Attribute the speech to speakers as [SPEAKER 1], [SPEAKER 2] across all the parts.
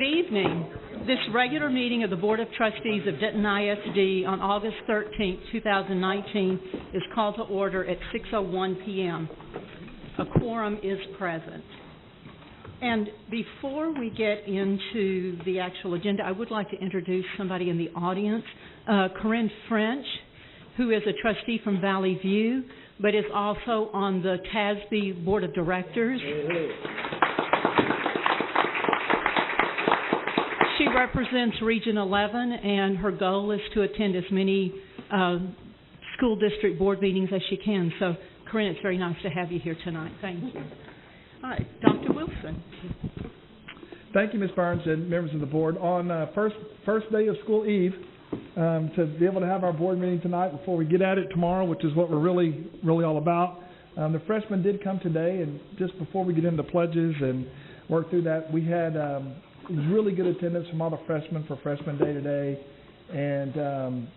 [SPEAKER 1] Good evening. This regular meeting of the Board of Trustees of Denton ISD on August 13, 2019 is called to order at 6:01 p.m. A quorum is present. And before we get into the actual agenda, I would like to introduce somebody in the audience, Corinne French, who is a trustee from Valley View, but is also on the TASB Board of Directors. She represents Region 11, and her goal is to attend as many school district board meetings as she can. So, Corinne, it's very nice to have you here tonight. Thank you. All right, Dr. Wilson.
[SPEAKER 2] Thank you, Ms. Burns and members of the board. On first day of school eve, to be able to have our board meeting tonight before we get at it tomorrow, which is what we're really all about. The freshmen did come today, and just before we get into pledges and work through that, we had it was really good attendance from all the freshmen for Freshman Day today, and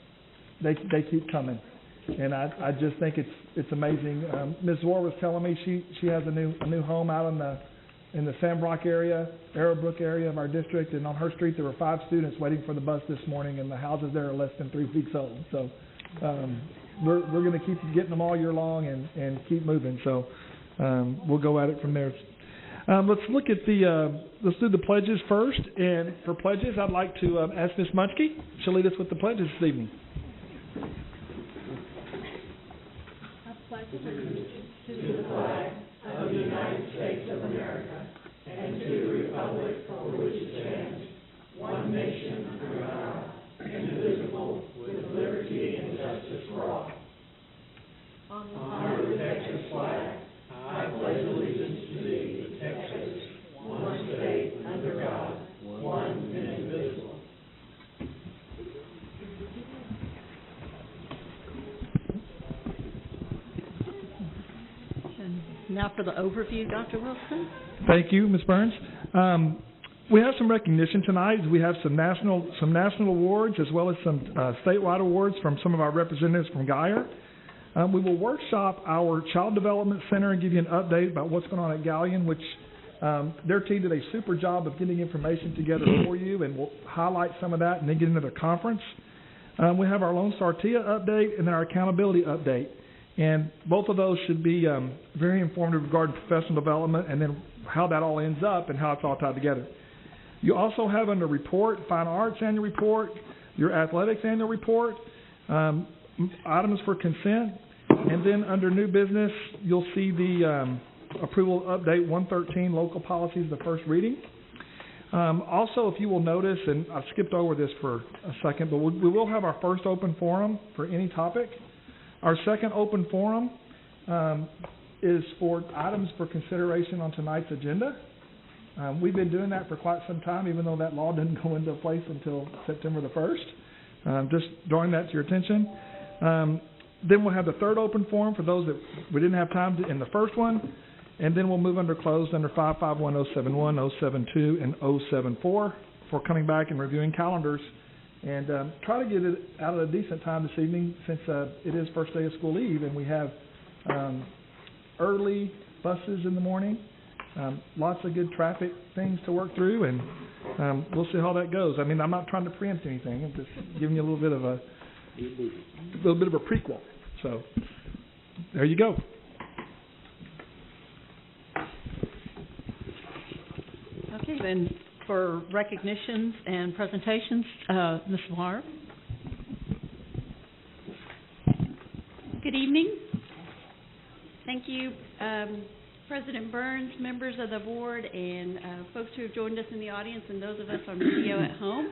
[SPEAKER 2] they keep coming. And I just think it's amazing. Ms. Zor was telling me she has a new home out in the Sandbrook area, Arrowbrook area of our district, and on her street there were 5 students waiting for the bus this morning, and the houses there are less than 3 weeks old. So we're going to keep getting them all year long and keep moving. So we'll go at it from there. Let's look at let's do the pledges first. And for pledges, I'd like to ask Ms. Munchke. She'll lead us with the pledges this evening.
[SPEAKER 3] To the flag of the United States of America and to the republic for which it stands, one nation under God, indivisible, with liberty and justice for all. Honor the Texas flag. I pledge allegiance to thee, Texas, one state under God, one and indivisible.
[SPEAKER 1] Now for the overview, Dr. Wilson.
[SPEAKER 2] Thank you, Ms. Burns. We have some recognition tonight. We have some national awards as well as some statewide awards from some of our representatives from Geyer. We will workshop our Child Development Center and give you an update about what's going on at Galleon, which their team did a super job of getting information together for you, and we'll highlight some of that and then get into the conference. We have our Lone Star TIA update and then our accountability update. And both of those should be very informative regarding professional development and then how that all ends up and how it's all tied together. You also have under report, Fine Arts Annual Report, your Athletics Annual Report, items for consent, and then under new business, you'll see the approval update 113, local policies, the first reading. Also, if you will notice, and I skipped over this for a second, but we will have our first open forum for any topic. Our second open forum is for items for consideration on tonight's agenda. We've been doing that for quite some time, even though that law didn't go into place until September the 1st. Just drawing that to your attention. Then we'll have the third open forum for those that we didn't have time to in the first one. And then we'll move under closed under 551-071, 072, and 074 for coming back and reviewing calendars. And try to get it out at a decent time this evening since it is first day of school eve and we have early buses in the morning, lots of good traffic things to work through, and we'll see how that goes. I mean, I'm not trying to preempt anything. I'm just giving you a little bit of a prequel. So there you go.
[SPEAKER 1] Okay, then. For recognitions and presentations, Ms. Lahr.
[SPEAKER 4] Good evening. Thank you, President Burns, members of the board, and folks who have joined us in the audience, and those of us on video at home.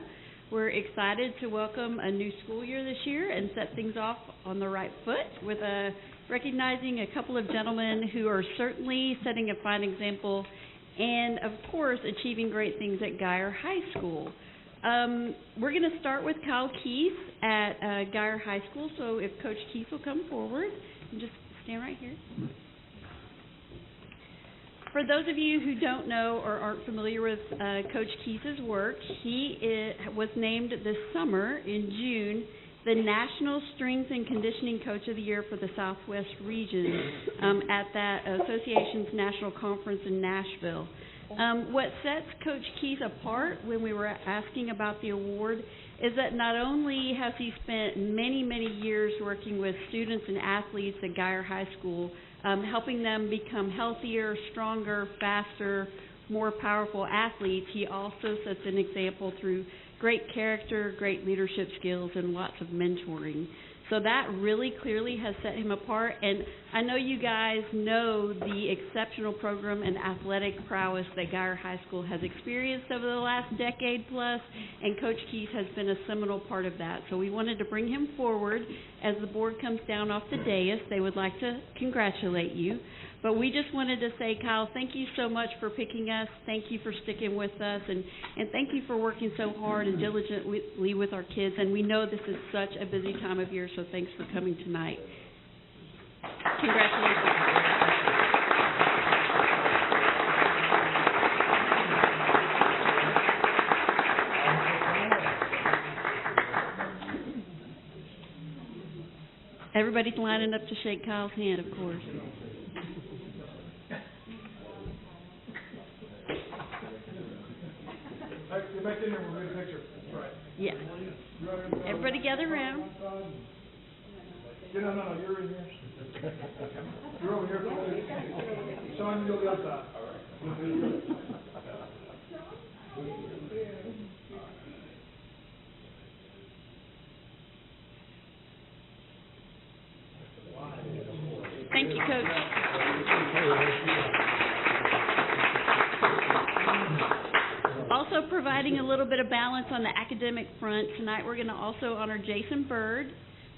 [SPEAKER 4] We're excited to welcome a new school year this year and set things off on the right foot with recognizing a couple of gentlemen who are certainly setting a fine example and, of course, achieving great things at Geyer High School. We're going to start with Kyle Keith at Geyer High School, so if Coach Keith will come forward and just stand right here. For those of you who don't know or aren't familiar with Coach Keith's work, he was named this summer in June the National Strength and Conditioning Coach of the Year for the Southwest region at that association's national conference in Nashville. What sets Coach Keith apart when we were asking about the award is that not only has he spent many, many years working with students and athletes at Geyer High School, helping them become healthier, stronger, faster, more powerful athletes, he also sets an example through great character, great leadership skills, and lots of mentoring. So that really clearly has set him apart, and I know you guys know the exceptional program and athletic prowess that Geyer High School has experienced over the last decade plus, and Coach Keith has been a seminal part of that. So we wanted to bring him forward. As the board comes down off the dais, they would like to congratulate you. But we just wanted to say, Kyle, thank you so much for picking us. Thank you for sticking with us, and thank you for working so hard and diligently with our kids. And we know this is such a busy time of year, so thanks for coming tonight. Congratulations. Everybody's lining up to shake Kyle's hand, of course.
[SPEAKER 2] Get back in there, we'll get a picture. Right.
[SPEAKER 4] Yeah. Everybody gather around.
[SPEAKER 2] No, you're in here. You're over here. Sean, you go to the other side.
[SPEAKER 4] Thank you, Coach. Also providing a little bit of balance on the academic front, tonight we're going to also honor Jason Bird.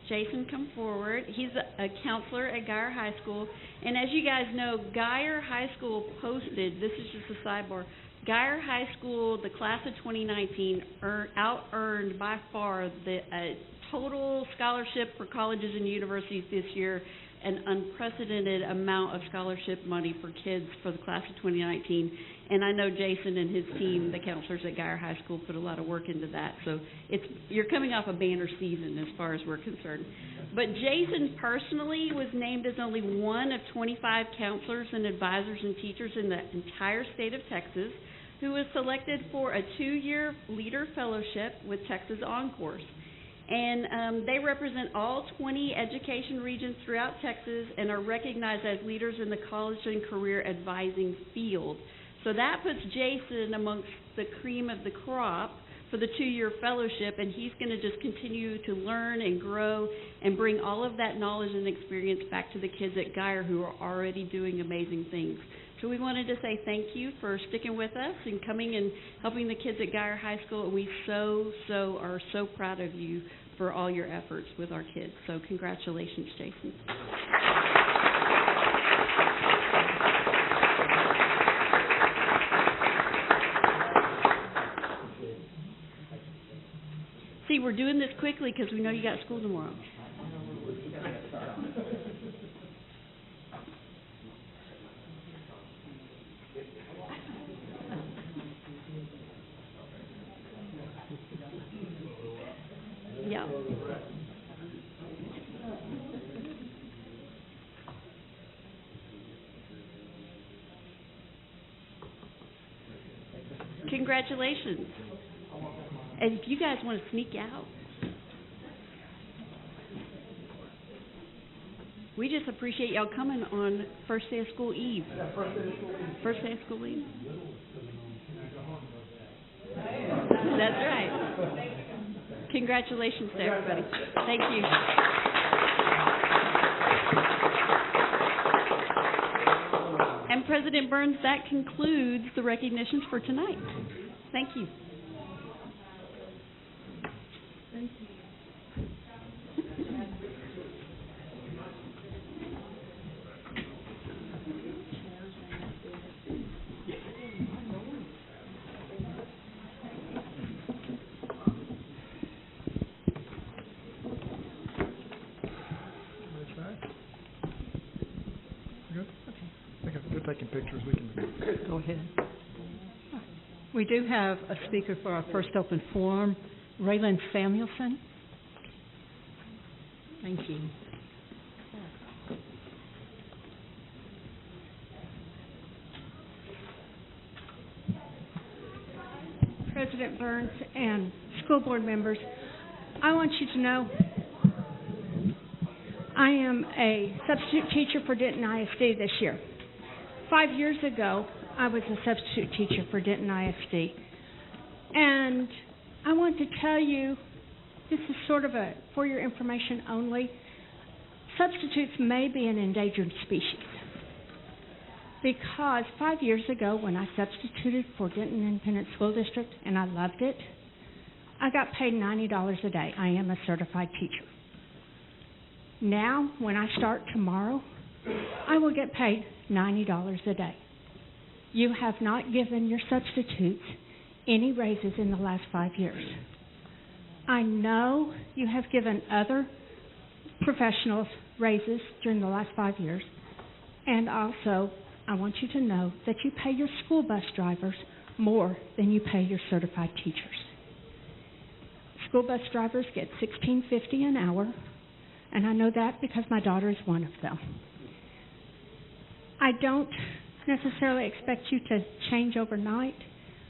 [SPEAKER 4] Jason, come forward. He's a counselor at Geyer High School. And as you guys know, Geyer High School posted, this is just a sidebar, Geyer High School, the class of 2019, out-earned by far the total scholarship for colleges and universities this year, an unprecedented amount of scholarship money for kids for the class of 2019. And I know Jason and his team, the counselors at Geyer High School, put a lot of work into that. So you're coming off a banner season as far as we're concerned. But Jason personally was named as only one of 25 counselors and advisors and teachers in the entire state of Texas who was selected for a 2-year leader fellowship with Texas Encores. And they represent all 20 education regions throughout Texas and are recognized as leaders in the college and career advising field. So that puts Jason amongst the cream of the crop for the 2-year fellowship, and he's going to just continue to learn and grow and bring all of that knowledge and experience back to the kids at Geyer who are already doing amazing things. So we wanted to say thank you for sticking with us and coming and helping the kids at Geyer High School. We are so proud of you for all your efforts with our kids. So congratulations, Jason. See, we're doing this quickly because we know you got school tomorrow. Yeah. Congratulations. And if you guys want to sneak out, we just appreciate y'all coming on first day of school eve. First day of school eve. That's right. Congratulations to everybody. Thank you. And President Burns, that concludes the recognitions for tonight. Thank you. Thank you.
[SPEAKER 2] Taking pictures, we can
[SPEAKER 1] go ahead. We do have a speaker for our first open forum, Raylan Samuelson. Thank you.
[SPEAKER 5] President Burns, and school board members. I want you to know I am a substitute teacher for Denton ISD this year. 5 years ago, I was a substitute teacher for Denton ISD. And I want to tell you, this is sort of for your information only, substitutes may be an endangered species. Because 5 years ago, when I substituted for Denton Independent School District, and I loved it, I got paid $90 a day. I am a certified teacher. Now, when I start tomorrow, I will get paid $90 a day. You have not given your substitutes any raises in the last 5 years. I know you have given other professionals raises during the last 5 years, and also I want you to know that you pay your school bus drivers more than you pay your certified teachers. School bus drivers get $16.50 an hour, and I know that because my daughter is one of them. I don't necessarily expect you to change overnight,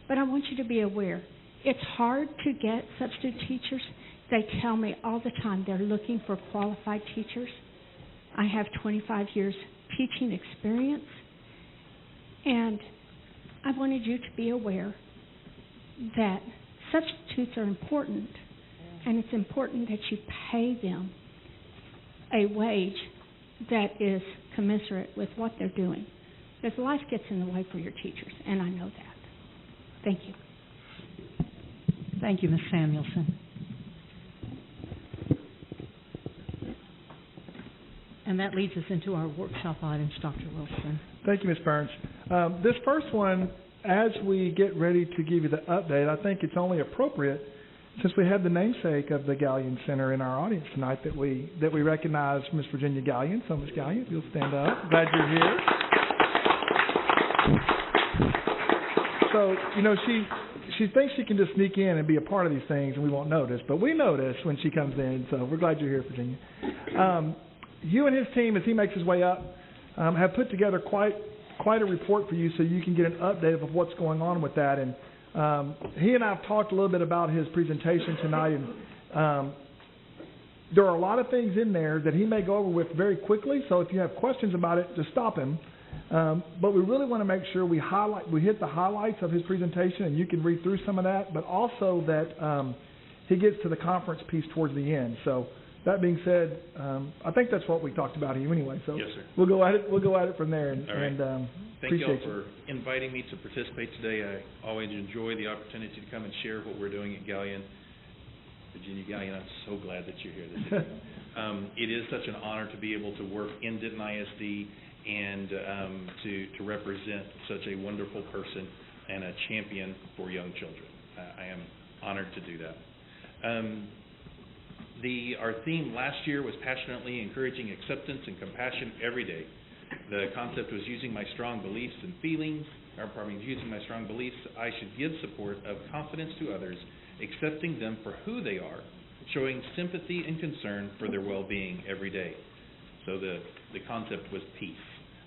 [SPEAKER 5] but I want you to be aware. It's hard to get substitute teachers. They tell me all the time they're looking for qualified teachers. I have 25 years teaching experience, and I wanted you to be aware that substitutes are important, and it's important that you pay them a wage that is commensurate with what they're doing. Because life gets in the way for your teachers, and I know that. Thank you.
[SPEAKER 1] Thank you, Ms. Samuelson. And that leads us into our workshop items, Dr. Wilson.
[SPEAKER 2] Thank you, Ms. Burns. This first one, as we get ready to give you the update, I think it's only appropriate, since we have the namesake of the Gallion Center in our audience tonight, that we recognize Ms. Virginia Gallion. So, Ms. Gallion, if you'll stand up. Glad you're here. So, you know, she thinks she can just sneak in and be a part of these things and we won't notice, but we notice when she comes in, so we're glad you're here, Virginia. You and his team, as he makes his way up, have put together quite a report for you so you can get an update of what's going on with that. And he and I have talked a little bit about his presentation tonight, and there are a lot of things in there that he may go over with very quickly, so if you have questions about it, just stop him. But we really want to make sure we hit the highlights of his presentation, and you can read through some of that, but also that he gets to the conference piece towards the end. So that being said, I think that's what we talked about here anyway. So
[SPEAKER 6] yes, sir.
[SPEAKER 2] We'll go at it from there. And,
[SPEAKER 6] all right.
[SPEAKER 2] And
[SPEAKER 6] thank you all for inviting me to participate today. I always enjoy the opportunity to come and share what we're doing at Gallion. Virginia Gallion, I'm so glad that you're here this evening. It is such an honor to be able to work in Denton ISD and to represent such a wonderful person and a champion for young children. I am honored to do that. Our theme last year was passionately encouraging acceptance and compassion every day. The concept was using my strong beliefs and feelings, using my strong beliefs, I should give support of confidence to others, accepting them for who they are, showing sympathy and concern for their well-being every day. So the concept was peace.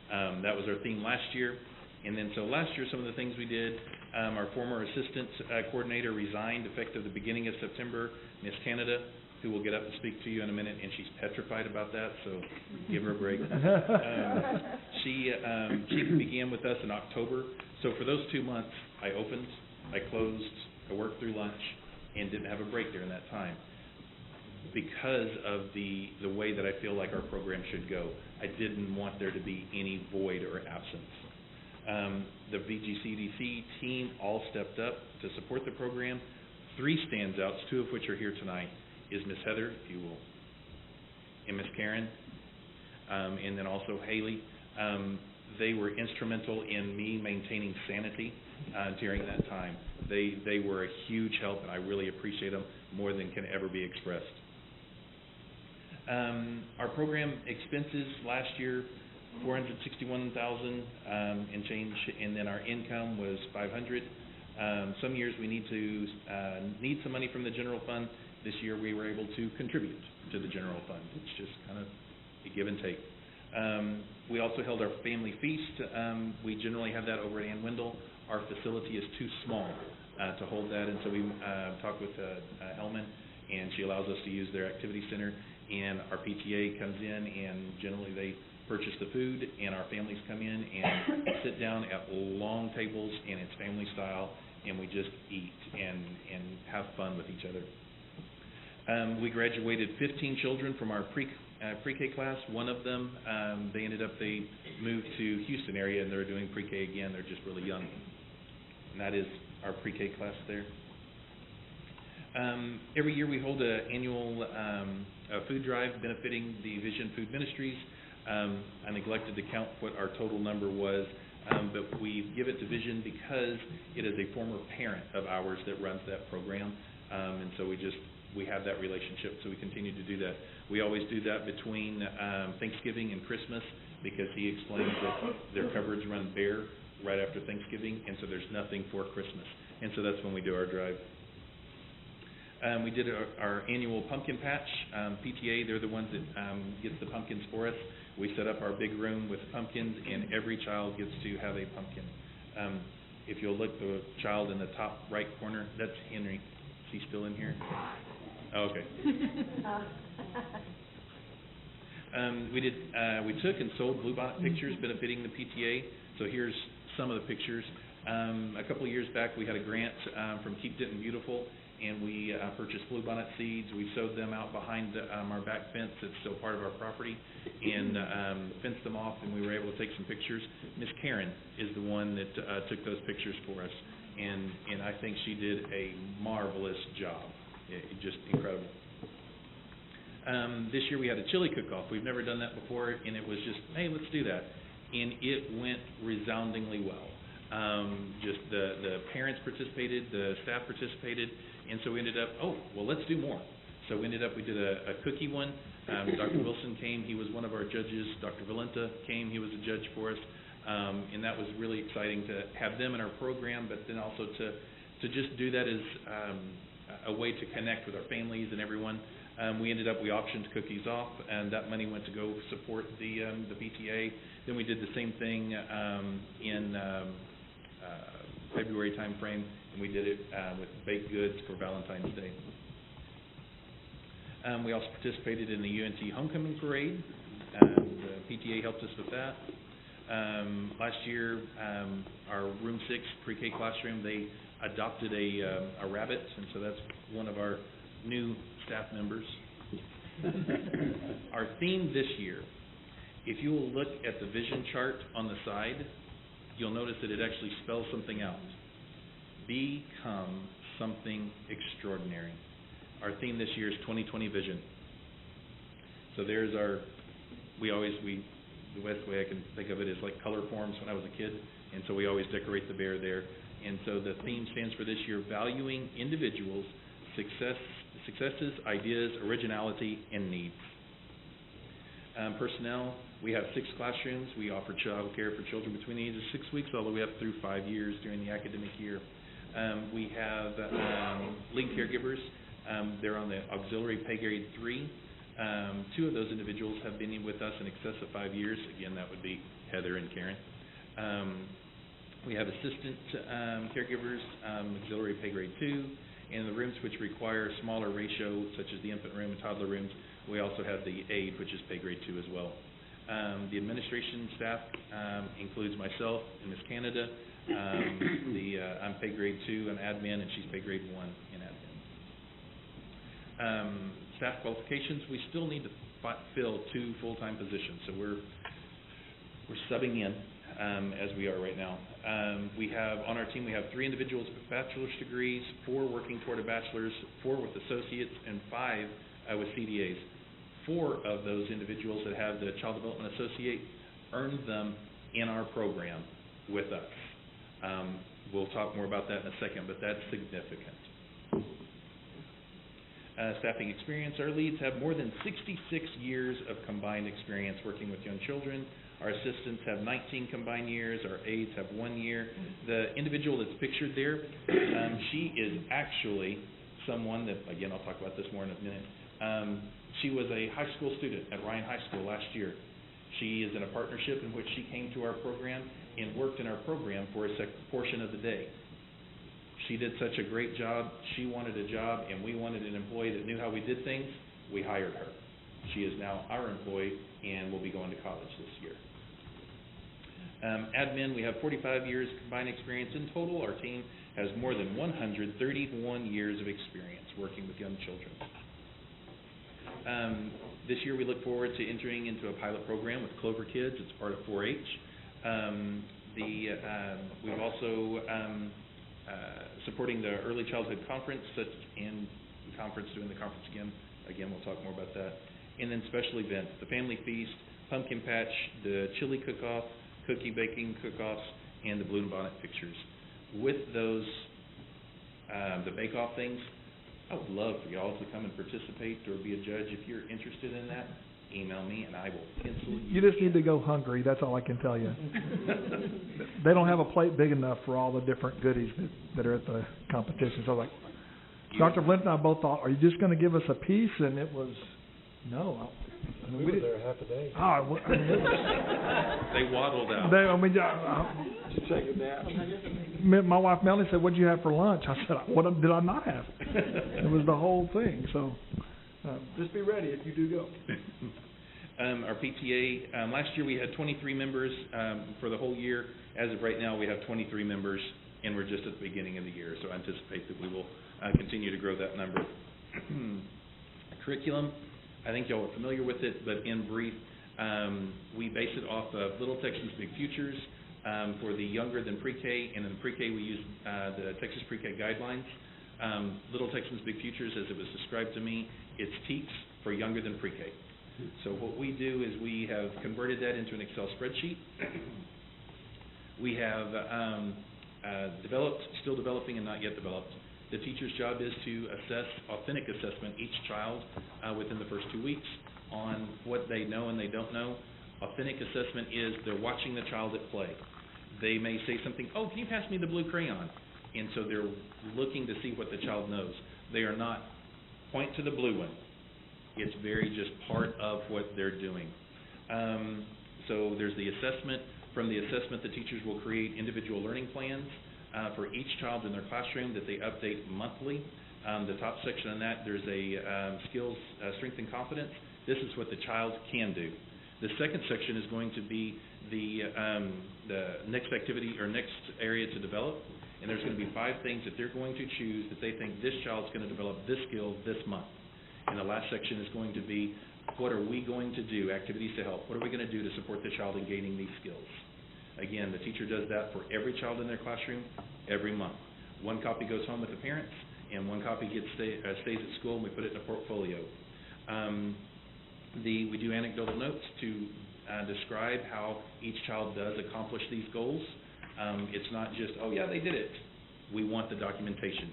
[SPEAKER 6] That was our theme last year. And then so last year, some of the things we did, our former assistant coordinator resigned effective the beginning of September, Miss Canada, who will get up and speak to you in a minute, and she's petrified about that, so give her a break. She began with us in October. So for those 2 months, I opened, I closed, I worked through lunch, and didn't have a break during that time because of the way that I feel like our program should go. I didn't want there to be any void or absence. The VGCDC team all stepped up to support the program. 3 standouts, 2 of which are here tonight, is Miss Heather, if you will, and Miss Karen, and then also Haley. They were instrumental in me maintaining sanity during that time. They were a huge help, and I really appreciate them more than can ever be expressed. Our program expenses last year, $461,000 and change, and then our income was $500,000. Some years we need some money from the general fund. This year we were able to contribute to the general fund. It's just kind of a give and take. We also held our family feast. We generally have that over at Ann Wendell. Our facility is too small to hold that. And so we talked with Hellman, and she allows us to use their activity center. And our PTA comes in, and generally they purchase the food, and our families come in and sit down at long tables, and it's family style, and we just eat and have fun with each other. We graduated 15 children from our pre-K class. One of them, they moved to Houston area, and they're doing pre-K again. They're just really young. And that is our pre-K class there. Every year we hold an annual food drive benefiting the Vision Food Ministries. I neglected to count what our total number was, but we give it to Vision because it is a former parent of ours that runs that program, and so we have that relationship, so we continue to do that. We always do that between Thanksgiving and Christmas because he explains that their coverage runs bare right after Thanksgiving, and so there's nothing for Christmas, and so that's when we do our drive. We did our annual pumpkin patch. PTA, they're the ones that gets the pumpkins for us. We set up our big room with pumpkins, and every child gets to have a pumpkin. If you'll look, the child in the top right corner, that's Henry. Is he still in here? Oh, okay. We took and sold bluebonnet pictures benefiting the PTA. So here's some of the pictures. A couple of years back, we had a grant from Keep Denton Beautiful, and we purchased bluebonnet seeds. We sowed them out behind our back fence that's still part of our property, and fenced them off, and we were able to take some pictures. Miss Karen is the one that took those pictures for us, and I think she did a marvelous job. Just incredible. This year we had a chili cook-off. We've never done that before, and it was just, hey, let's do that. And it went resoundingly well. Just the parents participated, the staff participated, and so we ended up, let's do more. So we did a cookie one. Dr. Wilson came, he was one of our judges. Dr. Valenta came, he was a judge for us. And that was really exciting to have them in our program, but then also to just do that as a way to connect with our families and everyone. We auctioned cookies off, and that money went to go support the PTA. Then we did the same thing in February time frame, and we did it with baked goods for Valentine's Day. We also participated in the UNT Homecoming Parade. The PTA helped us with that. Last year, our Room 6 pre-K classroom, they adopted a rabbit, and so that's one of our new staff members. Our theme this year, if you will look at the vision chart on the side, you'll notice that it actually spells something out. Become something extraordinary. Our theme this year is 2020 Vision. So there's the best way I can think of it is like color forms when I was a kid, and so we always decorate the bear there. And so the theme stands for this year, valuing individuals' successes, ideas, originality, and needs. Personnel, we have 6 classrooms. We offer child care for children between the ages of 6 weeks all the way up through 5 years during the academic year. We have lead caregivers. They're on the auxiliary pay grade 3. 2 of those individuals have been with us in excess of 5 years. Again, that would be Heather and Karen. We have assistant caregivers, auxiliary pay grade 2. In the rooms which require a smaller ratio, such as the infant room and toddler rooms, we also have the aide, which is pay grade 2 as well. The administration staff includes myself and Ms. Canada. I'm pay grade 2 in admin, and she's pay grade 1 in admin. Staff qualifications, we still need to fill 2 full-time positions, so we're subbing in as we are right now. On our team, we have 3 individuals with bachelor's degrees, 4 working toward a bachelor's, 4 with associates, and 5 with CDAs. 4 of those individuals that have the Child Development Associate earned them in our program with us. We'll talk more about that in a second, but that's significant. Staffing experience, our leads have more than 66 years of combined experience working with young children. Our assistants have 19 combined years. Our aides have 1 year. The individual that's pictured there, she is actually someone that, again, I'll talk about this more in a minute. She was a high school student at Ryan High School last year. She is in a partnership in which she came to our program and worked in our program for a portion of the day. She did such a great job. She wanted a job, and we wanted an employee that knew how we did things. We hired her. She is now our employee and will be going to college this year. Admin, we have 45 years combined experience. In total, our team has more than 131 years of experience working with young children. This year, we look forward to entering into a pilot program with Clover Kids. It's part of 4-H. We've also supporting the Early Childhood Conference, doing the conference again. Again, we'll talk more about that. And then special events, the Family Feast, Pumpkin Patch, the Chili Cook-Off, Cookie Baking Cook-Offs, and the Balloon Bonnet Pictures. With those, the bake-off things, I would love for y'all to come and participate or be a judge. If you're interested in that, email me and I will pencil you.
[SPEAKER 2] You just need to go hungry. That's all I can tell you. They don't have a plate big enough for all the different goodies that are at the competition. So like, Dr. Flint and I both thought, are you just going to give us a piece? And it was, no.
[SPEAKER 3] We were there half a day.
[SPEAKER 6] They waddled out.
[SPEAKER 3] Did you take a nap?
[SPEAKER 2] My wife Melanie said, "What did you have for lunch?" I said, "What did I not have?" It was the whole thing. So just be ready if you do go.
[SPEAKER 6] Our PTA, last year we had 23 members for the whole year. As of right now, we have 23 members, and we're just at the beginning of the year. So I anticipate that we will continue to grow that number. Curriculum, I think y'all are familiar with it, but in brief, we base it off of Little Texas Big Futures for the younger than pre-K, and in pre-K we use the Texas Pre-K Guidelines. Little Texas Big Futures, as it was described to me, it's TEACS for younger than pre-K. So what we do is we have converted that into an Excel spreadsheet. We have developed, still developing and not yet developed. The teacher's job is to assess, authentic assessment each child within the first 2 weeks on what they know and they don't know. Authentic assessment is they're watching the child at play. They may say something, "Oh, can you pass me the blue crayon?" And so they're looking to see what the child knows. They are not point to the blue one. It's very just part of what they're doing. So there's the assessment. From the assessment, the teachers will create individual learning plans for each child in their classroom that they update monthly. The top section on that, there's a skills, strength and confidence. This is what the child can do. The second section is going to be the next activity or next area to develop. And there's going to be 5 things that they're going to choose that they think this child's going to develop this skill this month. And the last section is going to be, what are we going to do, activities to help? What are we going to do to support the child in gaining these skills? Again, the teacher does that for every child in their classroom every month. 1 copy goes home with the parents, and 1 copy stays at school, and we put it in a portfolio. We do anecdotal notes to describe how each child does accomplish these goals. It's not just, oh yeah, they did it. We want the documentation.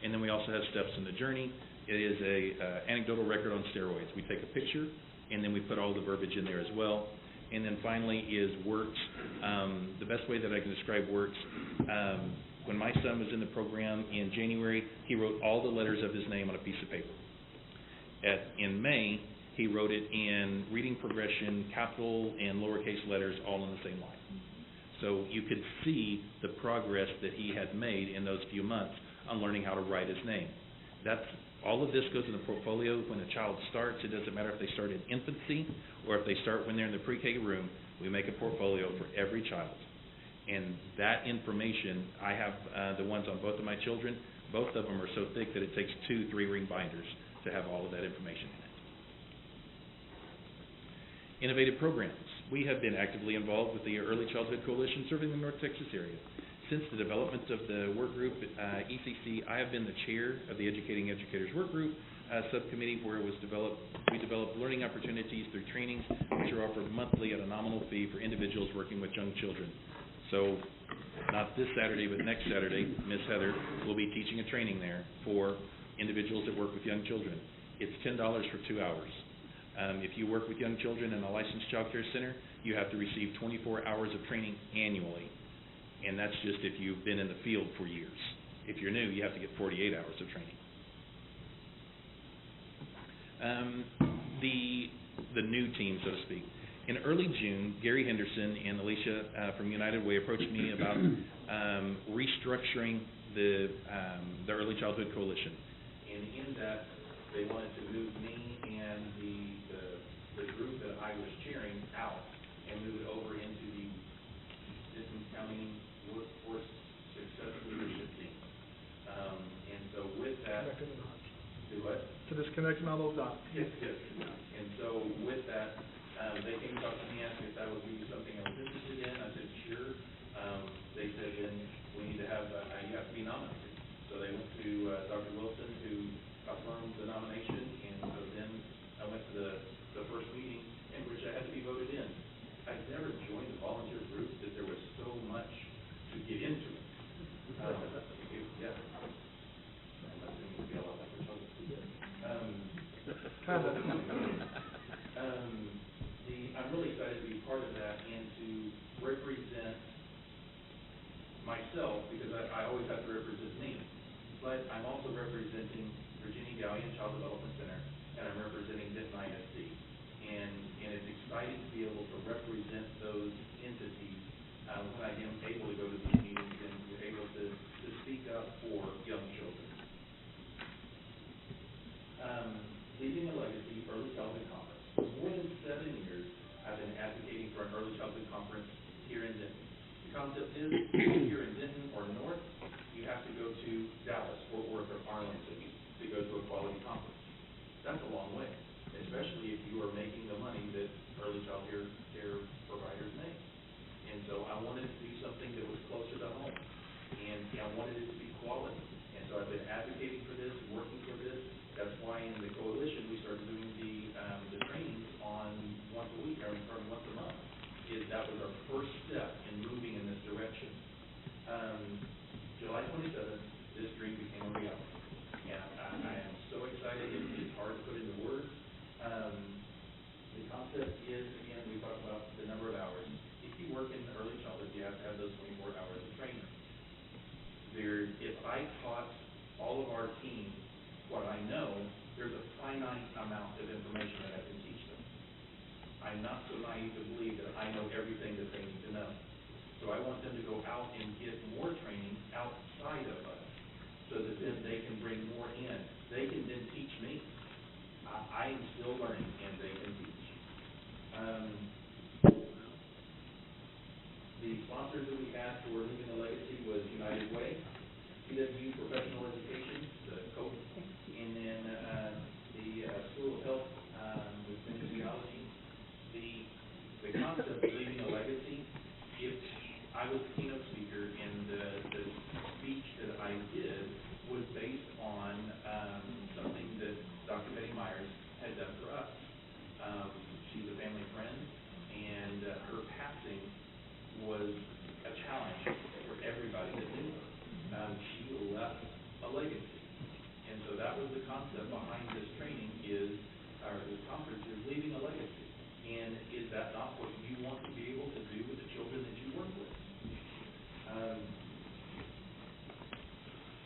[SPEAKER 6] And then we also have steps in the journey. It is a anecdotal record on steroids. We take a picture, and then we put all the verbiage in there as well. And then finally is works. The best way that I can describe works, when my son was in the program in January, he wrote all the letters of his name on a piece of paper. In May, he wrote it in reading progression, capital and lowercase letters all on the same line. So you could see the progress that he had made in those few months on learning how to write his name. All of this goes in the portfolio when a child starts. It doesn't matter if they start in infancy or if they start when they're in the pre-K room. We make a portfolio for every child. And that information, I have the ones on both of my children. Both of them are so thick that it takes 2 3-ring binders to have all of that information in it. Innovative programs. We have been actively involved with the Early Childhood Coalition serving the North Texas area. Since the development of the work group at ECC, I have been the chair of the Educating Educators Work Group subcommittee, where we developed learning opportunities through trainings, which are offered monthly at a nominal fee for individuals working with young children. So, not this Saturday, but next Saturday, Ms. Heather will be teaching a training there for individuals that work with young children. It's $10 for 2 hours. If you work with young children in a licensed child care center, you have to receive 24 hours of training annually. And that's just if you've been in the field for years. If you're new, you have to get 48 hours of training. The new team, so to speak. In early June, Gary Henderson and Alicia from United Way approached me about restructuring the Early Childhood Coalition. And in that, they wanted to move me and the group that I was chairing out and move it over into the Denton County Workforce Success Leadership Team. And so with that, do what?
[SPEAKER 2] To disconnecting all those dots.
[SPEAKER 6] Yes, yes. And so with that, they came up to me and asked me if that would be something I was interested in. I said, sure. They said, then we need to have, you have to be nominated. So they went to Dr. Wilson to affirm the nomination, and so then I went to the first meeting in which I had to be voted in. I'd never joined a volunteer group that there was so much to get into it. Yeah. I'm really excited to be part of that and to represent myself, because I always have to represent me. But I'm also representing Virginia Galleon Child Development Center, and I'm representing Denton ISD. And it's exciting to be able to represent those entities when I am able to go to these meetings and be able to speak up for young children. Leaving a Legacy Early Childhood Conference. For more than 7 years, I've been advocating for an early childhood conference here in Denton. The concept is, here in Denton or North, you have to go to Dallas, Fort Worth, or Arlington to go to a quality conference. That's a long way, especially if you are making the money that early child care providers make. And so I wanted to do something that was closer to home, and I wanted it to be quality. And so I've been advocating for this and working for this. That's why in the coalition we started doing the trainings on once a week, or once a month. That was our first step in moving in this direction. July 27th, this dream became a reality. And I am so excited. It's hard to put into words. The concept is, again, we talk about the number of hours. If you work in early childhood, you have to have those 24 hours of training. If I taught all of our team what I know, there's a finite amount of information that I can teach them. I'm not so naive to believe that I know everything that they need to know. So I want them to go out and get more training outside of us so that then they can bring more in. They can then teach me. I am still learning, and they can teach. The sponsors that we had for Leaving a Legacy was United Way, CW Professional Education, the COPE, and then the School of Health with Kinesiology. The concept of leaving a legacy, if I was the keynote speaker, and the speech that I did was based on something that Dr. Betty Myers had done for us. She's a family friend, and her passing was a challenge for everybody that knew her. She left a legacy. And so that was the concept behind this training or this conference is leaving a legacy. And is that not what you want to be able to do with the children that you work with?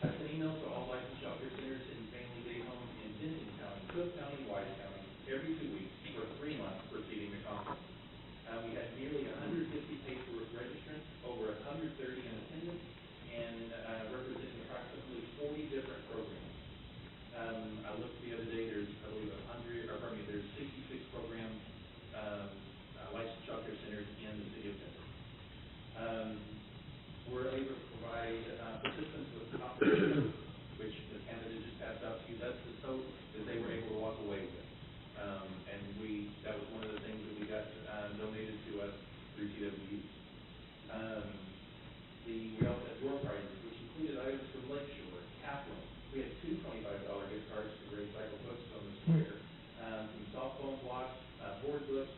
[SPEAKER 6] I sent emails to all licensed child care centers and family day homes in Denton County, Cook County, Wise County, every 2 weeks for 3 months preceding the conference. We had nearly 150 paperwork registrants, over 130 in attendance, and representing approximately 40 different programs. I looked the other day, there's probably there's 66 programs, licensed child care centers in the city of Denton. We're able to provide participants with copies, which the candidate just passed out to you. That's the tote that they were able to walk away with. And that was one of the things that we got donated to us through TWU. We also had door prizes, which included items from Lakeshore, Kaplan. We had 2 $25 gift cards to recycle books on the square, some soft phone blocks, board books,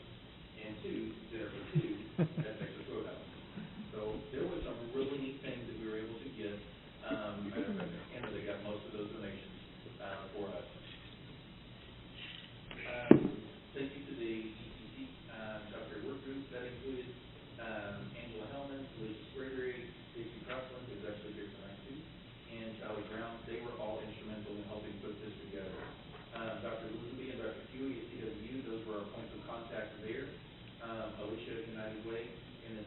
[SPEAKER 6] and 2 that are for 2 at Texas Roadhouse. So there was some really neat things that we were able to get. Canada got most of those donations for us. Thank you to the ECC Child Care Work Group. That included Angela Hellman, Alicia Gregory, Casey Crossland, who's actually here tonight too, and Charlie Brown. They were all instrumental in helping put this together. Dr. Luby and Dr. Huey at CWU, those were our points of contact there. Alicia at United Way, and then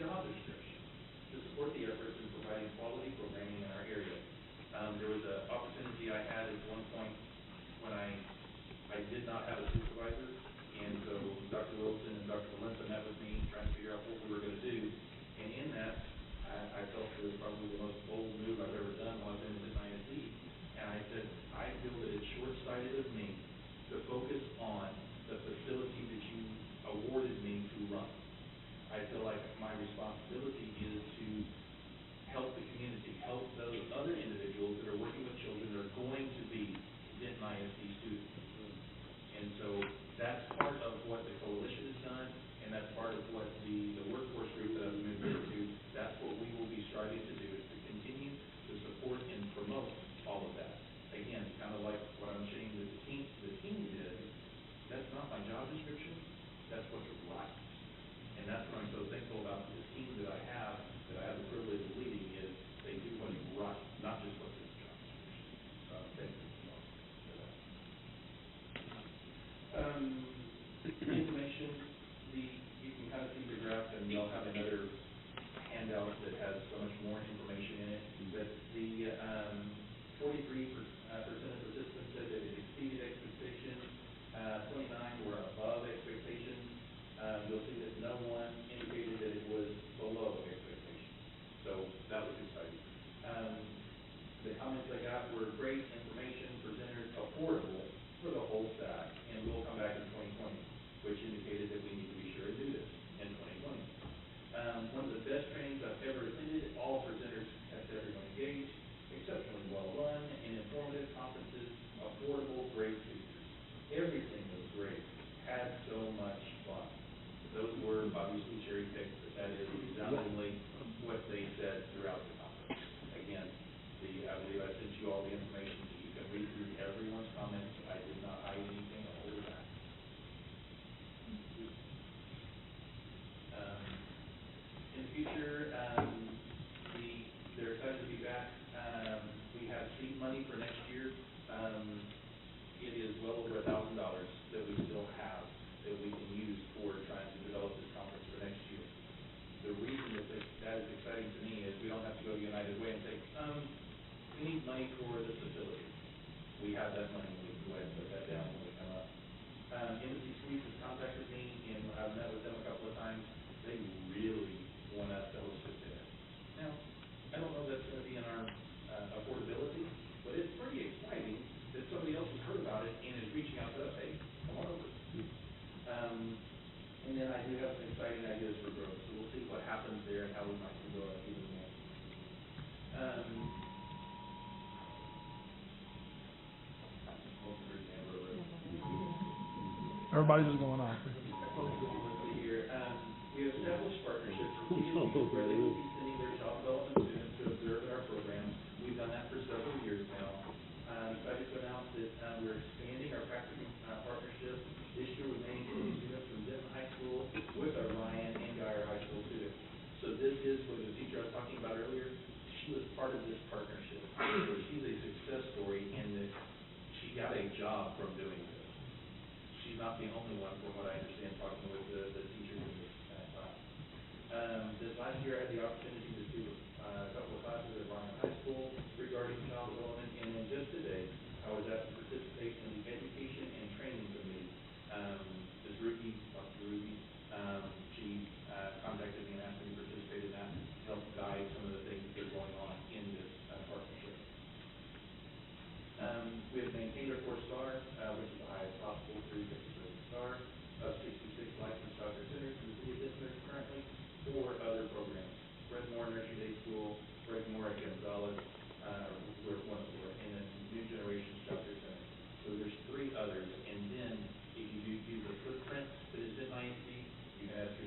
[SPEAKER 6] job description to support the efforts in providing quality programming in our area. There was an opportunity I had at one point when I did not have a supervisor, and so Dr. Wilson and Dr. Valencia met with me trying to figure out what we were going to do. And in that, I felt it was probably the most bold move I've ever done while I've been at Denton ISD. And I said, I feel that it's short-sighted of me to focus on the facility that you awarded me to run. I feel like my responsibility is to help the community, help those other individuals that are working with children that are going to be Denton ISD students. And so that's part of what the coalition has done, and that's part of what the workforce group that I've moved into, that's what we will be striving to do, is to continue to support and promote all of that. Again, kind of like what I'm saying that the team did, that's not my job description, that's what's right. And that's what I'm so thankful about the team that I have the privilege of leading, is they do what's right, not just what's in the job description. So thank you for that. Information, you can kind of see the graph, and you'll have another handout that has so much more information in it. But the 43% of participants said that it exceeded expectations. 29 were above expectations. You'll see that no one indicated that it was below expectations. So that was exciting. The comments I got were great information presented, affordable for the whole staff, and we'll come back in 2020, which indicated that we need to be sure to do this in 2020. One of the best trainings I've ever attended. All presenters kept everyone engaged, exceptionally well run and informative conferences, affordable, great speakers. Everything was great. Had so much fun. Those were obviously cherry picked, but that is resoundingly what they said throughout the conference. Again, I believe I sent you all the information so you can read through everyone's comments. I did not hide anything or hold it back. In the future, they're excited to be back. We have seed money for next year. It is well over $1,000 that we still have that we can use for trying to develop this conference for next year. The reason that is exciting to me is we don't have to go United Way and say, we need money for this facility. We have that money. We can go ahead and put that down when we come up. Embassy Suites has contacted me, and I've met with them a couple of times. They really want us to host it there. Now, I don't know if that's going to be in our affordability, but it's pretty exciting that somebody else has heard about it and is reaching out to us, hey, come on over. And then I do have some exciting ideas for growth, so we'll see what happens there and how we might grow it even more.
[SPEAKER 2] Everybody's just going off.
[SPEAKER 6] Let's see here. We have established partnerships with CSUs where they will be sending their child development students to observe in our program. We've done that for several years now. I'm excited to announce that we're expanding our practicum partnership this year with many students from Denton High School with our Ryan and Geyer High School students. So this is what the teacher I was talking about earlier. She was part of this partnership. So she's a success story in that she got a job from doing this. She's not the only one, from what I understand, talking with the teachers in this class. This last year, I had the opportunity to do a couple of classes at Ryan High School regarding child development, and then just today, I was asked to participate in the education and training committee. Ms. Ruby, Dr. Ruby, she contacted me and asked me to participate in that to help guide some of the things that are going on in this partnership. We have maintained our 4-star, which is the highest possible, 357 star, of 66 licensed childcare centers in the city of Denton currently, 4 other programs. Redmore Nursery Day School, Redmore at Gonzalez, we're one of 4, and then New Generations Childcare Center. So there's 3 others, and then if you do the footprint that is in ISD, you can add 3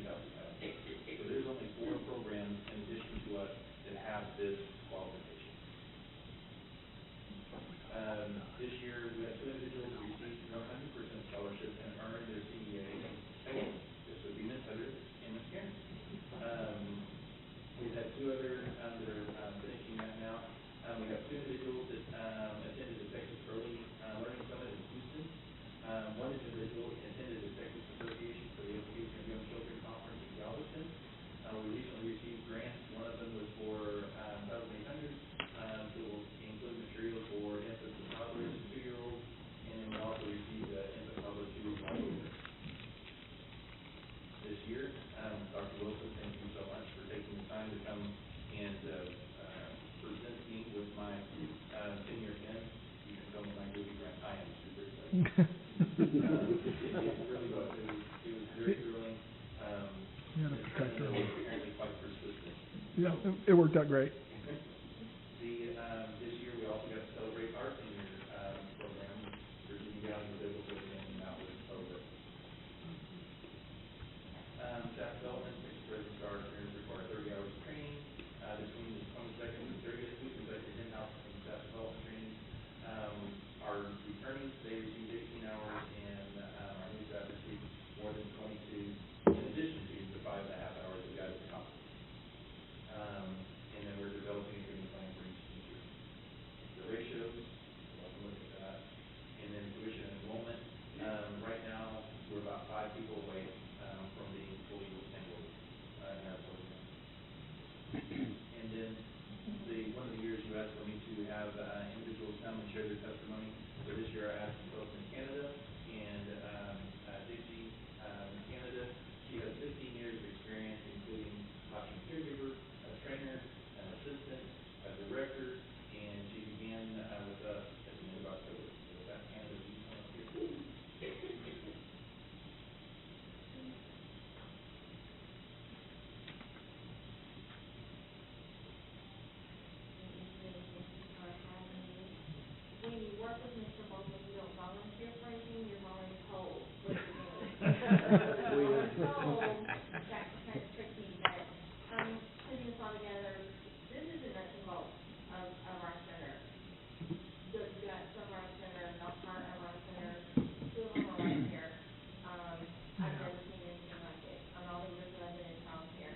[SPEAKER 6] Wilson, thank you so much for taking the time to come and present me with my tenure pin. You can tell me my movie right. I am super excited. It really was. It was very thrilling.
[SPEAKER 2] You had a protector.
[SPEAKER 6] Apparently quite persistent.
[SPEAKER 2] Yeah, it worked out great.
[SPEAKER 6] This year we also got to celebrate our senior program. Virginia Valley was able to attend, and that was over. Staff development, President Star Trainers require 30 hours of training. Between the 22nd and 30th, we conducted in-house staff development training. Our returnees, they received 18 hours, and our new staff received more than 22, in addition to the 5.5 hours we got at the conference. And then we're developing a training plan for each teacher. The ratios, we'll look at that. And then tuition enrollment. Right now, we're about 5 people away from being fully enrolled in our program. And then one of the years you asked for me to have individuals come and share their testimony. So this year I asked folks in Canada, and Dixie in Canada, she has 15 years of experience, including classroom caregiver, a trainer, an assistant, a director, and she began with us at the end of October. So with that, Canada, do you come up here?
[SPEAKER 3] When you work with Mr. Bolton, you don't volunteer for anything, you're voluntold what you're doing. Voluntold, that kind of tricks me, but, putting this all together, this is the nuts and bolts of our center. The guts of our center, the heart of our center, 2 of them are right here. I've never seen anything like it on all the years that I've been in childcare.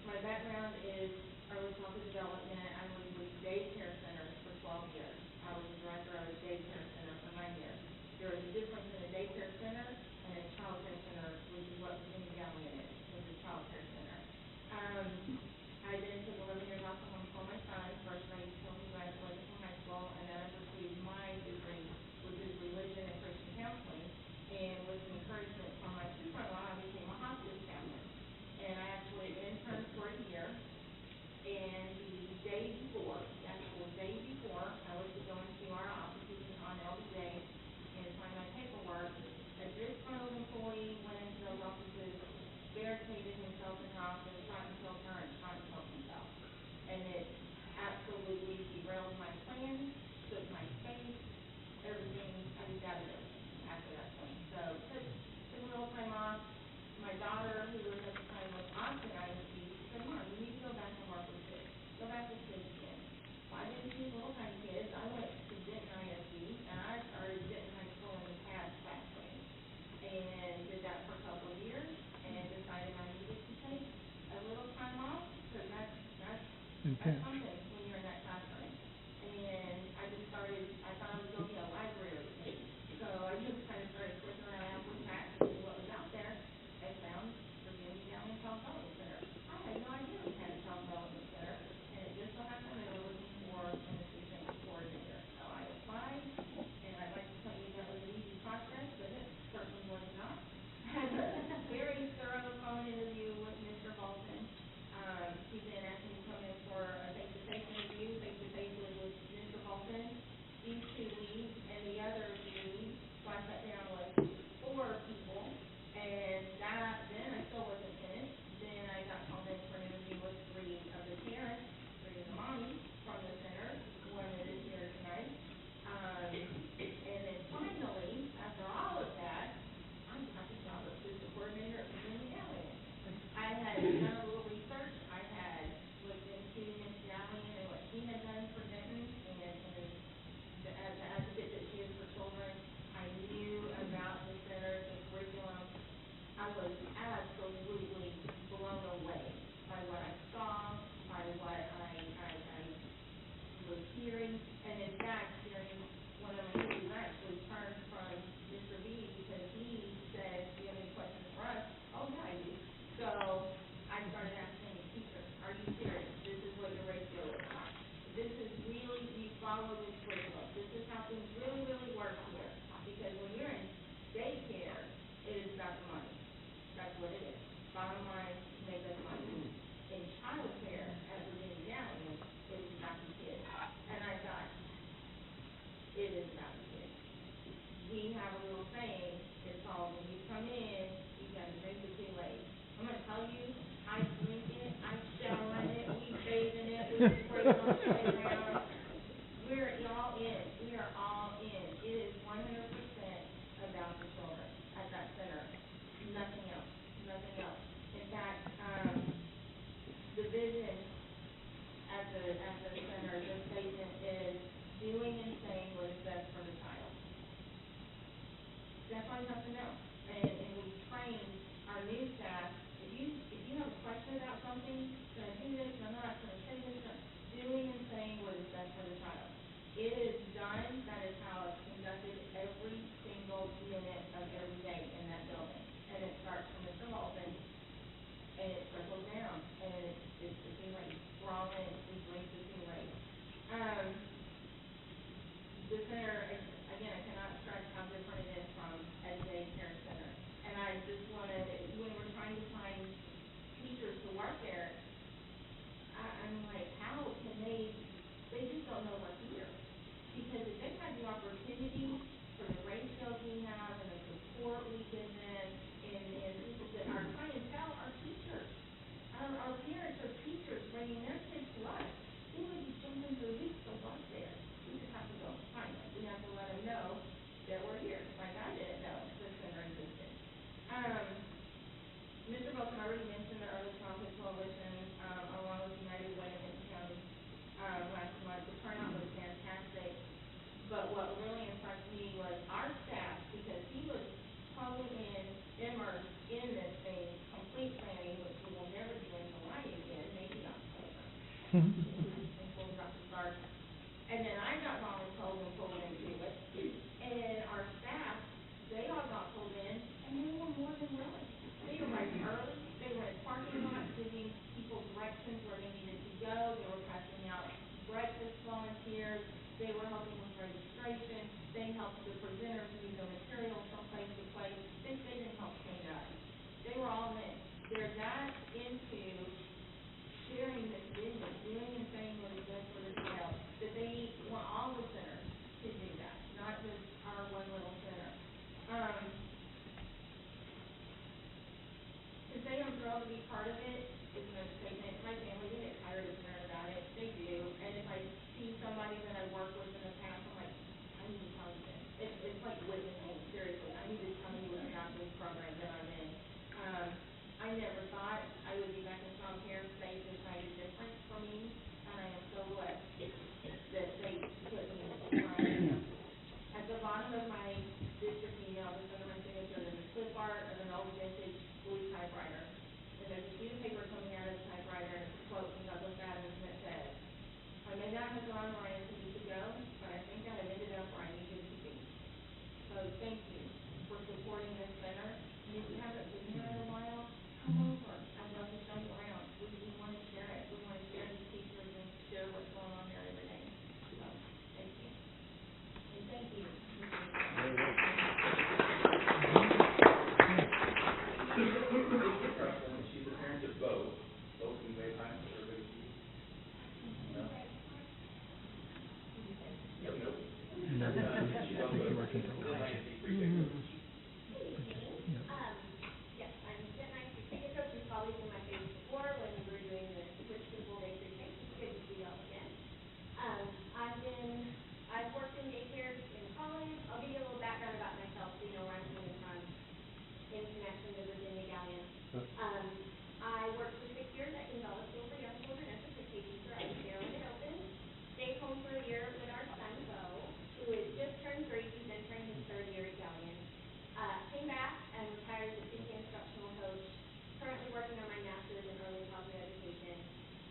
[SPEAKER 3] My background is early childhood development. I was with daycare centers for 12 years. I was the director of a daycare center for 9 years. There is a difference in a daycare center and a child care center, which is what Virginia Valley is a child care center. I then took 11 years off to homeschool my son, first grade until he graduated from high school, and then I pursued my degree, which is religion and Christian counseling, and with the encouragement from my super-in-law, I became a hospice counselor. And I actually interned for a year, and the day before, I was to go into our offices on LBJ and sign my paperwork. A disgruntled employee went into those offices, barricaded himself in her office, tried to kill her and tried to kill himself. And it absolutely derailed my plan, took my space, everything. I just got it after that point. So took a little time off. My daughter, who was at the time with Austin ISD, said, "Mom, you need to go back and work with kids. Go back with kids again." Well, I didn't do little time kids. I went to Denton ISD, and I started Denton High School in the CAD classroom, and did that for a couple of years, and decided I needed to take a little time off, because that's something when you're in that classroom. And I just started, I thought I was going to be a library kid, so I just kind of started flipping around Apple Tracks to see what was out there. I found Virginia Valley Child Development Center. I had no idea we had a Child Development Center, and it just so happened they were looking for an assistant coordinator. So I applied, and I'd like to tell you that was an easy process, but it certainly was not. I had a very thorough phone interview with Mr. Bolton. He then asked me to come in for a face-to-face playground. We're all in. We are all in. It is 100% about the children at that center. Nothing else. Nothing else. In fact, the vision at the center, the statement is doing and saying what is best for the child. That's all you have to know. And we train our new staff. If you have a question about something, should I do this? I'm not going to say this. Doing and saying what is best for the child. It is done. That is how it's conducted every single minute of every day in that building. And it starts from Mr. Walton, and it circles down, and it's the team rate. We're all in. We bring the team rate. The center, again, I cannot stress how different it is from a daycare center. And I just wanted, when we're trying to find teachers to work there, I'm like, how can they just don't know what's here. Because if they had the opportunity for the ratios we have and the support we give them and people that our clientele are teachers. Our parents are teachers bringing their kids to us. They would be jumping through hoops to work there. We just have to go find them. We have to let them know that we're here. Like I didn't know the center existed. Mr. Wilson already mentioned the Early Childhood Coalition, along with United Way in County last month. The turnout was fantastic. But what really impressed me was our staff, because he was totally immersed in this thing, complete planning, which we will never do in Hawaii again, maybe October. Until we're about to start. And then I got voluntold and pulled into it. And our staff, they all got pulled in, and they were more than willing. They arrived early. They were in parking lots giving people directions where they needed to go. They were passing out breakfast volunteers. They were helping with registration. They helped the presenters move the material from place to place. They didn't help clean up. They were all in. They're that into sharing this vision, doing and saying what is best for the child, that they want all the centers to do that, not just our one little center. To say I'm thrilled to be part of it is an understatement. My family, they get tired of hearing about it. They do. And if I see somebody that I worked with in the past, I'm like, I need to tell you this. It's like witnessing, seriously. I need to tell you about this program that I'm in. I never thought I would be back in some care. Faith is kind of different for me, and I am so blessed that they put me where I am. At the bottom of my district email, just under my signature, there's a clip art of an old vintage blue typewriter. And there's a sheet of paper coming out of the typewriter, and it's a quote from Douglas Adams, and it says, I may not have gone where I intended to go, but I think I have ended up where I needed to be. So thank you for supporting this center. And if you haven't been here in a while, come over. I'd love to show you around. We want to share it. We want to share these teachers and share what's going on there every day. So thank you. And thank you.
[SPEAKER 6] She's a parent of both. Both can wave high for everybody. No? Nope. She's on the ISD precinct.
[SPEAKER 3] Yes, I'm Denton ISD cricket coach. You've probably seen my face before when we were doing the switch to full day precinct. It's good to see y'all again. I've worked in daycare in college. I'll give you a little background about myself so you know where I'm coming from in connection to Virginia Galleon. I worked for 6 years at Gonzales School for Young Children as a PK teacher. I was there when it opened. Stayed home for a year with our son, Bo, who has just turned 3. He's entering his 3rd year at Galleon. Came back and retired as a PK instructional coach. Currently working on my master's in early childhood education.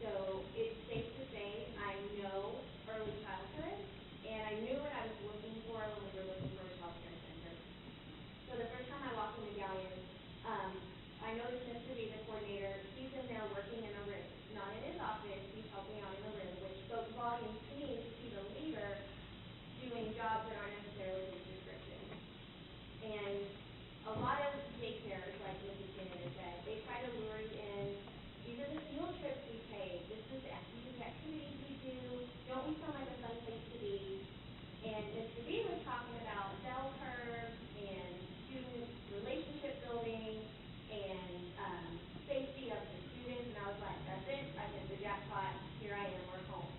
[SPEAKER 3] So it's safe to say I know early childhood, and I knew what I was looking for when we were looking for a child care center. So the first time I walked into Galleon, I noticed Mr. Beaver, coordinator, he's in there working in a room, not in his office, he's helping out in a room, which spoke volumes to me to see the leader doing jobs that aren't necessarily his description. And a lot of daycares, like Mrs. Kennedy said, they try to lure you in. These are the field trips we take. This is the activities we do. Don't we sound like a fun place to be? And Mr. B was talking about bell curves and student relationship building and safety of the students. And I was like, that's it. I hit the jackpot. Here I am. We're home.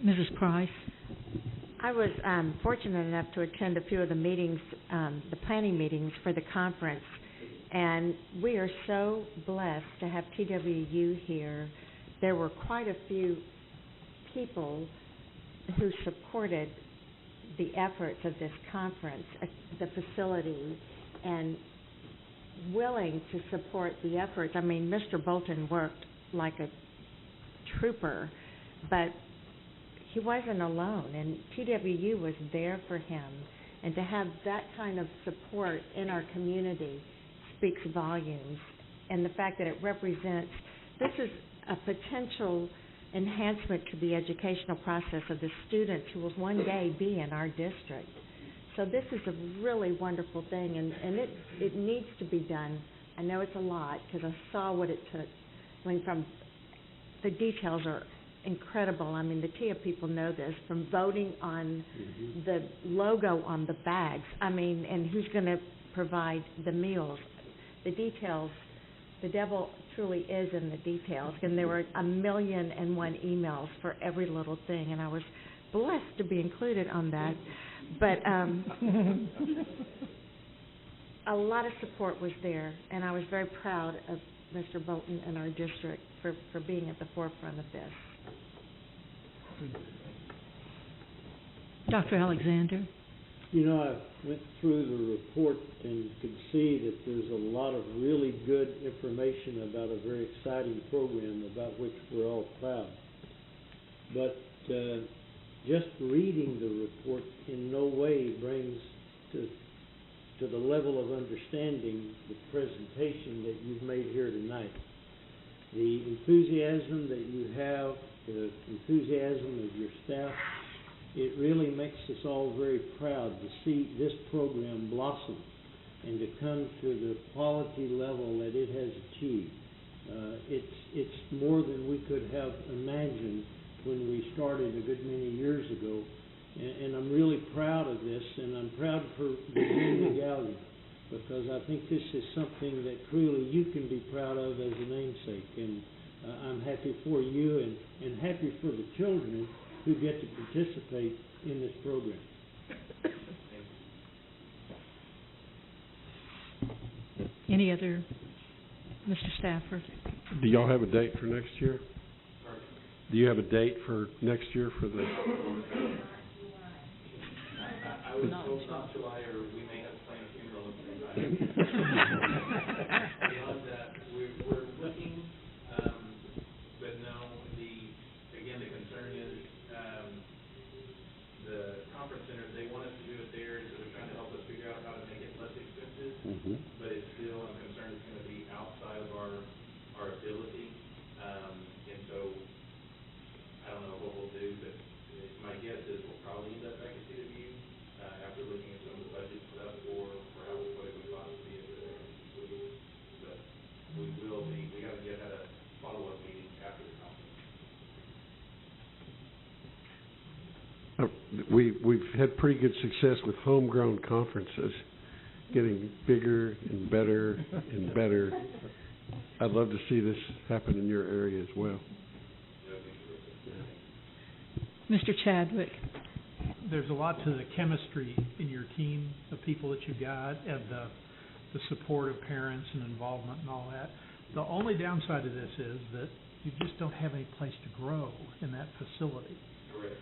[SPEAKER 1] Mrs. Price?
[SPEAKER 7] I was fortunate enough to attend a few of the meetings, the planning meetings for the conference, and we are so blessed to have TWU here. There were quite a few people who supported the efforts of this conference, the facility, and willing to support the efforts. I mean, Mr. Bolton worked like a trooper, but he wasn't alone, and TWU was there for him. And to have that kind of support in our community speaks volumes. And the fact that it represents, this is a potential enhancement to the educational process of the students who will one day be in our district. So this is a really wonderful thing, and it needs to be done. I know it's a lot because I saw what it took. I mean, from the details are incredible. I mean, the TIA people know this, from voting on the logo on the bags. I mean, and who's going to provide the meals. The details, the devil truly is in the details. And there were 1,000,001 emails for every little thing, and I was blessed to be included on that. But a lot of support was there, and I was very proud of Mr. Bolton and our district for being at the forefront of this.
[SPEAKER 1] Dr. Alexander?
[SPEAKER 3] You know, I went through the report and could see that there's a lot of really good information about a very exciting program about which we're all proud. But just reading the report in no way brings to the level of understanding the presentation that you've made here tonight. The enthusiasm that you have, the enthusiasm of your staff, it really makes us all very proud to see this program blossom and to come to the quality level that it has achieved. It's more than we could have imagined when we started a good many years ago, and I'm really proud of this, and I'm proud for Virginia Gallion, because I think this is something that truly you can be proud of as a namesake, and I'm happy for you and happy for the children who get to participate in this program.
[SPEAKER 1] Any other, Mr. Stafford?
[SPEAKER 8] Do y'all have a date for next year? Do you have a date for next year for the?
[SPEAKER 6] I was told not July, or we may have to plan a funeral in the meantime. Beyond that, we're looking, but no, the concern is the conference center, they want us to do it there, so they're trying to help us figure out how to make it less expensive, but it's still, I'm concerned it's going to be outside of our ability, and so I don't know what we'll do, but my guess is we'll probably end up back at CW after looking at some of the budget stuff for what it would cost to be able to complete. But we will be, we haven't yet had a follow-up meeting after the conference.
[SPEAKER 8] We've had pretty good success with homegrown conferences, getting bigger and better and better. I'd love to see this happen in your area as well.
[SPEAKER 1] Mr. Chadwick?
[SPEAKER 9] There's a lot to the chemistry in your team, the people that you've got, and the support of parents and involvement and all that. The only downside of this is that you just don't have any place to grow in that facility.
[SPEAKER 6] Correct.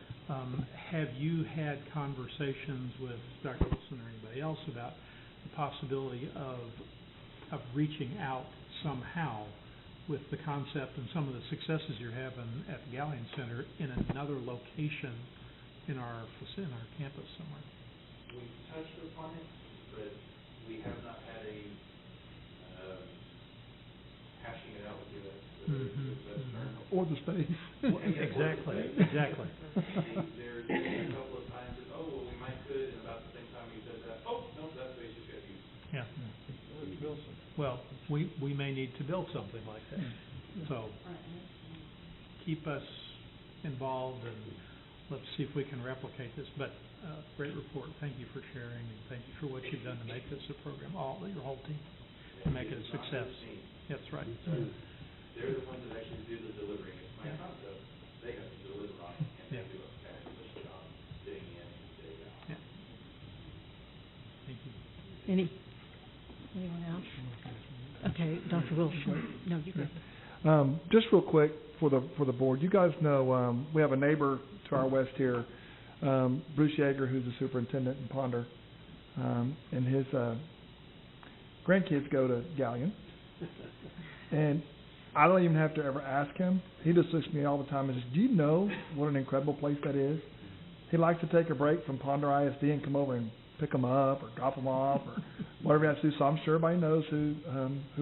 [SPEAKER 9] Have you had conversations with Dr. Wilson or anybody else about the possibility of reaching out somehow with the concept and some of the successes you're having at the Gallion Center in another location in our campus somewhere?
[SPEAKER 6] We've touched upon it, but we have not had a hashing it out with you.
[SPEAKER 2] Or the space.
[SPEAKER 9] Well, exactly.
[SPEAKER 6] There's been a couple of times that, well, we might could, and about the same time we said that, no, that space just got used.
[SPEAKER 9] Yeah. Well, we may need to build something like that. So keep us involved, and let's see if we can replicate this. But great report. Thank you for sharing, and thank you for what you've done to make this a program, your whole team, to make it a success. That's right.
[SPEAKER 6] They're the ones that actually do the delivering. It's my concept. They have to deliver on it, and they do it.
[SPEAKER 1] Anyone else? Okay, Dr. Wilson. No, you go.
[SPEAKER 2] Just real quick for the board, you guys know we have a neighbor to our west here, Bruce Yeager, who's the superintendent in Ponder, and his grandkids go to Galleon, and I don't even have to ever ask him. He just looks at me all the time and says, "Do you know what an incredible place that is?" He likes to take a break from Ponder ISD and come over and pick them up or drop them off or whatever he has to do. So I'm sure everybody knows who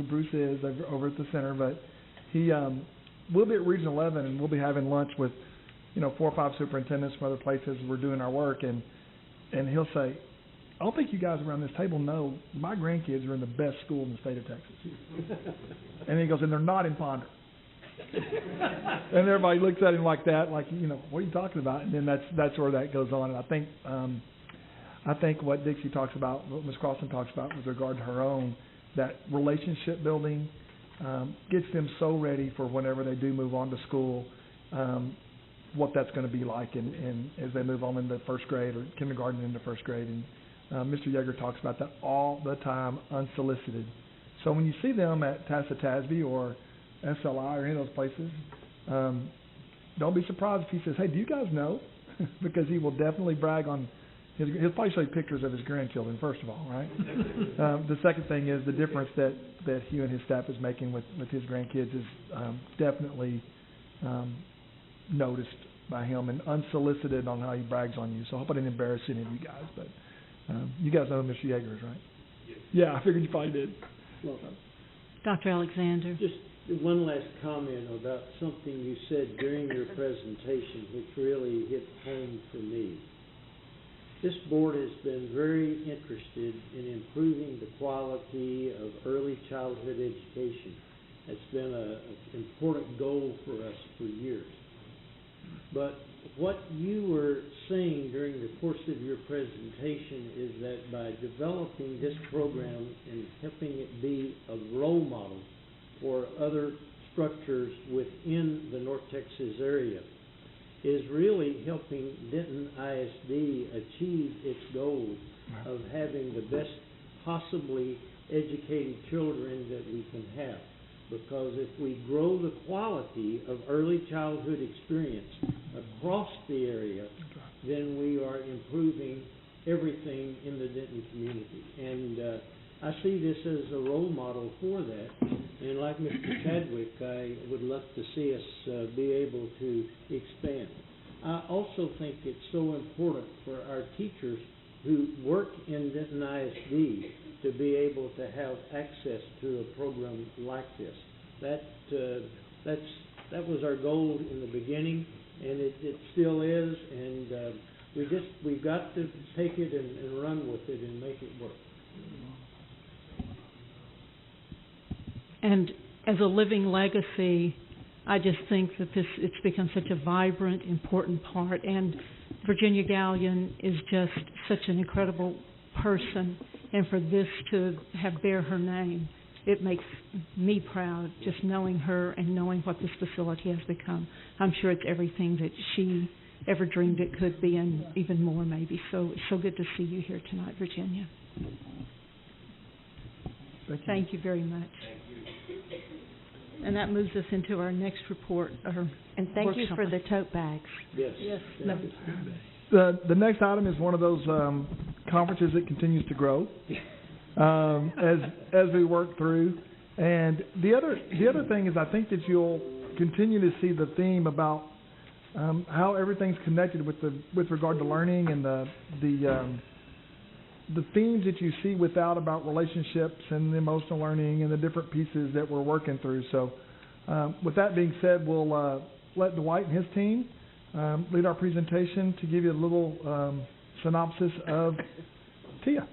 [SPEAKER 2] Bruce is over at the center. But he we'll be at Region 11 and we'll be having lunch with 4 or 5 superintendents from other places. We're doing our work and he'll say, "I don't think you guys around this table know my grandkids are in the best school in the state of Texas." And he goes, "And they're not in Ponder." And everybody looks at him like that, like, what are you talking about? And then that's where that goes on. And I think what Dixie talks about, what Ms. Crossan talks about with regard to her own, that relationship building gets them so ready for whenever they do move on to school, what that's going to be like and as they move on into first grade or kindergarten into first grade. And Mr. Yeager talks about that all the time, unsolicited. So when you see them at Tasby or SLI or any of those places, don't be surprised if he says, "Hey, do you guys know?" Because he will definitely brag on he'll probably show you pictures of his grandchildren, first of all, right? The second thing is the difference that he and his staff is making with his grandkids is definitely noticed by him and unsolicited on how he brags on you. So I hope I didn't embarrass any of you guys, but you guys know who Mr. Yeager is, right? Yes. Yeah, I figured you probably did.
[SPEAKER 10] Well,
[SPEAKER 1] Dr. Alexander.
[SPEAKER 10] just one last comment about something you said during your presentation, which really hit home for me. This board has been very interested in improving the quality of early childhood education. It's been an important goal for us for years. But what you were saying during the course of your presentation is that by developing this program and helping it be a role model for other structures within the North Texas area is really helping Denton ISD achieve its goal of having the best possibly educated children that we can have. Because if we grow the quality of early childhood experience across the area, then we are improving everything in the Denton community. And I see this as a role model for that. And like Mr. Chadwick, I would love to see us be able to expand. I also think it's so important for our teachers who work in Denton ISD to be able to have access to a program like this. That was our goal in the beginning, and it still is. And we've got to take it and run with it and make it work.
[SPEAKER 1] And as a living legacy, I just think that it's become such a vibrant, important part. And Virginia Gallion is just such an incredible person. And for this to have bear her name, it makes me proud just knowing her and knowing what this facility has become. I'm sure it's everything that she ever dreamed it could be and even more maybe. So it's so good to see you here tonight, Virginia. Thank you very much. Thank you. And that moves us into our next report.
[SPEAKER 7] And thank you for the tote bags.
[SPEAKER 10] Yes.
[SPEAKER 2] No. The next item is one of those conferences that continues to grow as we work through. And the other thing is I think that you'll continue to see the theme about how everything's connected with regard to learning and the themes that you see about relationships and emotional learning and the different pieces that we're working through. So with that being said, we'll let Dwight and his team lead our presentation to give you a little synopsis of TIA.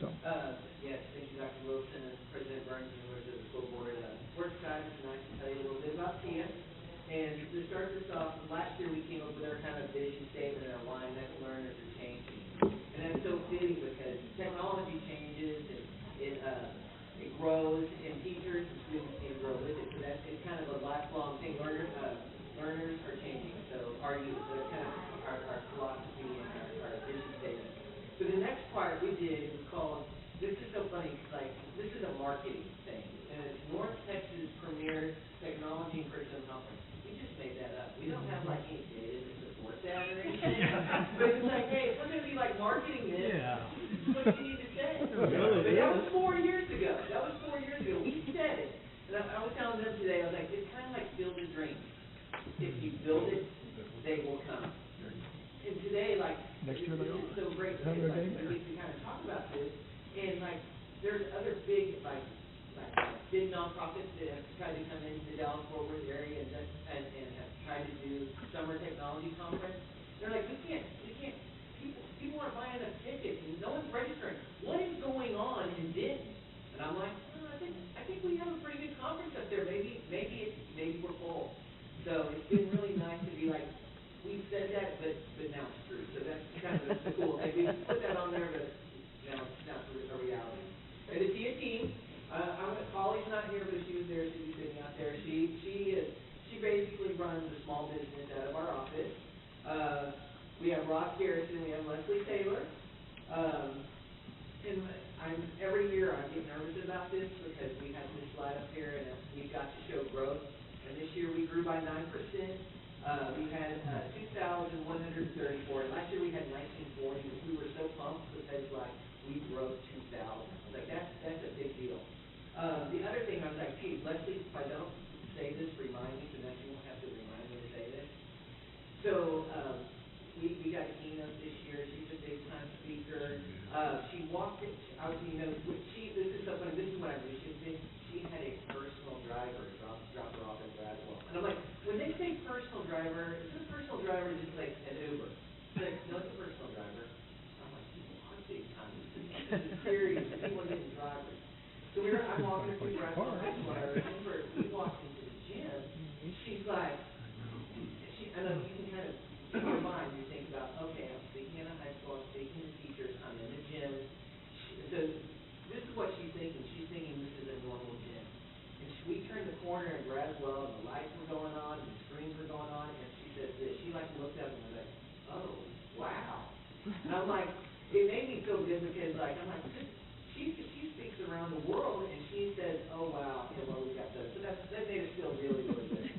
[SPEAKER 2] So.
[SPEAKER 11] Yes, thank you, Dr. Wilson and President Burns and members of the school board. We're excited tonight to tell you a little bit about TIA. And to start this off, last year we came up with our kind of vision statement and our line that learners are changing. And that's so fitting because technology changes and it grows, and teachers and students need to grow with it. So it's kind of a lifelong thing. Learners are changing. So our youth, that's kind of our philosophy and our vision statement. So the next part we did was called this is so funny, 'cause, like, this is a marketing thing, and it's North Texas Premier Technology and Curriculum Conference. We just made that up. We don't have, like, any data to support that or anything. But it's like, hey, if we're gonna be, like, marketing this,
[SPEAKER 9] Yeah.
[SPEAKER 11] this is what you need to say. But that was 4 years ago. We said it. And I was telling them today, I was like, it's kind of like build a dream. If you build it, they will come. And today, like,
[SPEAKER 2] Next year they
[SPEAKER 11] it's so great
[SPEAKER 2] have their
[SPEAKER 11] like,
[SPEAKER 2] game there.
[SPEAKER 11] we can kind of talk about this. And, like, there's other big, big nonprofits that have tried to come into the Dallas-Fort Worth area and have tried to do summer technology conference. They're like, we can't, people aren't buying enough tickets and no one's registering. What is going on in Denton? And I'm like, oh, I think we have a pretty good conference up there. Maybe we're full. So it's been really nice to be like, we said that, but now it's true. So that's kind of the cool thing. We put that on there, but now it's not a reality. And the TIA team, Polly's not here, but she was there. She'd be sitting out there. She basically runs a small business out of our office. We have Ross Garrison, we have Leslie Taylor. And every year I get nervous about this because we have this slide up here and we've got to show growth. And this year we grew by 9%. We had 2,134. Last year we had 1940, which we were so pumped because we broke 2,000. I was like, that's a big deal. The other thing I was like, hey, Leslie, if I don't say this, remind me, so that you won't have to remind me to say this. So we got a keynote this year. She's a big time speaker. She walked it. This is so funny. This is what I do. She had a personal driver drop her off at Bradwell. And I'm like, when they say personal driver, is it a personal driver just like an Uber? She's like, no, it's a personal driver. I'm like, people are big time. This is serious. People are getting drivers. So I'm walking her through Bradwell High School. I remember we walked into the gym. And she's like, I know you can kind of, in your mind, you think about, okay, I'm speaking in a high school, I'm speaking to teachers, I'm in the gym. So this is what she's thinking. She's thinking this is a normal gym. And we turned the corner in Bradwell, and the lights were going on, and the screens were going on, and she said this. She looked up and was like, oh, wow. And I'm like, it made me feel good because I'm like, she speaks around the world, and she says, oh, wow, well, we got those. So that made us feel really, really good.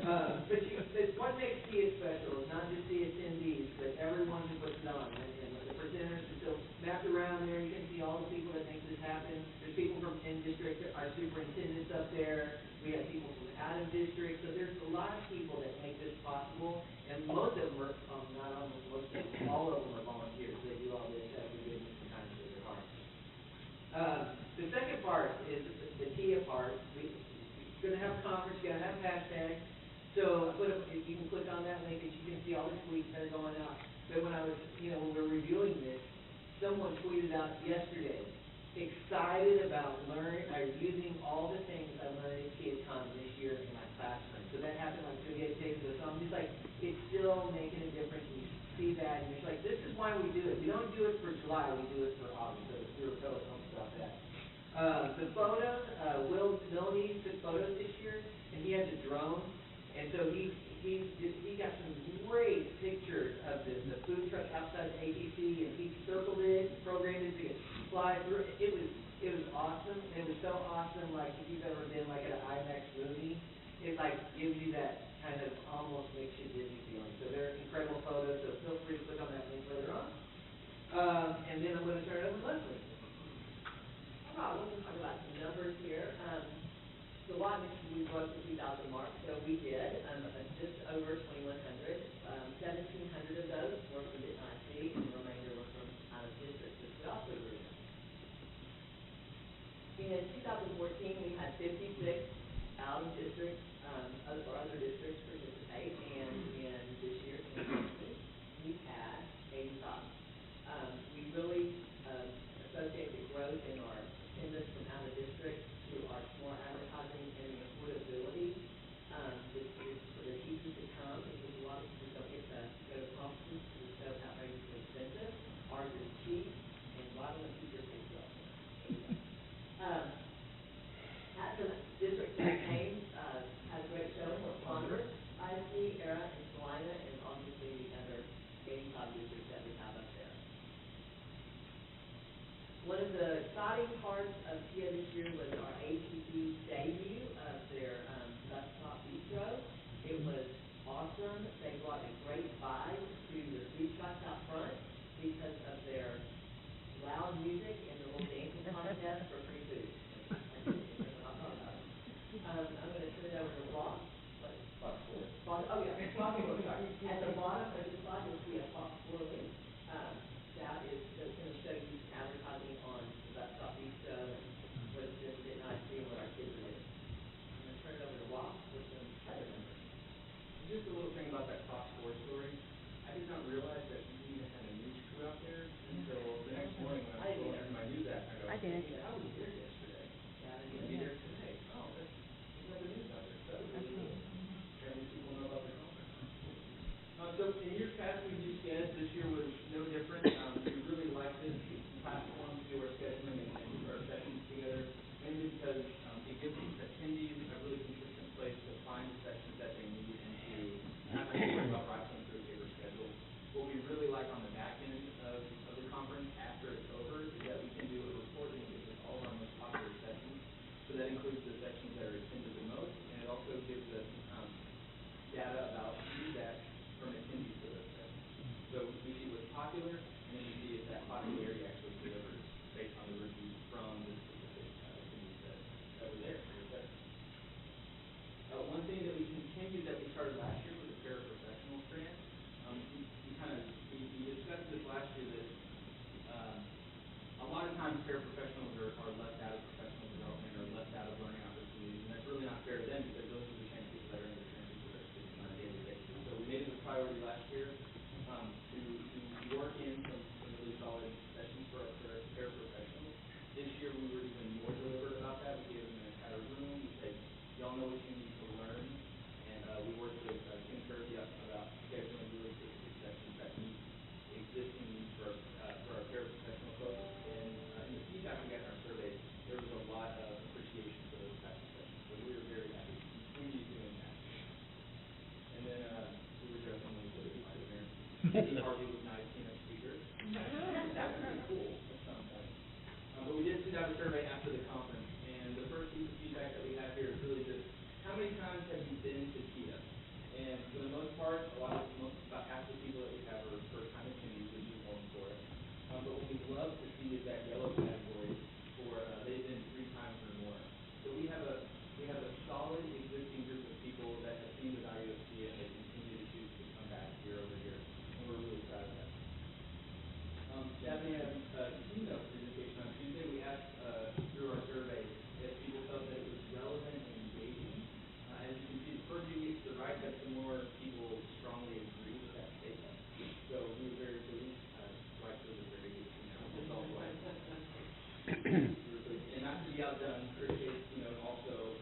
[SPEAKER 11] But what makes TIA special is not just the attendees, but everyone who puts it on. And the presenters, and so mapped around there, you can see all the people that make this happen. There's people from in-district, our superintendents up there. We have people from out of district. So there's a lot of people that make this possible. And most of them are, not almost most of them, all of them are volunteers. They do all this out of the goodness and kindness of their heart. The second part is the TIA part. We're going to have a conference, we're going to have hashtags. So if you can click on that link, and you can see all the tweets that are going out. But when when we're reviewing this, someone tweeted out yesterday, excited about using all the things I learned at TIACon this year in my classroom. So that happened 38 days ago. So I'm just like, it's still making a difference. And you see that, and it's like, this is why we do it. We don't do it for July, we do it for August. So we were totally pumped about that. The photos, Will Milne took photos this year, and he has a drone. And so he got some great pictures of the food truck outside the ATC, and he circled it, programmed it to fly through. It was awesome. It was so awesome. Like if you've ever been at an IMAX movie, it gives you that kind of almost makes you dizzy feeling. So they're incredible photos. So feel free to click on that link later on. And then I'm going to turn it over to Leslie.
[SPEAKER 12] All right, we're going to talk about some numbers here. So a lot of we broke the 2,000 mark, so we did just over 2,100. 1,700 of those were from Denton ISD, and the remainder were from out of district, which we also grew. In 2014, we had 56 out of district, other districts participate, and in this year, 2019, we had 85. We really associate the growth in our attendance from out of district to our more advertising and the affordability. This is for the teachers to come, because a lot of people don't get to go to conferences because it's so outrageously expensive. Ours is cheap, and a lot of the teachers pay well. At the district campaign, exciting parts of TIA this year was our ATP debut of their bus stop bistro. It was awesome. They brought a great vibe to the food trucks out front because of their loud music and the little dancing contest for free food. I'm going to turn it over to Ross. Oh, yeah, Fox 4, sorry. At the bottom of the slide, you'll see a Fox 4 link. That is going to show you advertising on the bus stop bistro and what it's doing at night, seeing what our kids are doing. I'm going to turn it over to Ross with some other numbers.
[SPEAKER 11] Just a little thing about that Fox 4 story. I did not realize that we even had a news crew out there until the next morning when I was going through my news app.
[SPEAKER 7] I did.
[SPEAKER 11] I was here yesterday. Yeah, I didn't be there today. Oh, there's no news out there. So that was really cool. Apparently people know about the conference. So in years past, we do sceds. This year was no different. We really like this platform to do our scheduling and put our sessions together, mainly because it gives attendees a really consistent place to find the sessions that they need and to not have to worry about rifling through a paper schedule. What we really like on the back end of the conference after it's over is that we can do a report that gives us all of our most popular sessions. So that includes the sessions that are attended the most, and it also gives us data about feedback from attendees to those sessions. So we see what's popular, and then we see if that popularity actually delivers based on the reviews from the specific attendees that were there for the session. One thing that we continued that we started last year was the paraprofessional strand. We discussed this last year that a lot of times paraprofessionals are left out of professional development or left out of learning opportunities, and that's really not fair to them because those are the same people that are in the trenches with our students on a daily basis. So we made it a priority last year to work in some really solid sessions for our paraprofessionals. This year we were even more deliberate about that. We gave them an entire room. We said, y'all know what you need to learn, and we worked with Kim Kirby about scheduling really specific sessions that meet existing needs for our paraprofessional folks. And in the feedback we got in our survey, there was a lot of appreciation for those types of sessions. So we were very happy to continue doing that. And then we were joking when we put it in there. Steve Harvey was nice, speaker. That was pretty cool at some point. But we did send out a survey after the conference, and the first piece of feedback that we have here is really just how many times have you been to TIA? And for the most part, about half the people that we have are first-time attendees, which is normal for us. But what we'd love to see is that yellow category for they've been 3 times or more. So we have a solid existing group of people that have seen the value of TIA and they continue to choose to come back year over year, and we're really proud of that. Stephanie had a keynote presentation on Tuesday. We asked through our survey if people felt that it was relevant and engaging. As you can see, the further you get to the right, that the more people strongly agree with that statement. So we were very pleased. Right, was a very good keynote. It's all right. And not to be outdone, Chris also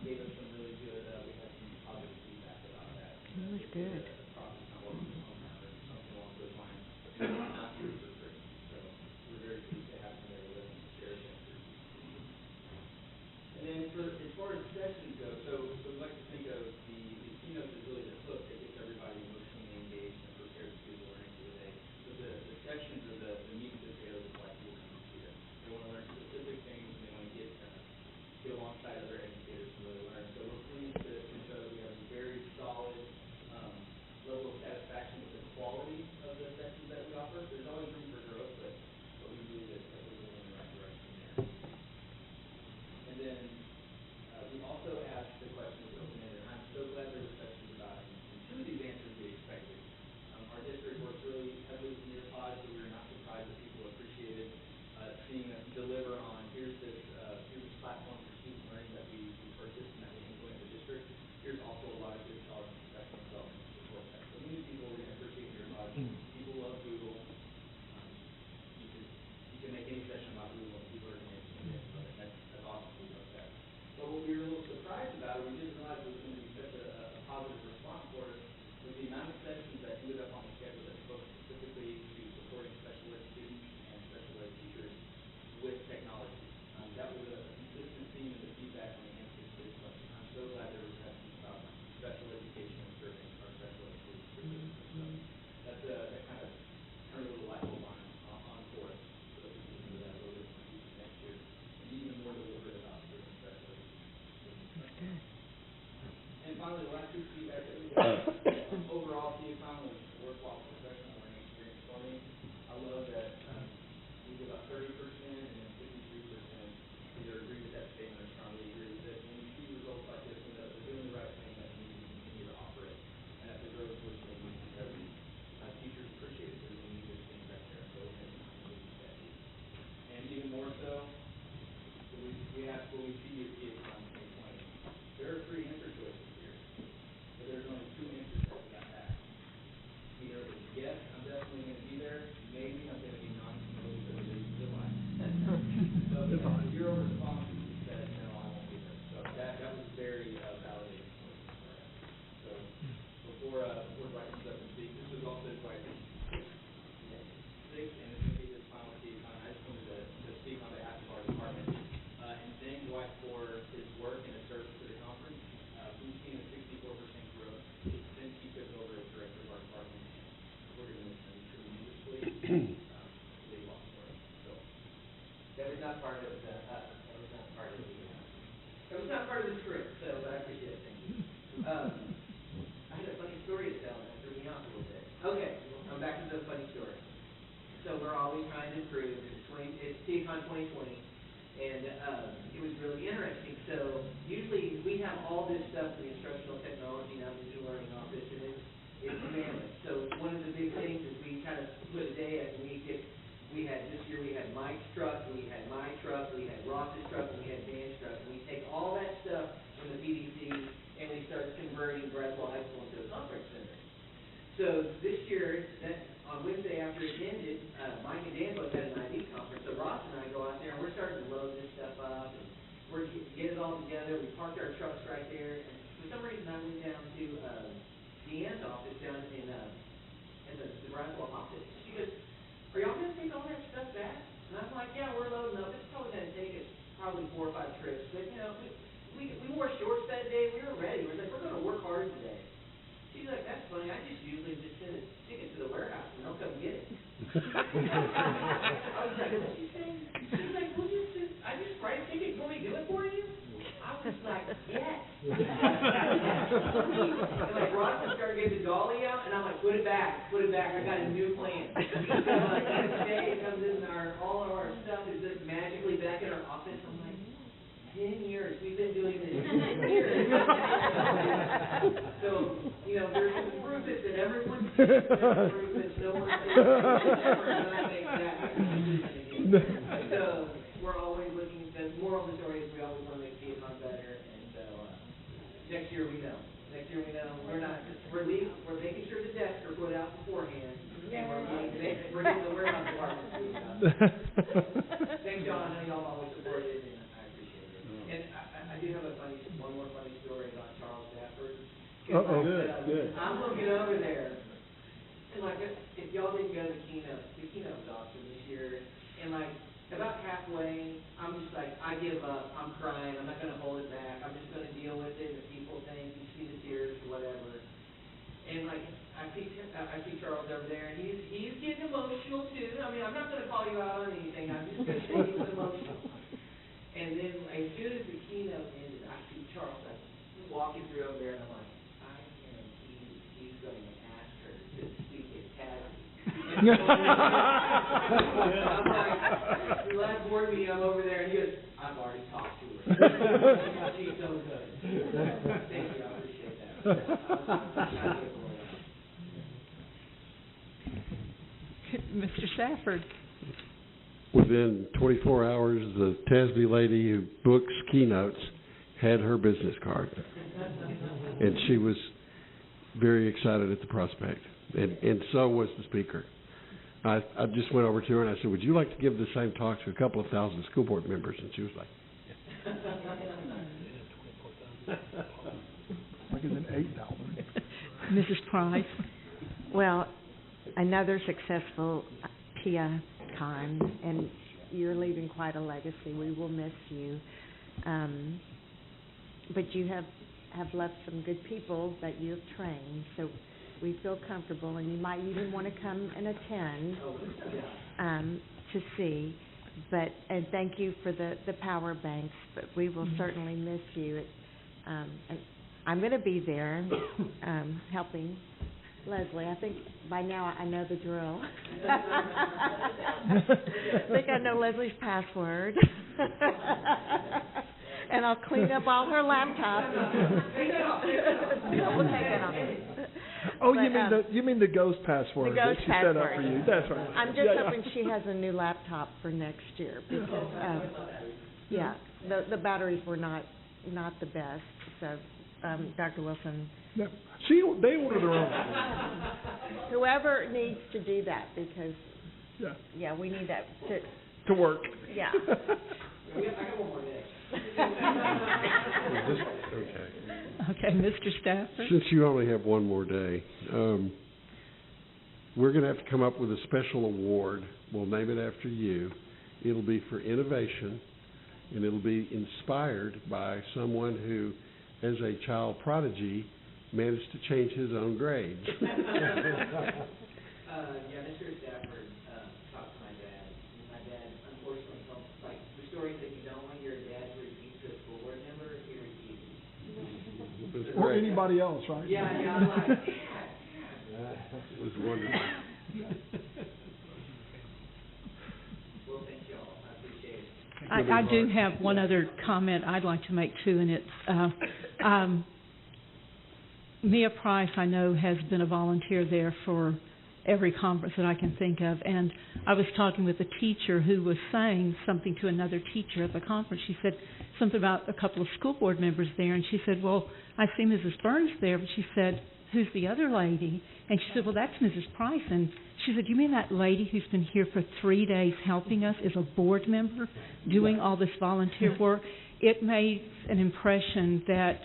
[SPEAKER 11] gave us some really good, we had some positive feedback about that.
[SPEAKER 7] It was good.
[SPEAKER 11] The process not working from home or something along those lines. And it's not here for free. So we're very pleased to have somebody with us to share that. And then as far as sessions go, so we like to think of the keynote as really the hook that gets everybody emotionally engaged and prepared to do the learning for the day. So the sessions are the meat and potatoes of why people come to TIA. They want to learn specific things and they want to get alongside other educators to really learn. So we're pleased to show that we have a very solid level of satisfaction with the quality of the sessions that we offer. There's always room for growth, but we believe that we're moving in the right direction there. And then we also asked the question of open-ended. I'm so glad there were sessions about it. And 2 of these answers we expected. Our district works really heavily with Nearpod, so we were not surprised that people appreciated seeing us deliver on here's this platform for student learning that we purchased and that we implement in the district. Here's also a lot of good solid professional development to support that. So many people are going to appreciate Nearpod. People love Google. You can make any session about Google and people are going to enjoy it. That's awesome. We love that. But what we were a little surprised about, we didn't realize it was going to be such a positive response for us, was the amount of sessions that ended up on the schedule that spoke specifically to supporting special ed students and special ed teachers with technology. That was a consistent theme in the feedback on the answers to this question. I'm so glad there were sessions about special education and serving our special ed students. So that's yes, I'm definitely gonna be there. Maybe I'm gonna be non-committed, but it is July. So, your response said, no, I won't be there. So that was very validating for us. So, before Dwight comes up and speaks, this was also Dwight's sixth, and it's gonna be his final speech. I just wanted to speak on behalf of our department, and thank Dwight for his work and his service to the conference. We've seen a 64% growth since he took over as director of our department, and we're gonna miss him tremendously. Really lost for us. So, that was not part of the, that was not part of the, that was not part of the script, so, but I appreciate it, thank you. I had a funny story to tell, and it threw me off a little bit. Okay, I'm back to the funny story. So we're always trying to improve. It's TCon 2020, and it was really interesting. So usually we have all this stuff in the instructional technology now, the new learning office, and it's mammoth. So one of the big things is we kind of put a day at, we had this year we had Mike's truck, we had my truck, we had Ross's truck, and we had Dan's truck, and we take all that stuff from the PDC and we start converting Bradwell High School into a conference center. So this year, on Wednesday after it ended, Mike and Dan both had an ID conference. So Ross and I go out there and we're starting to load this stuff up and we're get it all together. We parked our trucks right there, and for some reason I went down to Deanne's office down in the Bradwell office. She goes, "Are y'all gonna take all that stuff back?" And I'm like, "Yeah, we're loading up. It's probably gonna take us probably 4 or 5 trips, but you know, we wore shorts that day. We were ready. We're like, we're gonna work hard today." She's like, "That's funny. I just usually just send a ticket to the warehouse and they'll come get it." I was like, "What'd you say?" She's like, "Well, I just write a ticket. You want me to do it for you?" I was like, "Yes." And like Ross started getting the dolly out, and I'm like, "Put it back. I got a new plan." Today it comes in all of our stuff is just magically back in our office. I'm like, 10 years. We've been doing this 10 years. So, you know, there's some improvements that everyone's seen. There's improvements no one's seen. We're not make that decision again. So, we're always looking, the moral of the story is we always want to make TCon better. And so, next year we know. We're making sure the desks are put out beforehand. And we're getting the warehouse department to do it. Thanks, John. I know y'all always supported it. And I do have one more funny story about Charles Stafford.
[SPEAKER 10] Good.
[SPEAKER 11] I'm looking over there, and like, if y'all didn't go to the keynote was awesome this year, and like, about halfway, I'm just like, I give up, I'm crying, I'm not going to hold it back, I'm just going to deal with it, the people think, you see the tears, whatever. And like, I see Charles over there, and he's getting emotional too. I mean, I'm not going to call you out on anything, I'm just going to say he was emotional. And then as soon as the keynote ended, I see Charles like walking through over there, and I'm like, I guarantee he's going to ask her to speak in Tassie. I'm like, the last board meeting, I'm over there, and he goes, I've already talked to her. She's so good. Thank you, I appreciate that.
[SPEAKER 1] Mr. Stafford.
[SPEAKER 8] Within 24 hours, the TASB lady who books keynotes had her business card. And she was very excited at the prospect. And so was the speaker. I just went over to her and I said, "Would you like to give the same talk to a couple of thousand school board members?" And she was like,
[SPEAKER 2] Like it's an 8,000.
[SPEAKER 1] Mrs. Price.
[SPEAKER 7] Well, another successful PIA time, and you're leaving quite a legacy. We will miss you. But you have left some good people that you have trained, so we feel comfortable, and you might even want to come and attend to see. And thank you for the power banks, but we will certainly miss you. And I'm going to be there helping Leslie. I think by now I know the drill. I think I know Leslie's password. And I'll clean up all her laptops. We'll take it off.
[SPEAKER 2] Oh,
[SPEAKER 7] But,
[SPEAKER 2] you mean the ghost password
[SPEAKER 7] the ghost
[SPEAKER 2] that she set up
[SPEAKER 7] password.
[SPEAKER 2] for you? That's right.
[SPEAKER 7] I'm just hoping she has a new laptop for next year because, the batteries were not the best. So, Dr. Wilson.
[SPEAKER 2] Yep. They order their own.
[SPEAKER 7] Whoever needs to do that, because,
[SPEAKER 2] Yeah.
[SPEAKER 7] we need that
[SPEAKER 2] To work.
[SPEAKER 7] yeah.
[SPEAKER 11] I got one more day.
[SPEAKER 8] Okay.
[SPEAKER 1] Okay, Mr. Stafford?
[SPEAKER 8] Since you only have one more day, we're going to have to come up with a special award. We'll name it after you. It'll be for innovation, and it'll be inspired by someone who, as a child prodigy, managed to change his own grades.
[SPEAKER 11] Mr. Stafford, talked to my dad. And my dad, unfortunately, told, like, the stories that you don't want your dad to repeat to a school board member, he repeated.
[SPEAKER 2] Or anybody else, right?
[SPEAKER 11] Yeah, I'm like,
[SPEAKER 8] It was wonderful.
[SPEAKER 11] well, thank you all. I appreciate it.
[SPEAKER 1] I do have one other comment I'd like to make too, and it's, Mia Price, I know, has been a volunteer there for every conference that I can think of, and I was talking with a teacher who was saying something to another teacher at the conference. She said something about a couple of school board members there, and she said, well, I see Mrs. Burns there, but she said, who's the other lady? And she said, well, that's Mrs. Price. And she said, you mean that lady who's been here for 3 days helping us is a board member doing all this volunteer work? It made an impression that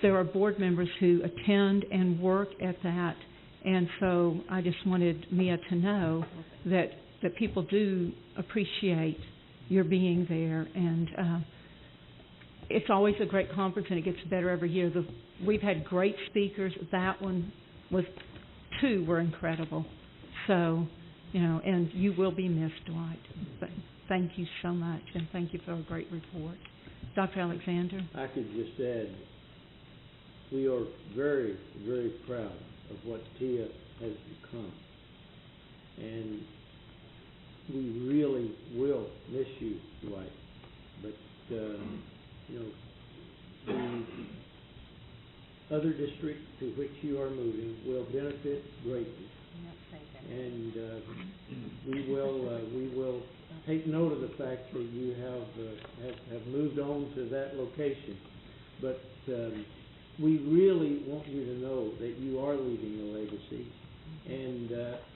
[SPEAKER 1] there are board members who attend and work at that. And so I just wanted Mia to know that people do appreciate your being there. And it's always a great conference, and it gets better every year. We've had great speakers. That one was, 2 were incredible. So, and you will be missed, Dwight. But thank you so much, and thank you for a great report. Dr. Alexander?
[SPEAKER 10] I could just add, we are very, very proud of what TIA has become. And we really will miss you, Dwight. But, the other district to which you are moving will benefit greatly. And we will take note of the fact that you have moved on to that location. But we really want you to know that you are leaving a legacy. And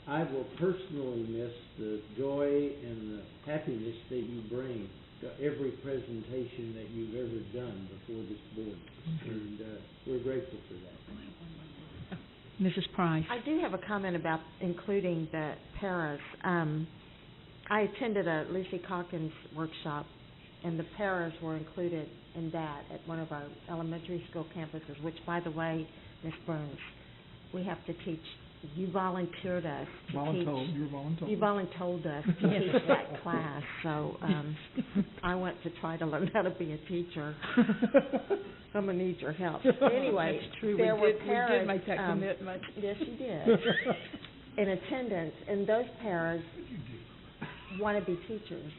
[SPEAKER 10] I will personally miss the joy and the happiness that you bring to every presentation that you've ever done before this board. And we're grateful for that.
[SPEAKER 1] Mrs. Price?
[SPEAKER 7] I do have a comment about including the paras. I attended a Lucy Calkins workshop, and the paras were included in that at one of our elementary school campuses, which, by the way, Ms. Burns, we have to teach. You volunteered us to teach.
[SPEAKER 2] You voluntold.
[SPEAKER 7] You voluntold us to teach that class, so I went to try to learn how to be a teacher. I'm going to need your help. Anyway,
[SPEAKER 1] that's true.
[SPEAKER 7] There were
[SPEAKER 1] we
[SPEAKER 7] paras,
[SPEAKER 1] did make that commitment.
[SPEAKER 7] Yes, you did. In attendance, and those paras want to be teachers.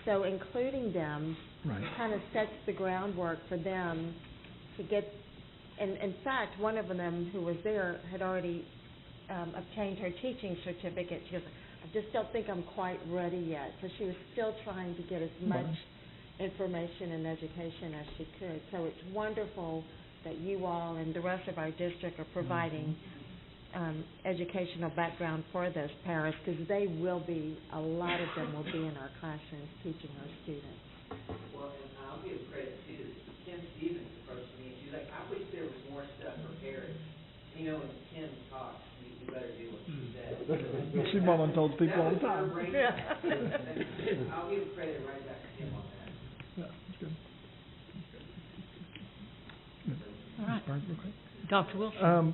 [SPEAKER 7] So including them kind of sets the groundwork for them to get, and in fact, one of them who was there had already obtained her teaching certificate. She goes, I just don't think I'm quite ready yet. So she was still trying to get as much information and education as she could. So it's wonderful that you all and the rest of our district are providing educational background for those paras, because they will be, a lot of them will be in our classrooms teaching our students.
[SPEAKER 11] Well, and I'll give credit to Kim Stevens approached me, and she's like, I wish there was more stuff for parents. When Kim talks, you better do what she says.
[SPEAKER 2] She volunteers people all the time.
[SPEAKER 11] I'll give credit right back to Kim on that.
[SPEAKER 2] Yeah, that's good.
[SPEAKER 1] All right. Dr. Wilson?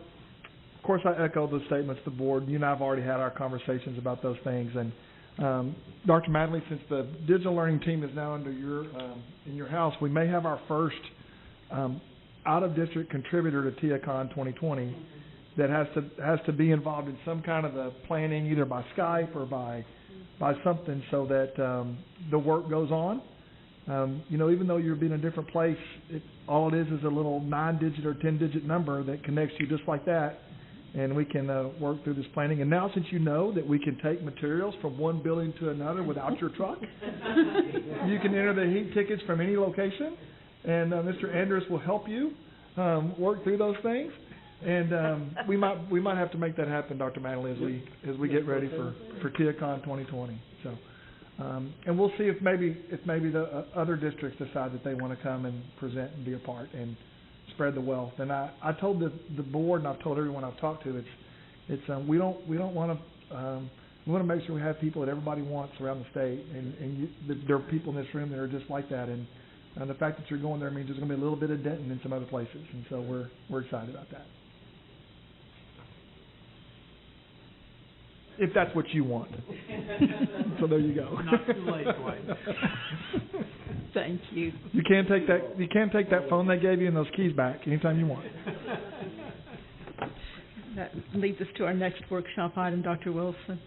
[SPEAKER 2] Of course, I echo the statements of the board. You and I have already had our conversations about those things. And Dr. Madley, since the digital learning team is now under in your house, we may have our first out-of-district contributor to TIACon 2020 that has to be involved in some kind of the planning, either by Skype or by something, so that the work goes on. Even though you're in a different place, all it is a little 9-digit or 10-digit number that connects you just like that, and we can work through this planning. And now, since you know that we can take materials from one building to another without your truck, you can enter the heat tickets from any location, and Mr. Andrews will help you work through those things. And we might have to make that happen, Dr. Manley, as we get ready for TIACON 2020. So, and we'll see if maybe the other districts decide that they want to come and present and be a part and spread the wealth. And I told the board, and I've told everyone I've talked to, we don't want to. We want to make sure we have people that everybody wants around the state, and there are people in this room that are just like that. And the fact that you're going there means there's going to be a little bit of Denton in some other places, and so we're excited about that. If that's what you want. So there you go.
[SPEAKER 9] Not too late, Dwight.
[SPEAKER 1] Thank you.
[SPEAKER 2] You can take that phone they gave you and those keys back anytime you want.
[SPEAKER 1] That leads us to our next workshop item, Dr. Wilson.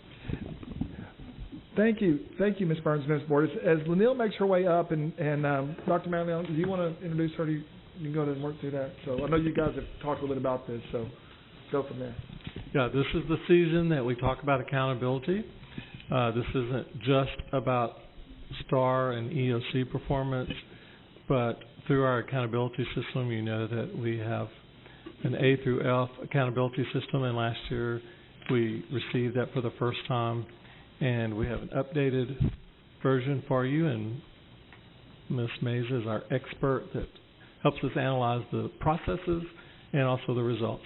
[SPEAKER 2] Thank you, Ms. Burns, Ms. Board. As Lynelle makes her way up, and Dr. Manley, do you want to introduce her? You can go ahead and work through that. So I know you guys have talked a little bit about this, so go from there.
[SPEAKER 13] Yeah, this is the season that we talk about accountability. This isn't just about STAR and EOC performance, but through our accountability system, you know that we have an A through F accountability system, and last year we received that for the first time, and we have an updated version for you, and Ms. Mays is our expert that helps us analyze the processes and also the results.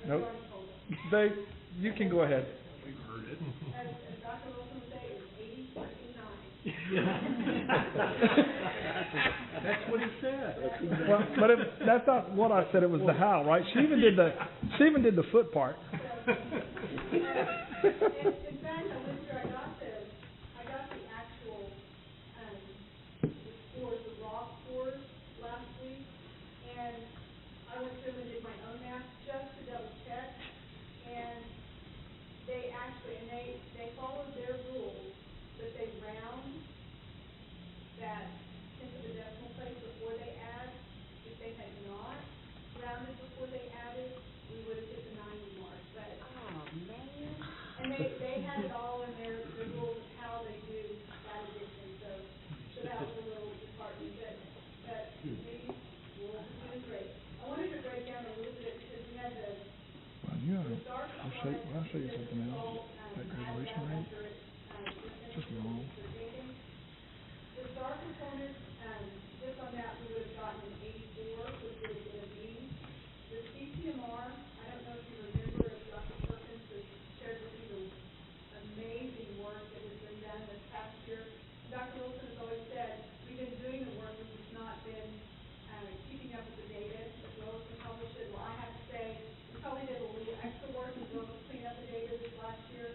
[SPEAKER 2] Nope. You can go ahead.
[SPEAKER 9] We've heard it.
[SPEAKER 12] As Dr. Wilson would say, it's 80-9.
[SPEAKER 10] That's what he said.
[SPEAKER 2] Well, but that's not what I said. It was the how, right? She even did the foot part.
[SPEAKER 12] In fact, I went through. I got the actual the scores, the raw scores last week, and I went through and did my own math just to double check, and they followed their rules, but they round that into the decimal place before they add. If they had not rounded before they added, we would have hit the 90 mark. But and they had it all in their rules of how they do that addition. So that was a little disheartening, but maybe we'll do great. I wanted to break down a little bit because we had the
[SPEAKER 2] I'll show you something else. That graduation rate, just wrong.
[SPEAKER 12] The STAR component, just on that, we would have gotten an 84, which would have been a B. The CCMR, I don't know if you remember, if Dr. Perkins has shared with you the amazing work that has been done this past year. Dr. Wilson has always said, we've been doing the work, we've just not been keeping up with the data as well as we probably should. Well, I have to say, we probably did a little extra work as well as clean up the data this last year.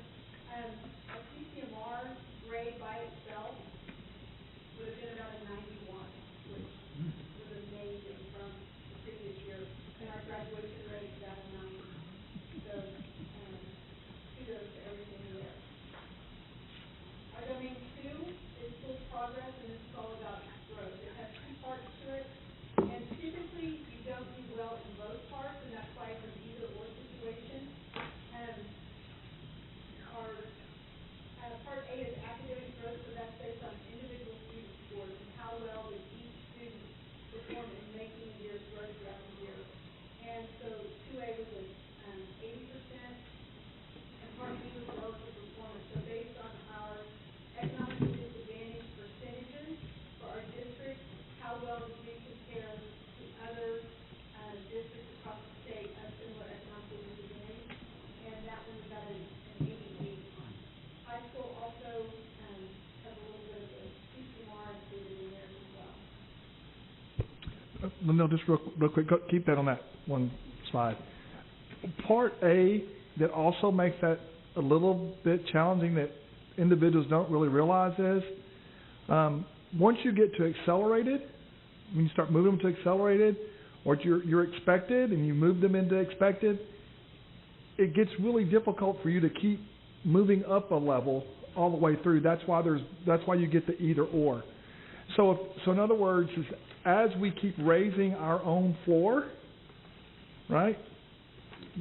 [SPEAKER 12] A CCMR grade by itself would have been about a 91.
[SPEAKER 2] no, just real quick, keep that on that one slide. Part A that also makes that a little bit challenging that individuals don't really realize is, once you get to accelerated, when you start moving them to accelerated, or you're expected and you move them into expected, it gets really difficult for you to keep moving up a level all the way through. That's why you get the either or. So in other words, as we keep raising our own floor, right,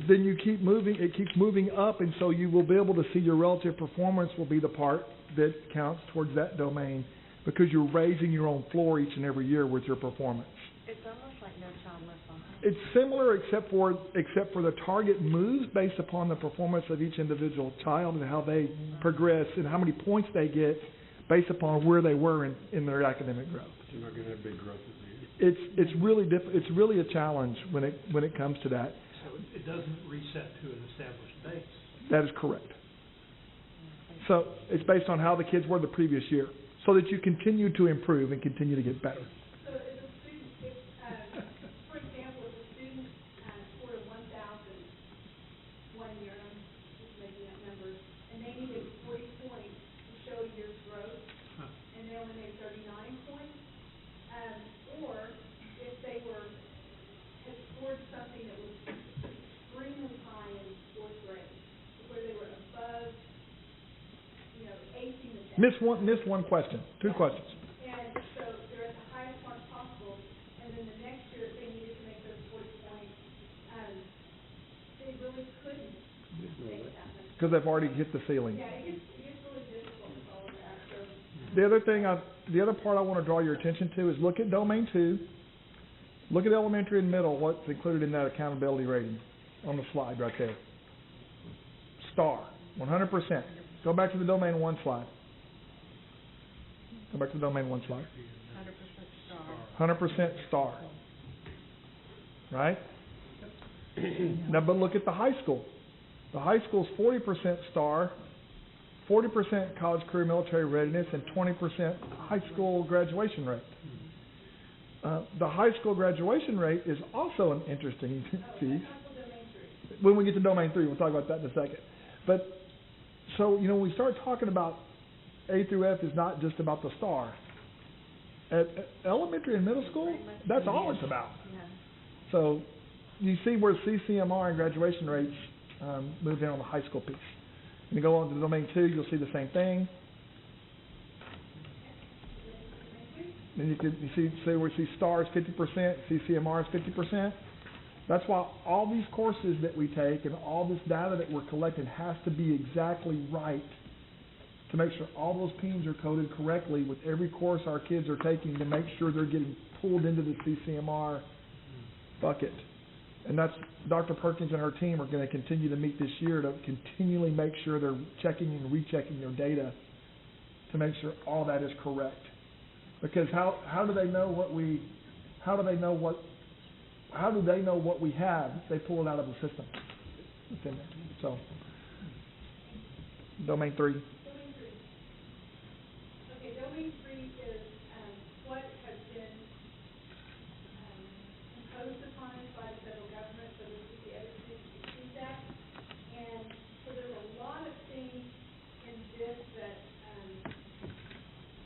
[SPEAKER 2] then you keep moving, it keeps moving up, and so you will be able to see your relative performance will be the part that counts towards that domain, because you're raising your own floor each and every year with your performance.
[SPEAKER 7] It's almost like No Child Left Behind.
[SPEAKER 2] It's similar, except for the target moves based upon the performance of each individual child and how they progress and how many points they get based upon where they were in their academic growth.
[SPEAKER 8] You're not going to have big growth every year.
[SPEAKER 2] It's really a challenge when it comes to that.
[SPEAKER 9] So it doesn't reset to an established base.
[SPEAKER 2] That is correct. So it's based on how the kids were the previous year, so that you continue to improve and continue to get better.
[SPEAKER 3] So if a student, for example, if a student scored a 1,000 one year, I'm just making up numbers, and they needed 40 points to show a year's growth, and they only made 39 points, or if they had scored something that was extremely high in fourth grade, where they were above, acing the test.
[SPEAKER 2] Miss one question. Two questions.
[SPEAKER 3] And so they're at the highest mark possible, and then the next year, if they needed to make those 40 points, they really couldn't make that much.
[SPEAKER 2] Because they've already hit the ceiling.
[SPEAKER 3] Yeah, it gets really difficult with all of that, so.
[SPEAKER 2] The other part I want to draw your attention to is look at domain 2. Look at elementary and middle, what's included in that accountability rating on the slide right there. Star, 100%. Go back to the domain 1 slide. Go back to the domain 1 slide. 100% star. Right? Now, but look at the high school. The high school's 40% star, 40% college career military readiness, and 20% high school graduation rate. The high school graduation rate is also an interesting piece. When we get to domain 3, we'll talk about that in a second. But so, when we start talking about A through F is not just about the star. At elementary and middle school, that's all it's about. So you see where CCMR and graduation rates move in on the high school piece. When you go on to domain 2, you'll see the same thing. Then you see where you see star is 50%, CCMR is 50%. That's why all these courses that we take and all this data that we're collecting has to be exactly right to make sure all those pins are coded correctly with every course our kids are taking to make sure they're getting pulled into the CCMR bucket. And that's Dr. Perkins and her team are going to continue to meet this year to continually make sure they're checking and rechecking their data to make sure all that is correct. Because how do they know what we have if they pull it out of the system? It's in there. So, domain 3.
[SPEAKER 3] Okay, domain 3 is what has been imposed upon us by the federal government, so this is the other feedback. And so there's a lot of things in this that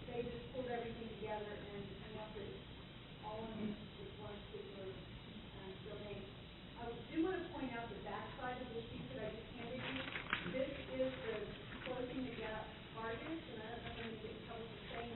[SPEAKER 3] they just pulled everything together and left it all in this one particular domain. I do want to point out the backside of this sheet that I just handed you. This is the closing the gap targets, and I don't know if I'm going to get published the same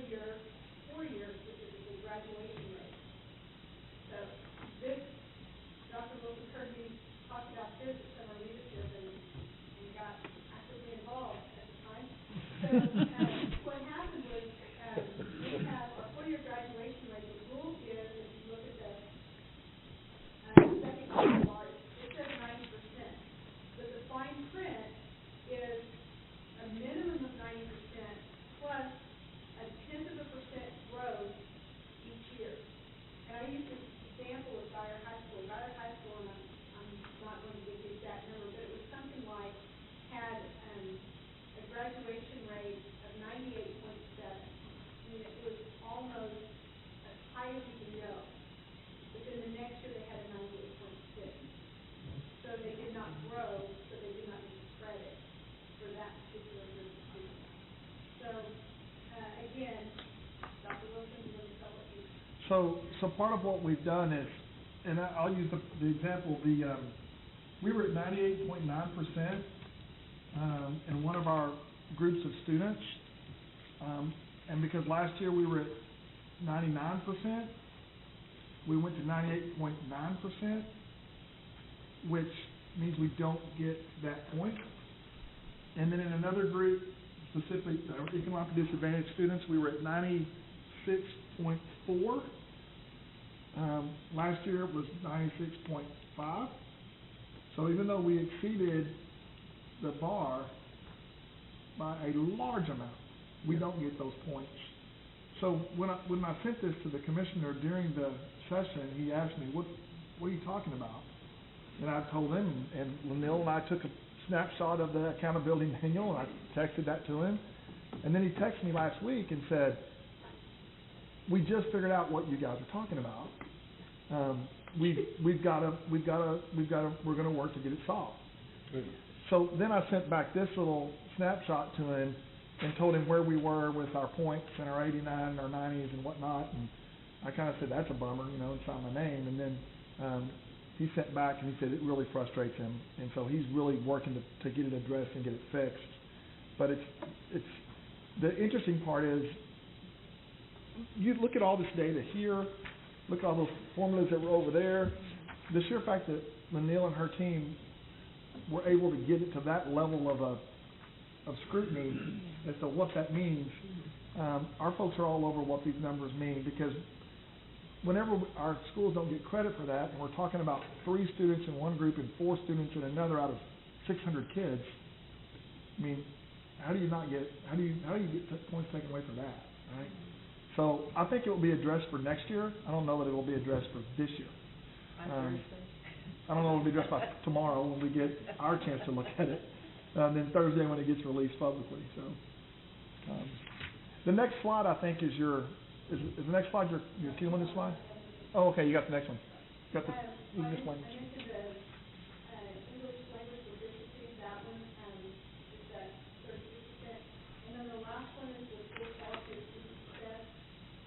[SPEAKER 3] your four-year specifically graduation rate. So this, Dr. Wilson heard me talk about this at summer leadership and got actively involved at the time. So what happened was we have our four-year graduation rate. The rule is, if you look at the second column bar, it says 90%. But the fine print is a minimum of 90% plus a 1/10% growth each year. And I use this example of Guyer High School. Guyer High School, and I'm not going to give the exact number, but it was something like had a graduation rate of 98.7. I mean, it was almost as high as you can go. But then the next year they had a 98.6. So they did not grow, so they did not get credit for that particular group of students. So, again, Dr. Wilson, you want to tell what you...
[SPEAKER 2] So part of what we've done is, and I'll use the example, we were at 98.9% in one of our groups of students, and because last year we were at 99%, we went to 98.9%, which means we don't get that point. And then in another group, specifically economically disadvantaged students, we were at 96.4. Last year it was 96.5. So even though we exceeded the bar by a large amount, we don't get those points. So when I sent this to the commissioner during the session, he asked me, what are you talking about? And I told him, and Lanil and I took a snapshot of the accountability manual, and I texted that to him. And then he texted me last week and said, we just figured out what you guys are talking about. We're going to work to get it solved. So then I sent back this little snapshot to him and told him where we were with our points and our 89 and our 90s and whatnot. And I kind of said, that's a bummer, and signed my name. And then he sent back and he said it really frustrates him. And so he's really working to get it addressed and get it fixed. But it's the interesting part is, you look at all this data here, look at all those formulas that were over there. The sheer fact that Lanil and her team were able to get it to that level of scrutiny as to what that means, our folks are all over what these numbers mean, because whenever our schools don't get credit for that, and we're talking about 3 students in one group and 4 students in another out of 600 kids, I mean, how do you get points taken away for that, right? So I think it will be addressed for next year. I don't know that it will be addressed for this year. I don't know if it will be addressed by tomorrow when we get our chance to look at it. Then Thursday when it gets released publicly. So the next slide, I think, is the next slide your cumulative slide? Oh, okay, you got the next one. You got the English language.
[SPEAKER 3] I mentioned the English language proficiency, that one is at 30%. And then the last one is the school quality student success.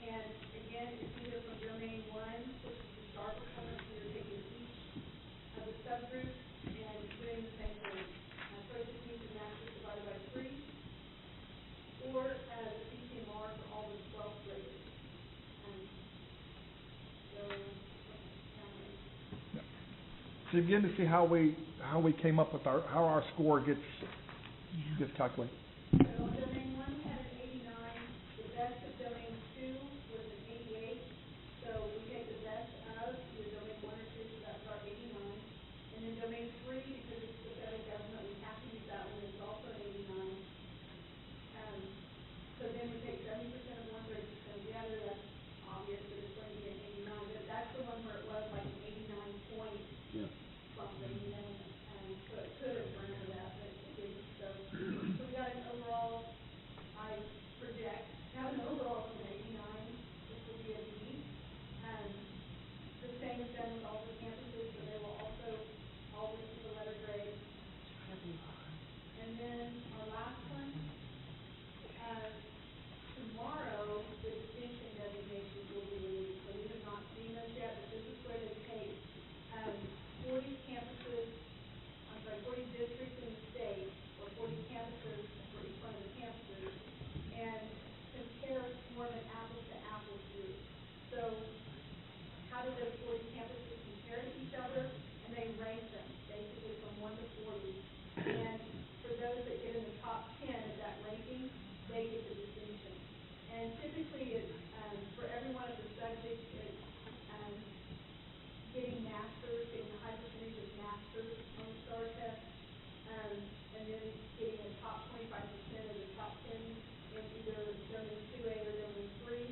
[SPEAKER 3] And again, it's either from domain 1, which is the STAR performance, where you're taking each of the subgroups and doing the same thing. Proficiency and mastery divided by 3, or the CCMR for all the 12th graders.
[SPEAKER 2] So you begin to see how we came up with how our score gets calculated.
[SPEAKER 3] So domain 1 had an 89. The best of domain 2 was an 88. So we take the best of either domain 1 or 2, so that's our 89. And then domain 3, because it's the federal government, we have to use that one. It's also an 89. So then we take 70% of one, 30% of the other. That's obvious that it's going to be an 89. But that's the one where it was like an 89 point something, so it could have run into that, but it didn't. So we got an masters on the STAR test, and then getting a top 25% of the top 10 in either domain 2A or domain 3,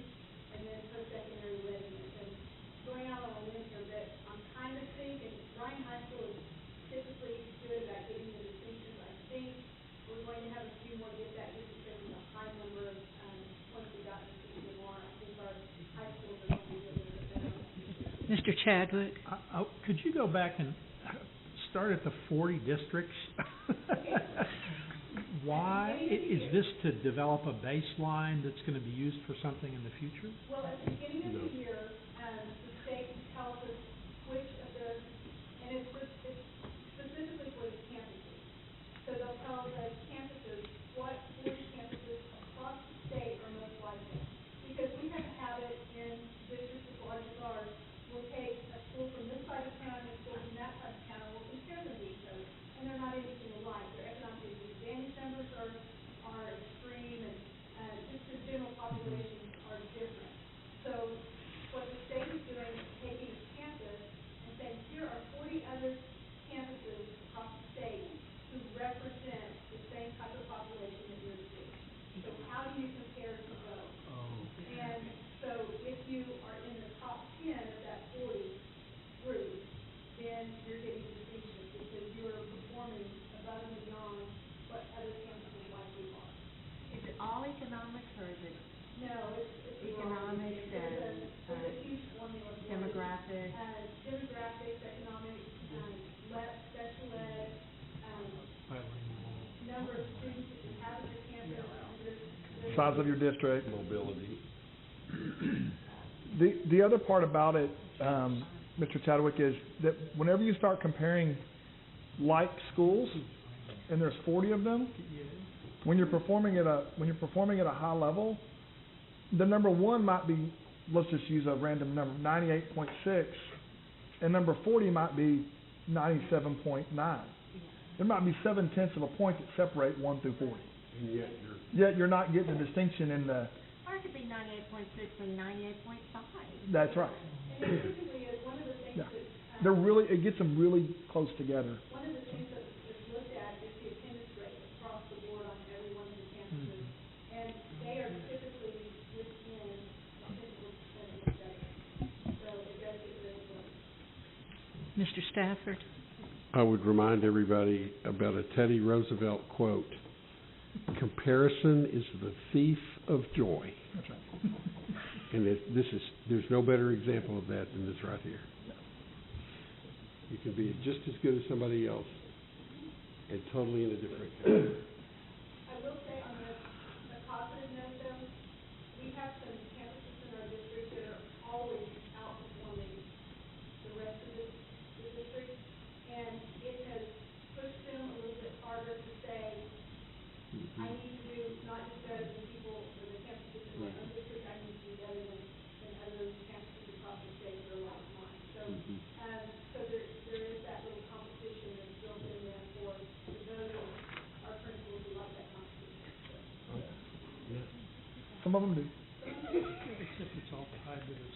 [SPEAKER 3] and then post-secondary readiness. And going out on a limb here, that I'm kind of thinking Bryan High School is typically good about getting the distinctions. I think we're going to have a few more get that just because of the high number of points we got in CCMR. I think our high schools are going to be a little bit better.
[SPEAKER 1] Mr. Chadwick?
[SPEAKER 9] Could you go back and start at the 40 districts? Why, is this to develop a baseline that's going to be used for something in the future?
[SPEAKER 3] Well, at the beginning of the year, the state tells us which of the, and it's specifically for the campuses. So they'll tell the campuses what 40 campuses across the state are most likely. Because we have a habit in districts as large as ours, we'll take a school from this side of town and a school from that side of town, and we'll compare them to each other. And they're not anything alike. Their economic disadvantage numbers are extreme, and just the general populations are different. So what the state is doing is taking a campus and saying, here are 40 other campuses across the state who represent the same type of population that you're seeing. So how do you compare to those? And so if you are in the top 10 of that 40 group, then you're getting distinctions because you're performing above and beyond what other campuses like you are.
[SPEAKER 7] Is it all economics or is it
[SPEAKER 3] No, it's
[SPEAKER 7] economics
[SPEAKER 3] there's a huge formula for it.
[SPEAKER 7] demographics?
[SPEAKER 3] Demographics, economics, special ed, number of students that you have at your campus, and there's
[SPEAKER 2] Size of your district.
[SPEAKER 8] Mobility.
[SPEAKER 2] The other part about it, Mr. Chadwick, is that whenever you start comparing like schools, and there's 40 of them, when you're performing at a high level, the number one might be, let's just use a random number, 98.6, and number 40 might be 97.9. There might be 7/10 of a point that separate 1 through 40.
[SPEAKER 8] And
[SPEAKER 2] Yet you're not getting the distinction in the.
[SPEAKER 7] Or it could be 98.6 and 98.5.
[SPEAKER 2] That's right.
[SPEAKER 3] And it typically is one of the things
[SPEAKER 2] Yeah.
[SPEAKER 3] that,
[SPEAKER 2] They're really, it gets them really close together.
[SPEAKER 3] one of the things that is looked at is the attendance rate across the board on every one of the campuses. And they are typically within a 50% of the study. So it does get really close.
[SPEAKER 1] Mr. Stafford?
[SPEAKER 8] I would remind everybody about a Teddy Roosevelt quote. Comparison is the thief of joy.
[SPEAKER 2] That's right.
[SPEAKER 8] And there's no better example of that than this right here. You can be just as good as somebody else and totally in a different category.
[SPEAKER 3] I will say on the positive note though, we have some campuses in our district that are always outperforming the rest of the district. And it has pushed them a little bit harder to say, I need to do not just better than people or the campuses in my own district, I need to do better than other campuses across the state that are like mine. So, so there is that little competition that's built in there for those of our principals who like that competition.
[SPEAKER 2] Some of them do.
[SPEAKER 9] Except it's all tied to this.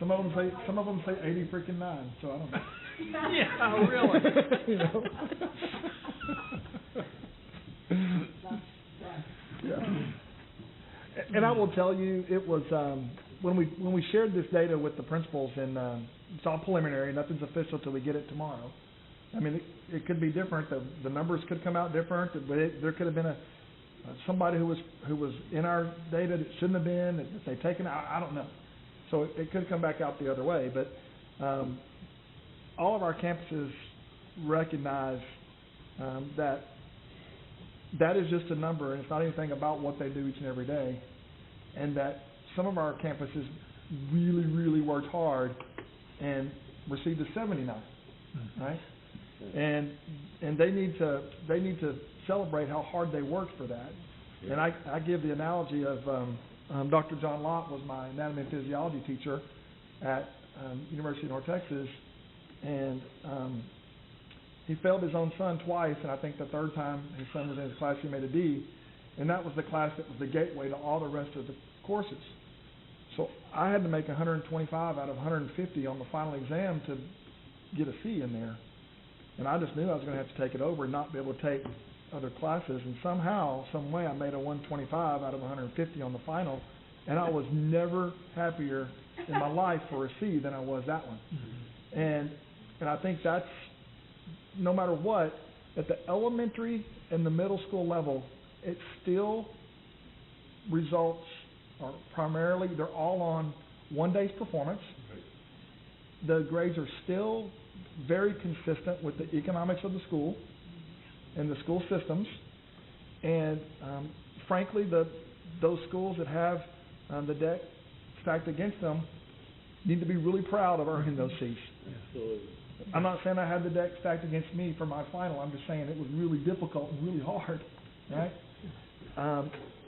[SPEAKER 2] Some of them say 80 freaking 9. So I don't know.
[SPEAKER 9] Yeah, really?
[SPEAKER 2] You know? Yeah. And I will tell you, it was when we shared this data with the principals, and it's all preliminary, nothing's official till we get it tomorrow. I mean, it could be different. The numbers could come out different, but there could have been somebody who was in our data that shouldn't have been, that they taken out. I don't know. So it could come back out the other way. But all of our campuses recognize that is just a number, and it's not anything about what they do each and every day, and that some of our campuses really, really worked hard and received a 79, right? And they need to celebrate how hard they worked for that. And I give the analogy of Dr. John Lott was my anatomy and physiology teacher at University of North Texas, and he failed his own son twice, and I think the third time his son was in his class, he made a D, and that was the class that was the gateway to all the rest of the courses. So I had to make 125 out of 150 on the final exam to get a C in there. And I just knew I was going to have to take it over and not be able to take other classes. And somehow, some way, I made a 125 out of 150 on the final, and I was never happier in my life for a C than I was that one. And I think that's, no matter what, at the elementary and the middle school level, it still results are primarily, they're all on one day's performance. The grades are still very consistent with the economics of the school and the school systems. And frankly, those schools that have the deck stacked against them need to be really proud of earning those Cs.
[SPEAKER 10] Absolutely.
[SPEAKER 2] I'm not saying I had the deck stacked against me for my final. I'm just saying it was really difficult and really hard, right?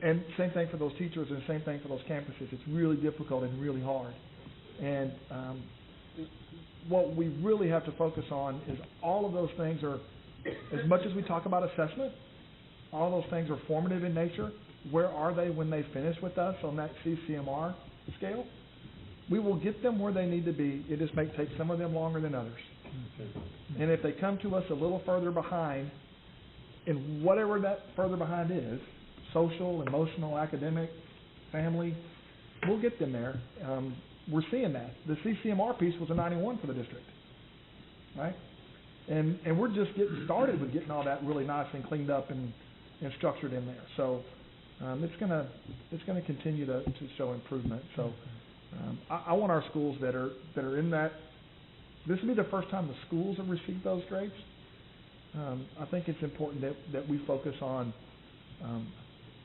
[SPEAKER 2] And same thing for those teachers and same thing for those campuses. It's really difficult and really hard. And what we really have to focus on is all of those things are, as much as we talk about assessment, all those things are formative in nature. Where are they when they finish with us on that CCMR scale? We will get them where they need to be. It just may take some of them longer than others. And if they come to us a little further behind, in whatever that further behind is, social, emotional, academic, family, we'll get them there. We're seeing that. The CCMR piece was a 91 for the district, right? And we're just getting started with getting all that really nice and cleaned up and structured in there. So it's gonna continue to show improvement. So I want our schools that are in that. This will be the first time the schools have received those grades. I think it's important that we focus on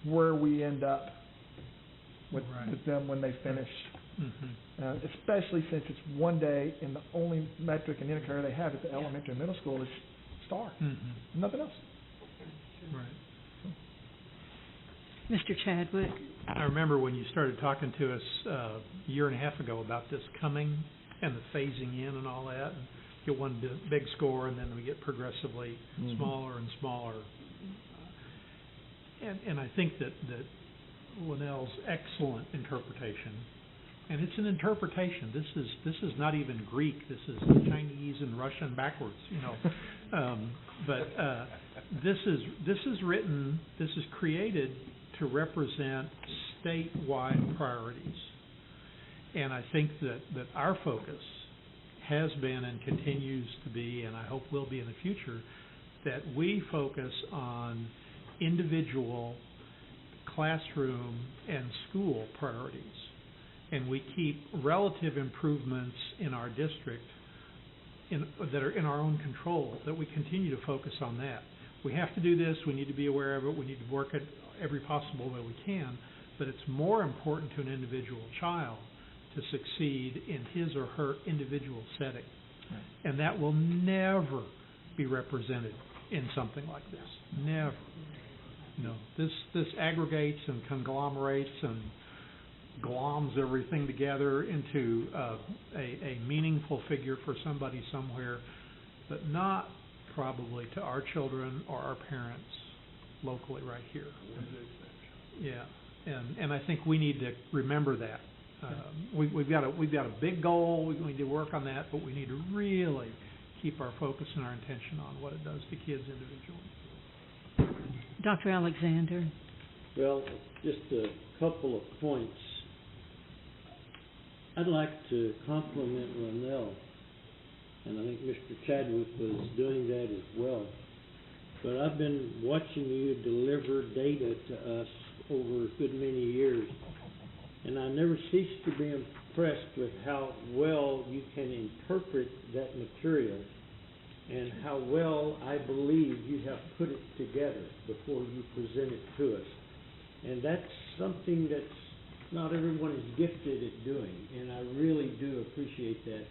[SPEAKER 2] where we end up with them when they finish. Especially since it's one day and the only metric and indicator they have at the elementary and middle school is STAR. Nothing else.
[SPEAKER 9] Right.
[SPEAKER 1] Mr. Chadwick?
[SPEAKER 9] I remember when you started talking to us a year and a half ago about this coming and the phasing in and all that. And get one big score, and then we get progressively smaller and smaller. And I think that Linnell's excellent interpretation, and it's an interpretation. This is not even Greek. This is Chinese and Russian backwards, you know. But this is written. This is created to represent statewide priorities. And I think that our focus has been and continues to be, and I hope will be in the future, that we focus on individual classroom and school priorities. And we keep relative improvements in our district that are in our own control, that we continue to focus on that. We have to do this, we need to be aware of it, we need to work it every possible way we can, but it's more important to an individual child to succeed in his or her individual setting. Right. And that will never be represented in something like this. Never. No. This aggregates and conglomerates and gloms everything together into a meaningful figure for somebody somewhere, but not probably to our children or our parents locally right here. Yeah. And I think we need to remember that. We've got a big goal. We need to work on that, but we need to really keep our focus and our attention on what it does to kids individually.
[SPEAKER 1] Dr. Alexander.
[SPEAKER 10] Well, just a couple of points. I'd like to compliment Linnell, and I think Mr. Chadwick was doing that as well. But I've been watching you deliver data to us over a good many years, and I never cease to be impressed with how well you can interpret that material and how well I believe you have put it together before you present it to us. And that's something that's not everyone is gifted at doing, and I really do appreciate that.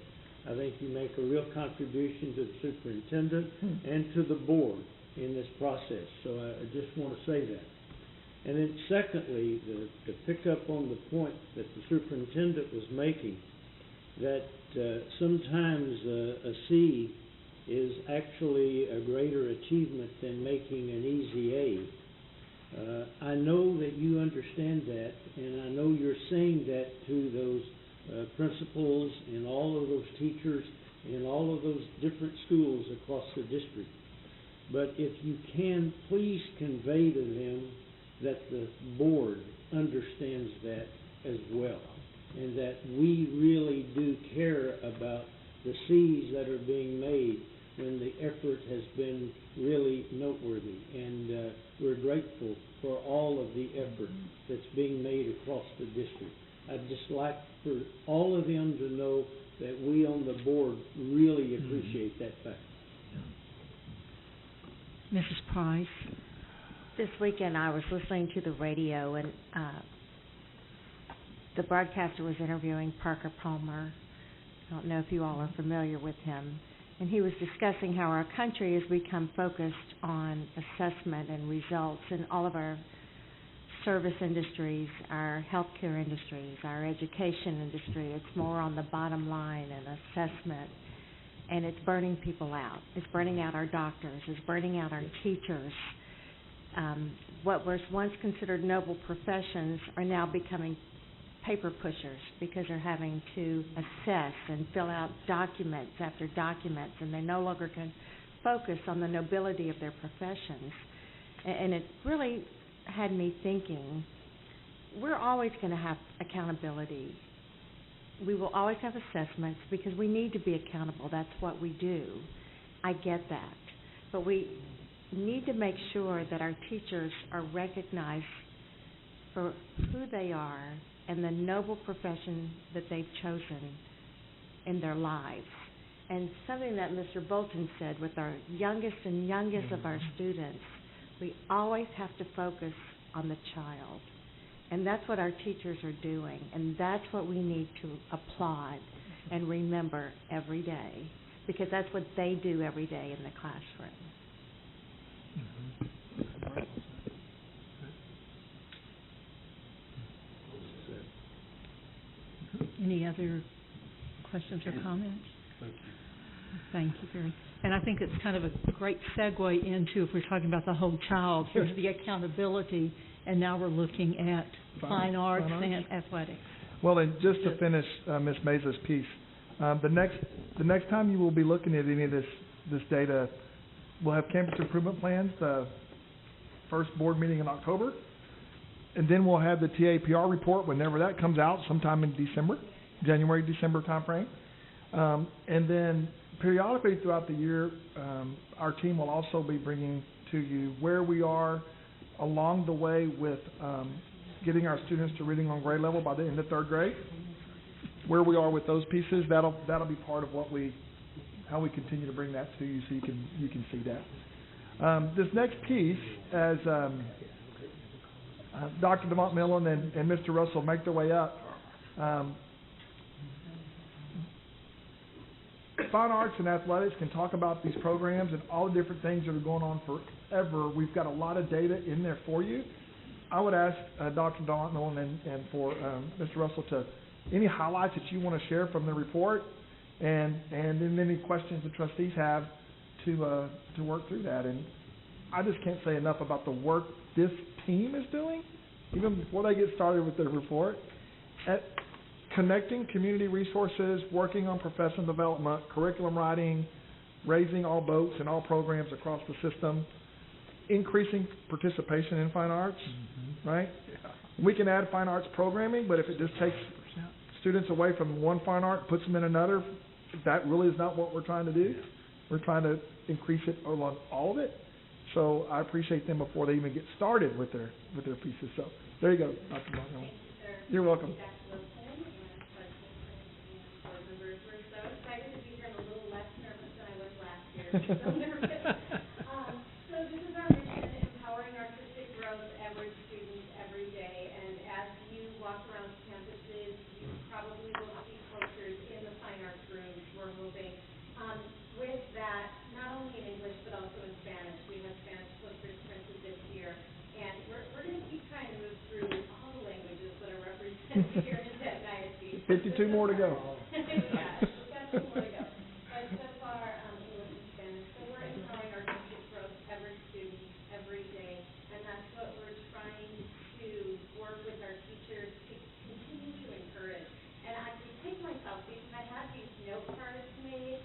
[SPEAKER 10] I think you make a real contribution to the superintendent and to the board in this process, so I just want to say that. And then secondly, to pick up on the point that the superintendent was making, that sometimes a C is actually a greater achievement than making an easy A. I know that you understand that, and I know you're saying that to those principals and all of those teachers in all of those different schools across the district. But if you can, please convey to them that the board understands that as well, and that we really do care about the C's that are being made when the effort has been really noteworthy. And we're grateful for all of the effort that's being made across the district. I'd just like for all of them to know that we on the board really appreciate that fact.
[SPEAKER 1] Mrs. Price?
[SPEAKER 7] This weekend I was listening to the radio, and the broadcaster was interviewing Parker Palmer. I don't know if you all are familiar with him. And he was discussing how our country has become focused on assessment and results in all of our service industries, our healthcare industries, our education industry. It's more on the bottom line and assessment, and it's burning people out. It's burning out our doctors. It's burning out our teachers. What was once considered noble professions are now becoming paper pushers because they're having to assess and fill out documents after documents, and they no longer can focus on the nobility of their professions. And it really had me thinking, we're always going to have accountability. We will always have assessments because we need to be accountable. That's what we do. I get that. But we need to make sure that our teachers are recognized for who they are and the noble profession that they've chosen in their lives. And something that Mr. Bolton said, with our youngest and youngest of our students, we always have to focus on the child. And that's what our teachers are doing, and that's what we need to applaud and remember every day, because that's what they do every day in the classroom.
[SPEAKER 1] Any other questions or comments? Thank you very much. And I think it's kind of a great segue into, if we're talking about the whole child, here's the accountability, and now we're looking at fine arts and athletics.
[SPEAKER 2] Well, and just to finish Ms. Mesa's piece, the next time you will be looking at any of this data, we'll have campus improvement plans, the first board meeting in October, and then we'll have the TAPR report whenever that comes out, sometime in December, January, December timeframe. And then periodically throughout the year, our team will also be bringing to you where we are along the way with getting our students to reading on grade level by the end of third grade. Where we are with those pieces, that'll be part of how we continue to bring that to you, so you can see that. This next piece, as Dr. DeMont Millen and Mr. Russell make their way up, fine arts and athletics can talk about these programs and all the different things that are going on forever. We've got a lot of data in there for you. I would ask Dr. DeMont Millen and for Mr. Russell to any highlights that you want to share from the report, and then any questions the trustees have to work through that. And I just can't say enough about the work this team is doing, even before they get started with their report, at connecting community resources, working on professional development, curriculum writing, raising all boats and all programs across the system, increasing participation in fine arts, right? Yeah. We can add fine arts programming, but if it just takes students away from one fine art, puts them in another, that really is not what we're trying to do. We're trying to increase it along all of it. So I appreciate them before they even get started with their pieces. So there you go, Dr. Martin.
[SPEAKER 12] Thank you, sir.
[SPEAKER 2] You're welcome.
[SPEAKER 12] We're so excited to be here. I'm a little less nervous than I was last year. So nervous. So this is our mission, empowering artistic growth, every student, every day. And as you walk around campuses, you probably will see posters in the fine arts rooms. We're moving with that, not only in English but also in Spanish. We have Spanish posters printed this year, and we're going to keep trying to move through all the languages that are represented here in Denton ISD.
[SPEAKER 2] 52 more to go.
[SPEAKER 12] Yeah, we've got 2 more to go. But so far, English and Spanish. So we're empowering artistic growth, every student, every day, and that's what we're trying to work with our teachers to continue to encourage. And I can take myself, because I have these note cards made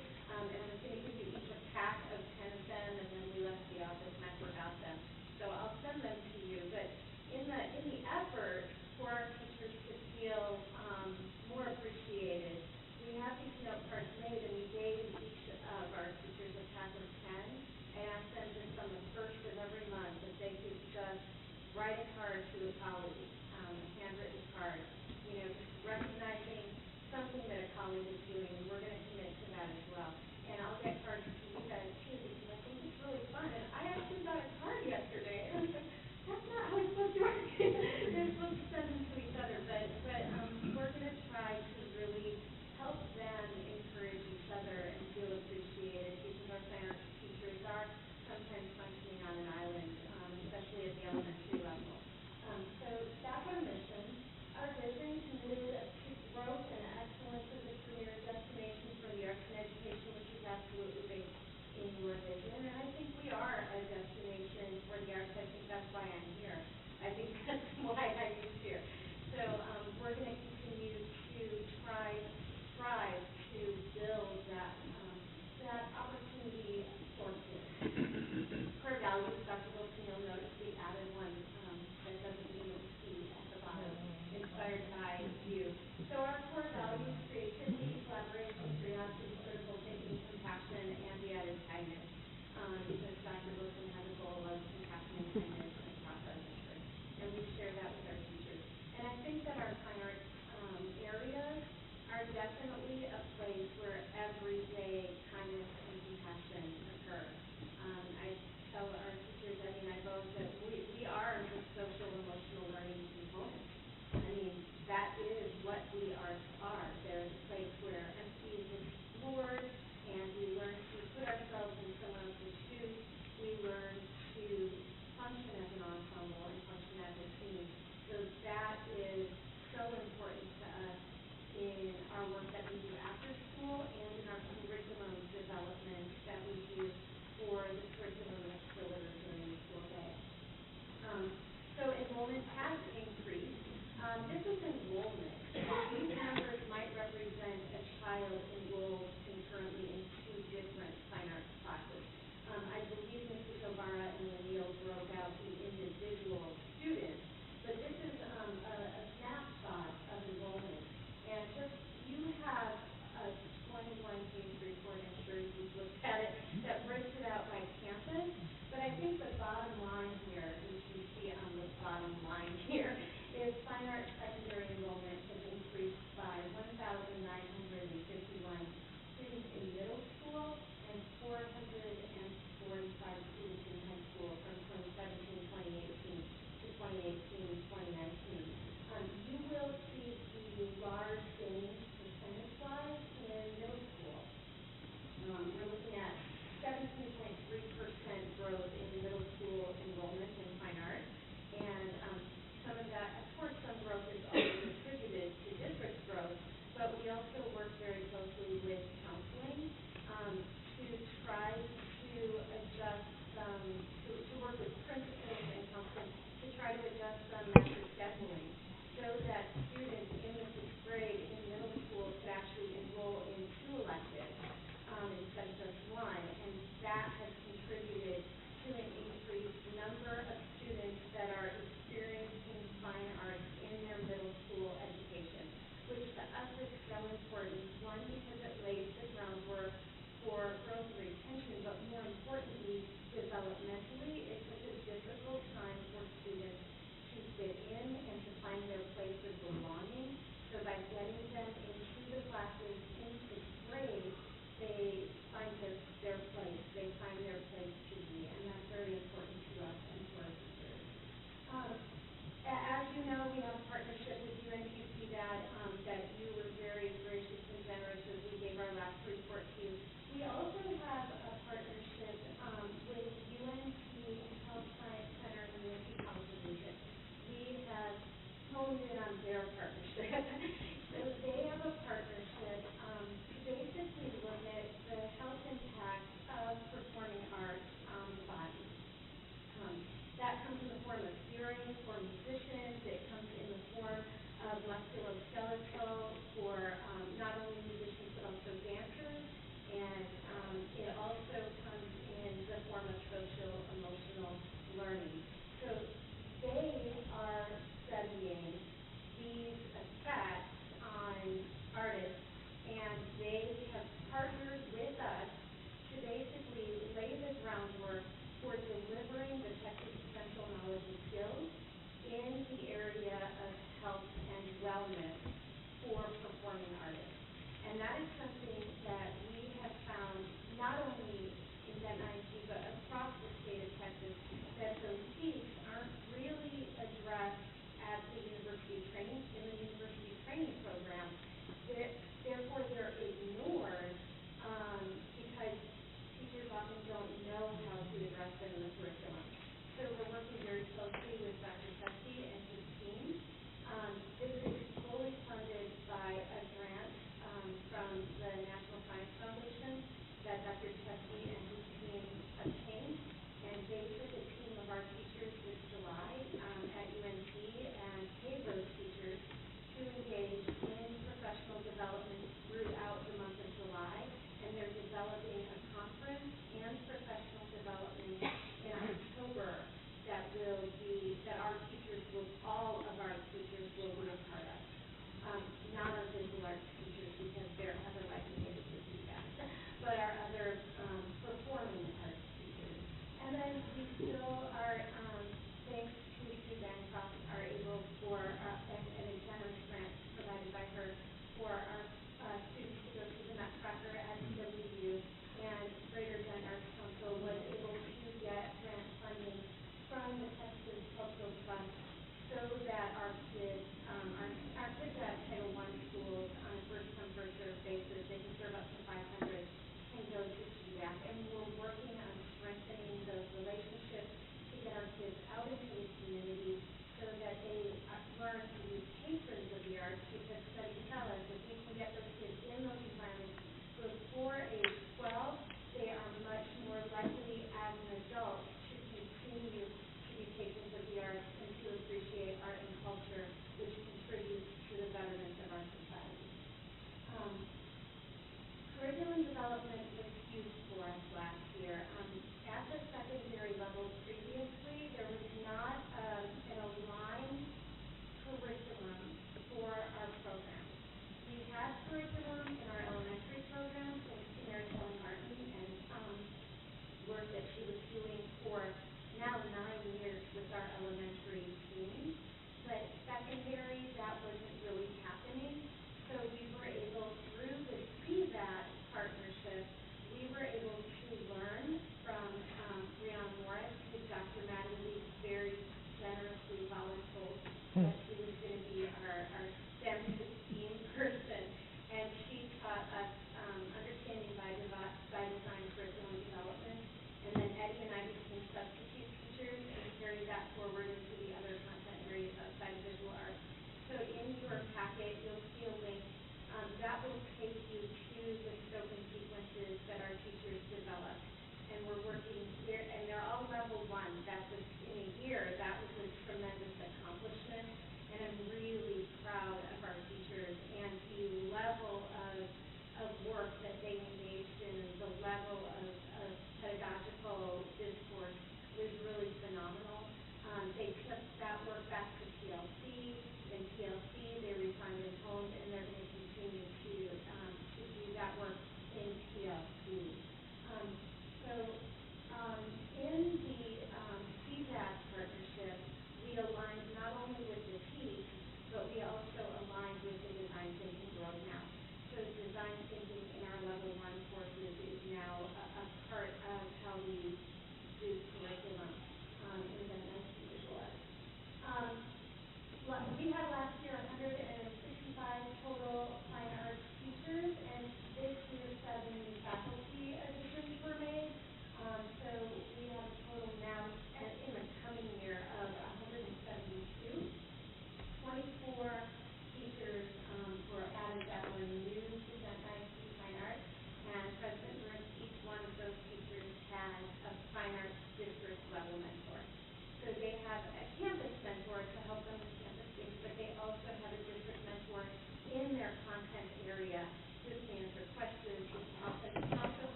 [SPEAKER 14] awareness for performing artists. And that is something that we have found not only in Denton ISD but across the state of Texas, that those peaks aren't really addressed at the university training, in the university training program. Therefore, they're ignored because teachers often don't know how to address them in the curriculum. So we're working very closely with Dr. Chesky and his team. This is fully funded by a grant from the National Science Foundation that Dr. Chesky and his team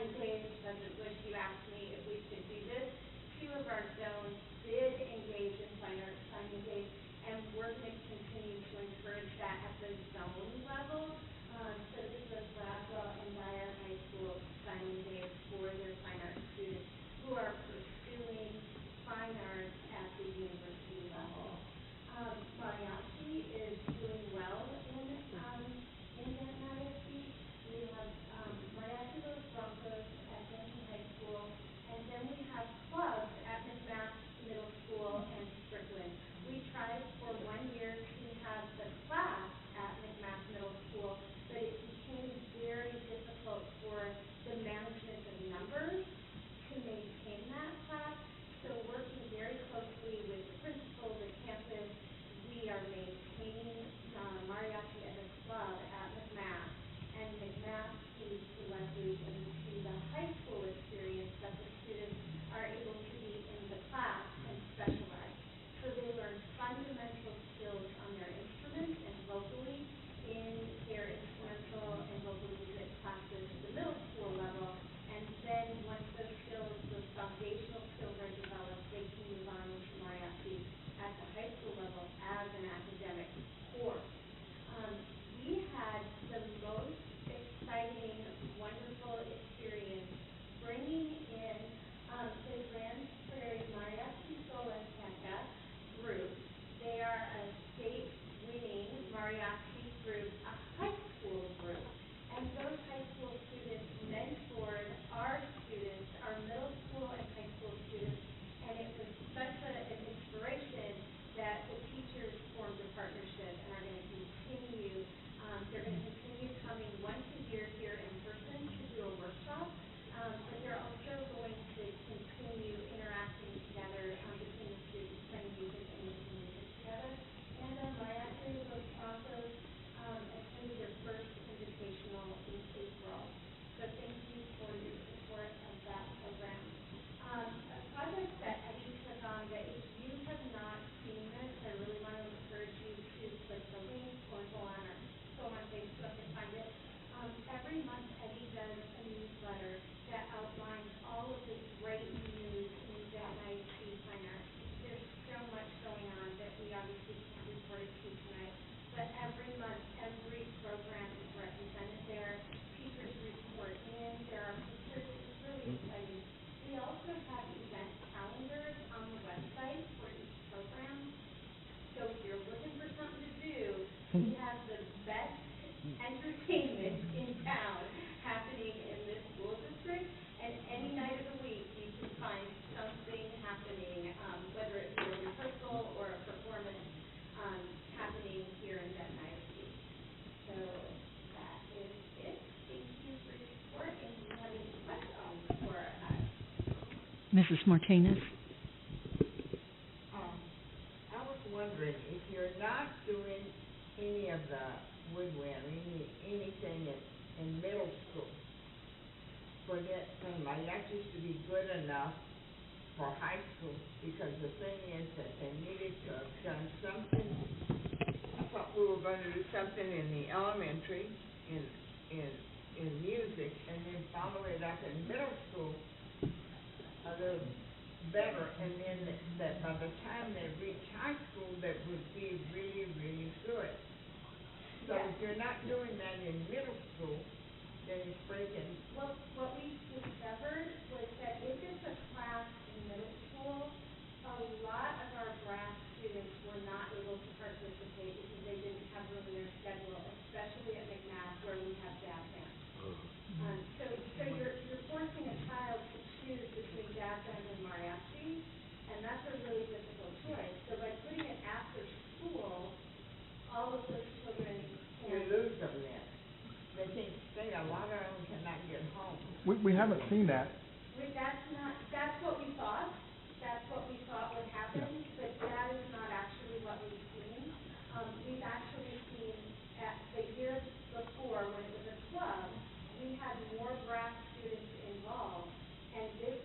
[SPEAKER 14] signing days, President Bush, you asked me if we could do this. 2 of our zones did engage in fine art signing days, and we're going to continue to encourage that at the zone level. So this was Blackwell and Dyer High School signing days for their fine art students who are pursuing fine arts at the university level. Mariachi is doing well in Denton ISD. We have Mariachi Los Broncos at Denton High School, and then we have clubs at McMath Middle School and Strickland. We tried for 1 year to have the class at McMath Middle School, but it became very difficult for the management of numbers to maintain that class. So working very closely with the principal, the campus, we are maintaining mariachi as a club at McMath, and McMath is selected into the high school experience that the students are able to be in the class and specialize. So they learn fundamental skills on their instruments and vocally in their instrumental and vocal music classes at the middle school level, and then once those skills, those foundational skills are developed, they can move on into mariachi at the high school level as an academic course. We had the most exciting, wonderful experience bringing in the Grand Prairie Mariachi Sol Azteca group. They are a state-winning mariachi group, a high school group. And those high school students mentored our students, our middle school and high school students, and it was such an inspiration that the teachers formed a partnership and are going to continue. They're going to continue coming once a year here in person to do a workshop, but they're also going to continue interacting together between the students, playing music and making music together. And then Mariachi Los Broncos attended their first invitational in April. So thank you for your support of that program. A project that Eddie took on that if you have not seen this, I really want to encourage you to click the link or go on Facebook and find it. Every month Eddie does a newsletter that outlines all of the great news in Denton ISD fine arts. There's so much going on that we obviously can't report it to tonight, but every month, every program is represented there. Teachers report in, there are pictures, it's really exciting. We also have event calendars on the website for each program. So if you're looking for something to do, we have the best entertainment in town happening in this school district, and any night of the week you can find something happening, whether it be a rehearsal or a performance happening here in Denton ISD. So that is it. Thank you for your support, and do you have any questions for us?
[SPEAKER 1] Mrs. Martinez?
[SPEAKER 3] I was wondering if you're not doing any of the woodwinning, anything in middle school, for that thing, that used to be good enough for high school, because the thing is that they needed to have done something. I thought we were going to do something in the elementary, in music, and then follow it up in middle school a little better, and then that by the time they reach high school, that would be really, really good. So if you're not doing that in middle school, then it's breaking.
[SPEAKER 14] Well, what we discovered was that if it's a class in middle school, a lot of our brass students were not able to participate because they didn't have room in their schedule, especially at McMath where we have jazz band. So you're forcing a child to choose between jazz band and mariachi, and that's a really difficult choice. So by putting it after school, all of those children
[SPEAKER 3] You lose them then. They can't stay, a lot of them cannot get home.
[SPEAKER 2] We haven't seen that.
[SPEAKER 14] That's what we thought. That's what we thought would happen, but that is not actually what we've seen. We've actually seen at the year before, when it was a club, we had more brass students involved, and this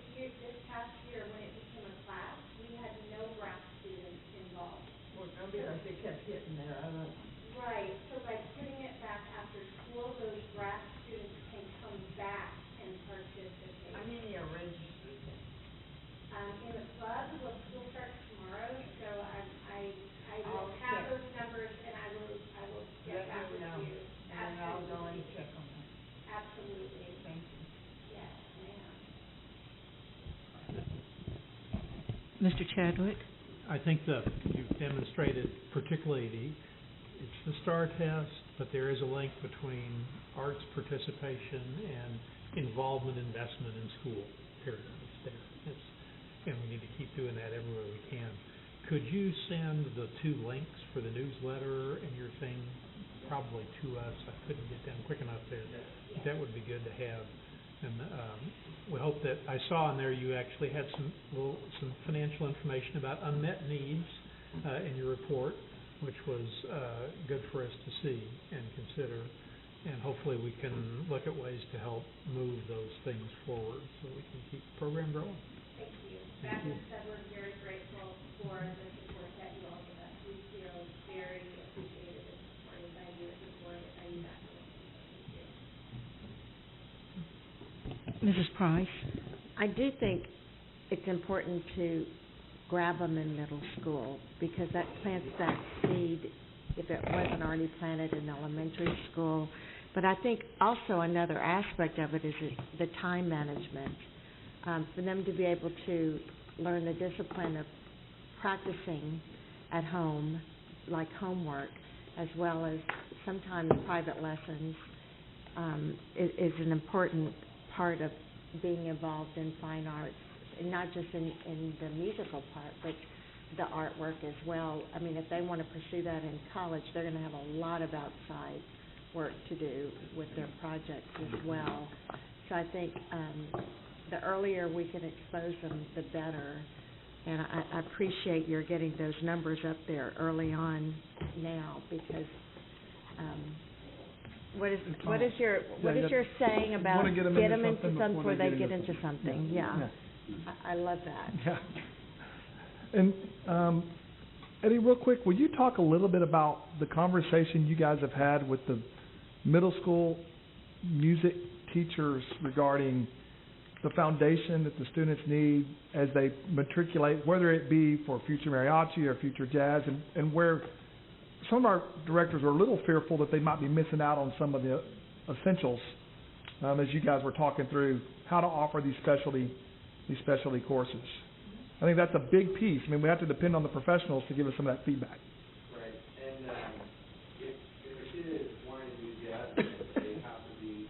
[SPEAKER 14] past year, when it became a class, we had no brass students involved.
[SPEAKER 3] Well, no, because they kept hitting their other.
[SPEAKER 14] Right, so by putting it back after school, those brass students can come back and participate.
[SPEAKER 1] Mr. Chadwick?
[SPEAKER 9] I think you've demonstrated particularly it's the STAR test, but there is a link between arts participation and involvement, investment in school, period. It's there. And we need to keep doing that everywhere we can. Could you send the 2 links for the newsletter and your thing probably to us? I couldn't get them quick enough there. That would be good to have. And we hope that I saw in there you actually had some financial information about unmet needs in your report, which was good for us to see and consider. And hopefully we can look at ways to help move those things forward so we can keep the program growing.
[SPEAKER 14] Thank you.
[SPEAKER 9] Thank you.
[SPEAKER 14] That we're very grateful for the support that you all give us. We feel very appreciated and supported by you as a board and by you guys.
[SPEAKER 1] Mrs. Price?
[SPEAKER 7] I do think it's important to grab them in middle school because that plants that seed if it wasn't already planted in elementary school. But I think also another aspect of it is the time management. For them to be able to learn the discipline of practicing at home, like homework, as well as sometimes private lessons, is an important part of being involved in fine arts, and not just in the musical part, but the artwork as well. I mean, if they want to pursue that in college, they're going to have a lot of outside work to do with their projects as well. So I think the earlier we can expose them, the better. And I appreciate your getting those numbers up there early on now, because what is your saying about get them into something before they get into something? Yeah. I love that.
[SPEAKER 2] Yeah. And Eddie, real quick, will you talk a little bit about the conversation you guys have had with the middle school music teachers regarding the foundation that the students need as they matriculate, whether it be for future mariachi or future jazz, and where some of our directors are a little fearful that they might be missing out on some of the essentials, as you guys were talking through how to offer these specialty courses. I think that's a big piece. I mean, we have to depend on the professionals to give us some of that feedback.
[SPEAKER 15] Right, and if a kid is wanting to do jazz band, they have to be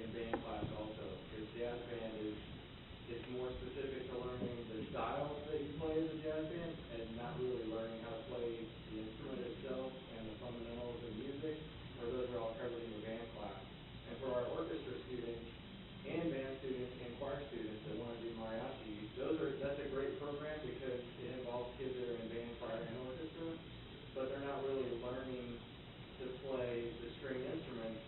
[SPEAKER 15] in band class also, because jazz band is more specific to learning the style that you play as a jazz band, and not really learning how to play the instrument itself and the fundamentals of music, or those are all covered in your band class. And for our orchestra students and band students and choir students that want to do mariachi, that's a great program because it involves kids that are in band, choir, and orchestra, but they're not really learning to play the string instruments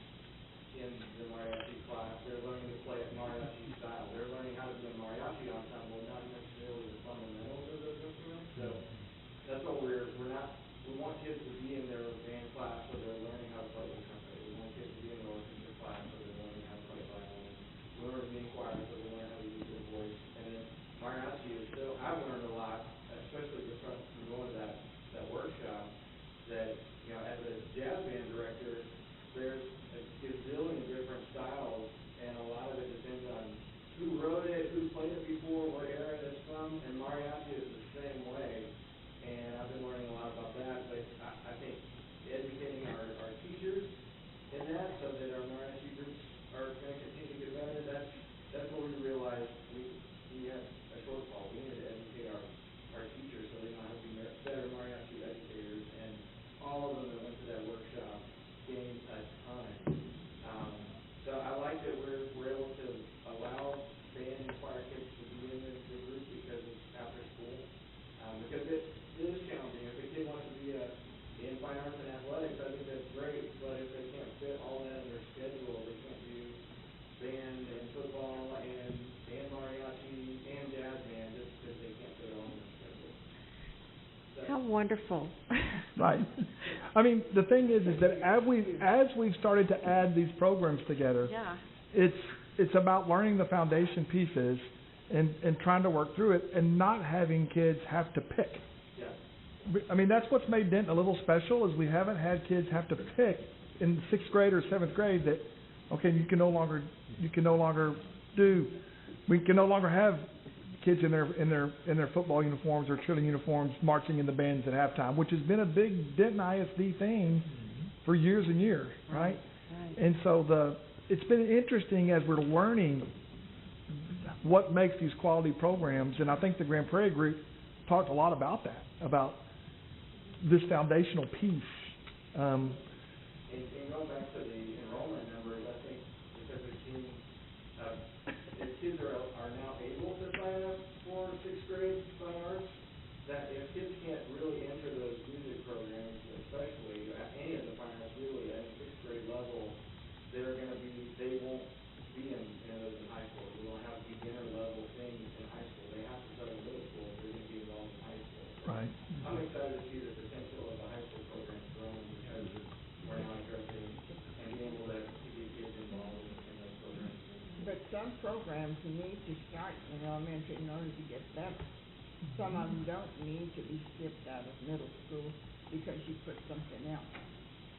[SPEAKER 15] in the mariachi class. They're learning to play it mariachi style. They're learning how to do a mariachi ensemble, not necessarily the fundamentals of those instruments. So that's what we want kids to be in their band class so they're learning how to play the trumpet. We want kids to be in their orchestra class so they're learning how to play violin. We want to be in choir so they learn how to use their voice. And then mariachi is so, I've learned a lot, especially from going to that workshop, that, as a jazz band director, there's a gazillion different styles, and a lot of it depends on who wrote it, who played it before, what era it's from, and mariachi is the same way. And I've been learning a lot about that, but I think educating our teachers in that so that our mariachi groups are going to continue to get better, that's what we realized we have a shortfall. We need to educate our teachers so they know how to be better mariachi educators, and all of them that went to that workshop gained a ton. So I like that we're able to allow band and choir kids to be in the group because it's after school. Because it is challenging. If a kid wants to be in fine arts and athletics, I think that's great, but if they can't fit all that in their schedule, they can't do band and football and mariachi and jazz band just because they can't fit it all in their schedule. So.
[SPEAKER 7] How wonderful.
[SPEAKER 2] Right. I mean, the thing is that as we've started to add these programs together,
[SPEAKER 7] yeah,
[SPEAKER 2] it's about learning the foundation pieces and trying to work through it and not having kids have to pick.
[SPEAKER 15] Yeah.
[SPEAKER 2] I mean, that's what's made Denton a little special is we haven't had kids have to pick in 6th grade or 7th grade that, okay, we can no longer have kids in their football uniforms or cheerleading uniforms marching in the bands at halftime, which has been a big Denton ISD thing for years and years, right? And so it's been interesting as we're learning what makes these quality programs, and I think the Grand Prairie group talked a lot about that, about this foundational piece.
[SPEAKER 15] And going back to the enrollment numbers, I think because we've seen, if kids are now able to sign up for sixth grade fine arts, that if kids can't really enter those music programs, especially any of the fine arts really at sixth grade level, they won't be in those in high school. We won't have beginner level things in high school. They have to start in middle school if they're going to be involved in high school.
[SPEAKER 2] Right.
[SPEAKER 15] I'm excited to see the potential of the high school programs growing because we're now addressing and being able to get kids involved in those programs.
[SPEAKER 3] But some programs need to start in elementary in order to get better. Some of them don't need to be skipped out of middle school because you put something else.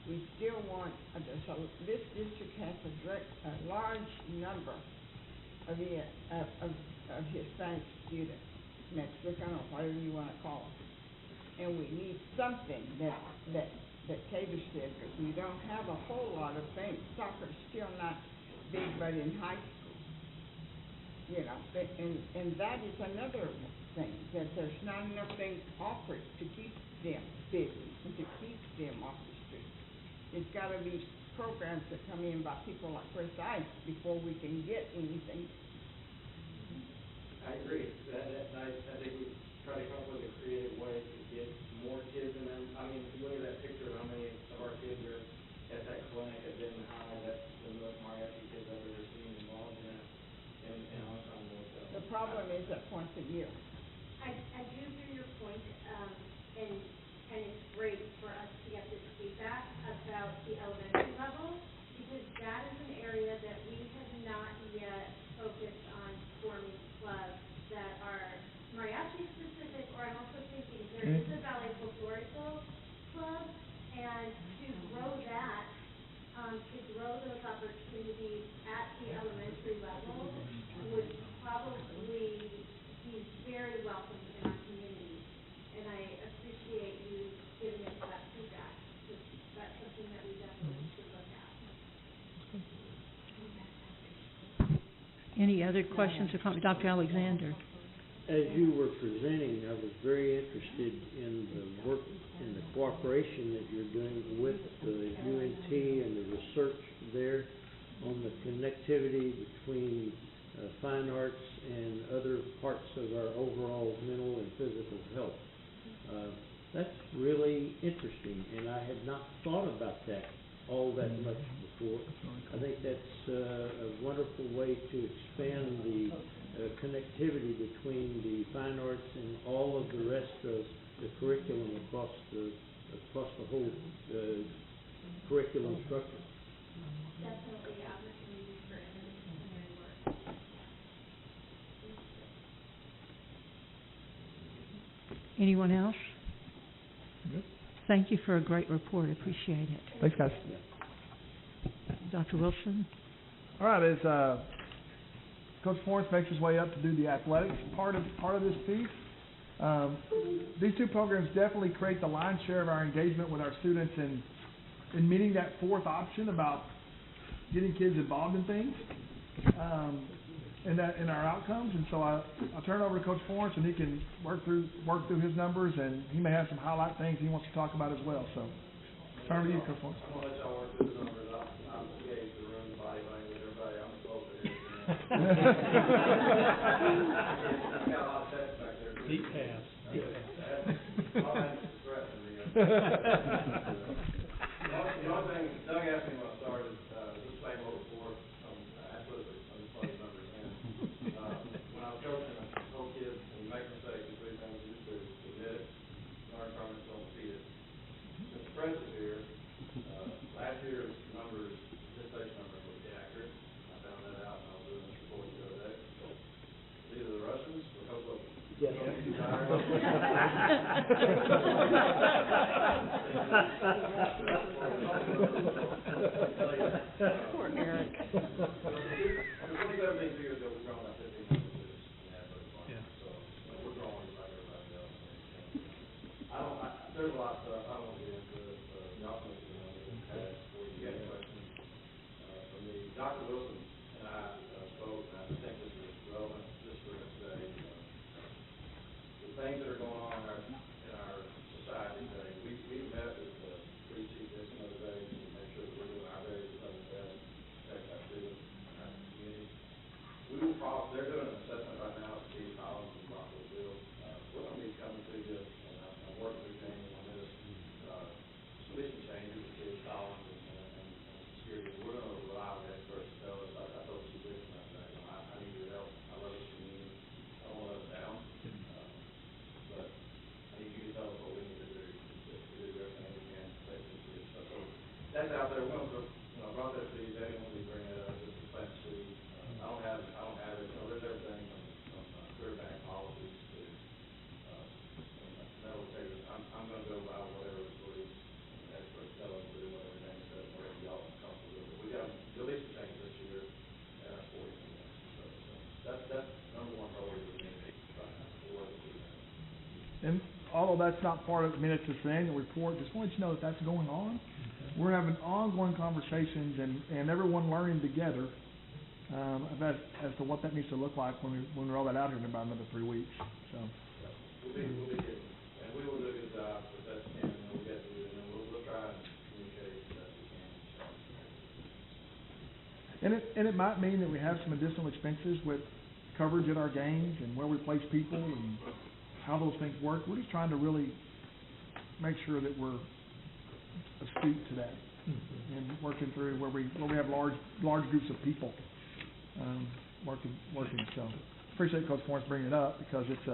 [SPEAKER 3] We still want, so this district has a large number of Hispanic students, Mexican, or whatever you want to call them. And we need something that caters to it, because we don't have a whole lot of things. Soccer's still not big, but in high school, you know, and that is another thing, that there's not enough things offered to keep them busy and to keep them off the street. It's got to be programs that come in by people like Chris Ice before we can get anything.
[SPEAKER 15] I agree. I think we try to come up with a creative way to get more kids in them. I mean, if you look at that picture of how many of our kids are at that clinic at Denton High, that's the most mariachi kids I've ever seen involved in that, and ensemble. So.
[SPEAKER 3] The problem is that once a year.
[SPEAKER 14] I do hear your point, and it's great for us to get this feedback about the elementary level, because that is an area that we have not yet focused on forming clubs that are mariachi specific, or I'm also thinking there is a ballet folklorico club, and to grow that, to grow those opportunities at the elementary level would probably be very welcome in our community. And I appreciate you giving us that feedback, because that's something that we definitely should look at.
[SPEAKER 1] Any other questions or comments? Dr. Alexander?
[SPEAKER 10] As you were presenting, I was very interested in the work and the cooperation that you're doing with the UNT and the research there on the connectivity between fine arts and other parts of our overall mental and physical health. That's really interesting, and I had not thought about that all that much before. I think that's a wonderful way to expand the connectivity between the fine arts and all of the rest of the curriculum across the whole curriculum structure.
[SPEAKER 14] Definitely opportunities for interdisciplinary work.
[SPEAKER 1] Anyone else? Thank you for a great report. Appreciate it.
[SPEAKER 2] Thanks, guys.
[SPEAKER 1] Dr. Wilson?
[SPEAKER 2] All right, as Coach Florence makes his way up to do the athletics part of this piece, these two programs definitely create the lion's share of our engagement with our students in meeting that fourth option about getting kids involved in things, in our outcomes. And so I'll turn it over to Coach Florence, and he can work through his numbers, and he may have some highlight things he wants to talk about as well. So turn it to you, Coach Florence.
[SPEAKER 15] I'm gonna let y'all work through the numbers. I'm engaged to ruin the body language. Everybody, I'm close to here. I've got a lot of text back there.
[SPEAKER 9] Deep pass.
[SPEAKER 15] All that's stressing me. The only thing, Doug asked me when I started, just same old before, absolutely, I'm just playing numbers in. When I was coaching, I told kids, when you make mistakes, the three things you do: admit it, learn from it, don't repeat it. Mr. President here, last year's numbers, participation numbers would be accurate. I found that out when I was doing this report the other day. Either the Russians or Coach Wilson.
[SPEAKER 10] Yes.
[SPEAKER 3] Poor Eric.
[SPEAKER 15] The 2017 years ago, we've grown about 1,500 students in athletics.
[SPEAKER 9] Yeah.
[SPEAKER 15] So lot of stuff, I don't want to get into it, y'all can look at it in the past, or if you have any questions, for me. Dr. Wilson and I, spoke, and I think this is relevant just for today. The things that are going on in our society today, we met with the police chief just another day to make sure that we're doing our very level best to protect our students and our community. We will probably, they're doing an assessment right now at Steve Collins and Rockville. We're going to be coming to you, and I'm working with Jamie on this, some mission changes at Steve Collins and security. We're going to rely on the experts to tell us. I told you this, I need your help. I love this community. I don't want to let it down. But I need you to tell us what we need to do to do everything we can to protect this city. So that's out there. We're going to, I brought that to you. Jamie wanted me to bring it up just to plant the seed. I don't have it. There's everything from clear back policies to metal detectors. I'm going to go by whatever the police experts tell us to do, whatever they say, whatever y'all are comfortable with. But we got at least the things this year at our sports. So that's number one priority for me right now. For work to do that.
[SPEAKER 2] And although that's not part of, it's just an annual report, just wanted you to know that that's going on. We're having ongoing conversations and everyone learning together as to what that needs to look like when we roll that out here in about another 3 weeks. So.
[SPEAKER 15] We'll be getting, and we will do a good job with that, and we'll get to it, and we'll try and communicate as best we can.
[SPEAKER 2] And it might mean that we have some additional expenses with coverage at our games and where we place people and how those things work. We're just trying to really make sure that we're astute to that and working through where we have large groups of people working. So appreciate Coach Florence bringing it up because it's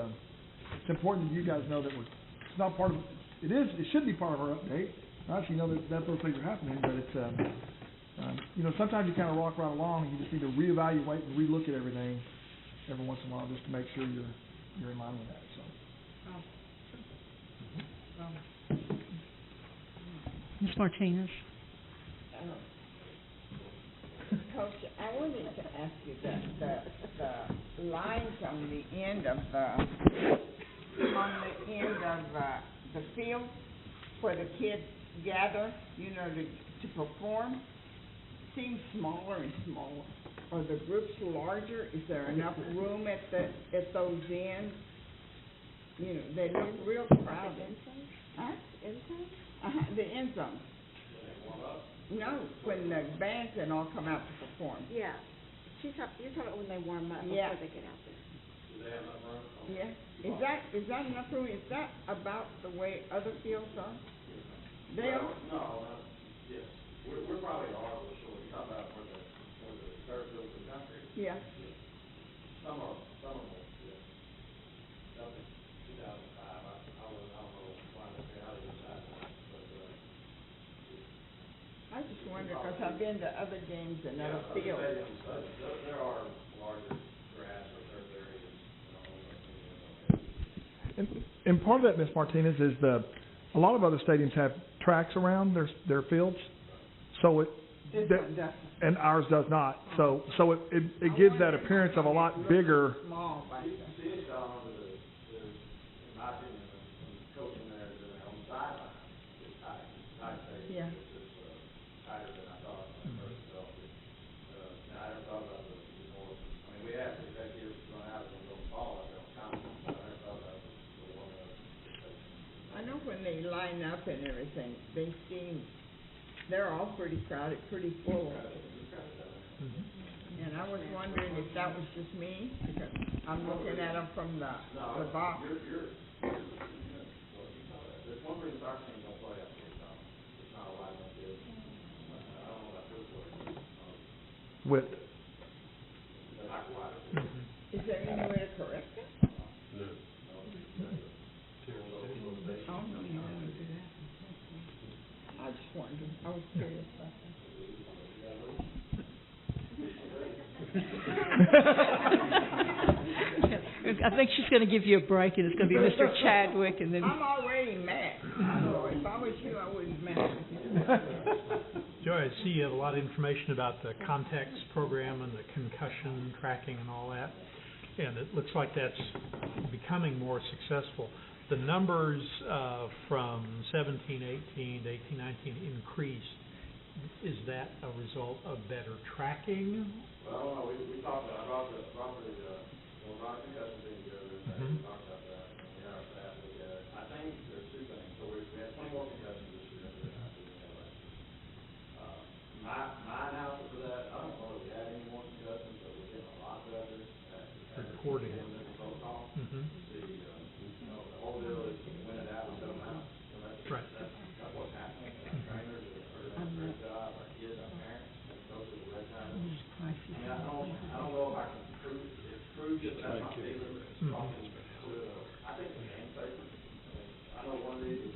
[SPEAKER 2] important that you guys know that it's not part of it should be part of our update. Right? So you know that those things are happening, but it's sometimes you kind of walk right along and you just need to reevaluate and relook at everything every once in a while just to make sure you're in line with that. So.
[SPEAKER 1] Ms. Martinez?
[SPEAKER 16] Coach, I wanted to ask you the lines on the end of the field where the kids gather, to perform, seem smaller and smaller. Are the groups larger? Is there enough room at those ends? They look real crowded. Huh? The end zone. No, when the bands and all come out to perform.
[SPEAKER 7] Yeah. You're talking about when they warm up
[SPEAKER 16] Yeah.
[SPEAKER 7] before they get out there.
[SPEAKER 15] Do they have enough room?
[SPEAKER 16] Yeah. Is that enough room? Is that about the way other fields are? They are?
[SPEAKER 15] No, yes. We're probably a little short. You're talking about where the third field is concrete?
[SPEAKER 16] Yeah.
[SPEAKER 15] Some are more, yeah. Up in 2005, I don't know why how they decided that, but,
[SPEAKER 16] I just wonder, because I've been to other games and other fields.
[SPEAKER 15] There are larger grass or turf areas,
[SPEAKER 2] And part of that, Ms. Martinez, is a lot of other stadiums have tracks around their fields, so and ours does not. So it gives that appearance of a lot bigger.
[SPEAKER 16] Small, but
[SPEAKER 15] in my opinion, coaching there on the sideline is tight.
[SPEAKER 16] Yeah.
[SPEAKER 15] Tighter than I thought when I first developed it. I never thought about the more. I mean, we have kids run out and go ball out there on common. I never thought about the warming up.
[SPEAKER 16] I know when they line up and everything, they're all pretty crowded, pretty full. And I was wondering if that was just me, because I'm looking at them from the box.
[SPEAKER 15] There's one reason our team don't play out here, Tom. It's not a wide enough field. I don't know about this one.
[SPEAKER 2] Width.
[SPEAKER 15] They're not wide.
[SPEAKER 16] Is there any way to correct it?
[SPEAKER 8] No.
[SPEAKER 16] Oh, no, you wouldn't do that. I just wondered. I was curious about that.
[SPEAKER 1] I think she's going to give you a break, and it's going to be Mr. Chadwick, and then...
[SPEAKER 16] I'm already mad. So if I was you, I wouldn't mess with you.
[SPEAKER 9] Joy, I see you have a lot of information about the context program and the concussion tracking and all that, and it looks like that's becoming more successful. the numbers, from 17-18 to 18-19 increased. Is that a result of better tracking?
[SPEAKER 15] Well, no, we talked about, I brought the concussion thing together, and we talked about that, and we had our staff look at it. I think there's two things. So we had 20 more concussions this year than we had last year. My analysis of that, I don't know if we had any more concussions, but we're getting a lot better at
[SPEAKER 9] recording
[SPEAKER 15] protocol. The whole deal is when it happens, it don't happen. So that's what's happening. Our trainers are doing a great job. Our kids, our parents, and coaches are recognizing. I don't know if I can prove it, but that's my feeling. I think the game's safer. I know one reason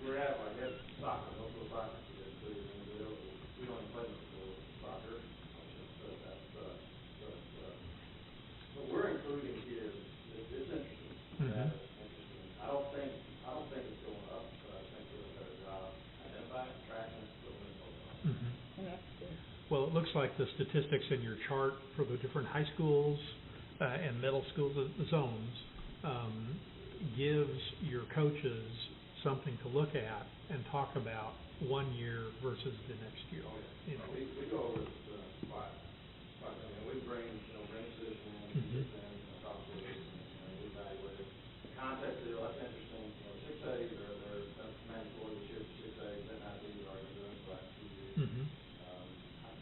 [SPEAKER 15] we're at, I guess, soccer, local soccer, we don't even play local soccer. But we're including kids. It's interesting. Interesting. I don't think it's going up, but I think we're doing a better job identifying, tracking, putting it on.
[SPEAKER 9] Well, it looks like the statistics in your chart for the different high schools and middle schools, the zones, gives your coaches something to look at and talk about 1 year versus the next year.
[SPEAKER 15] Oh, yeah. We go over this quite a bit. We bring position in, talk to it, we evaluate it. The context deal, that's interesting. 6A's that's mandatory this year for 6A's. That might be already doing the last 2 years.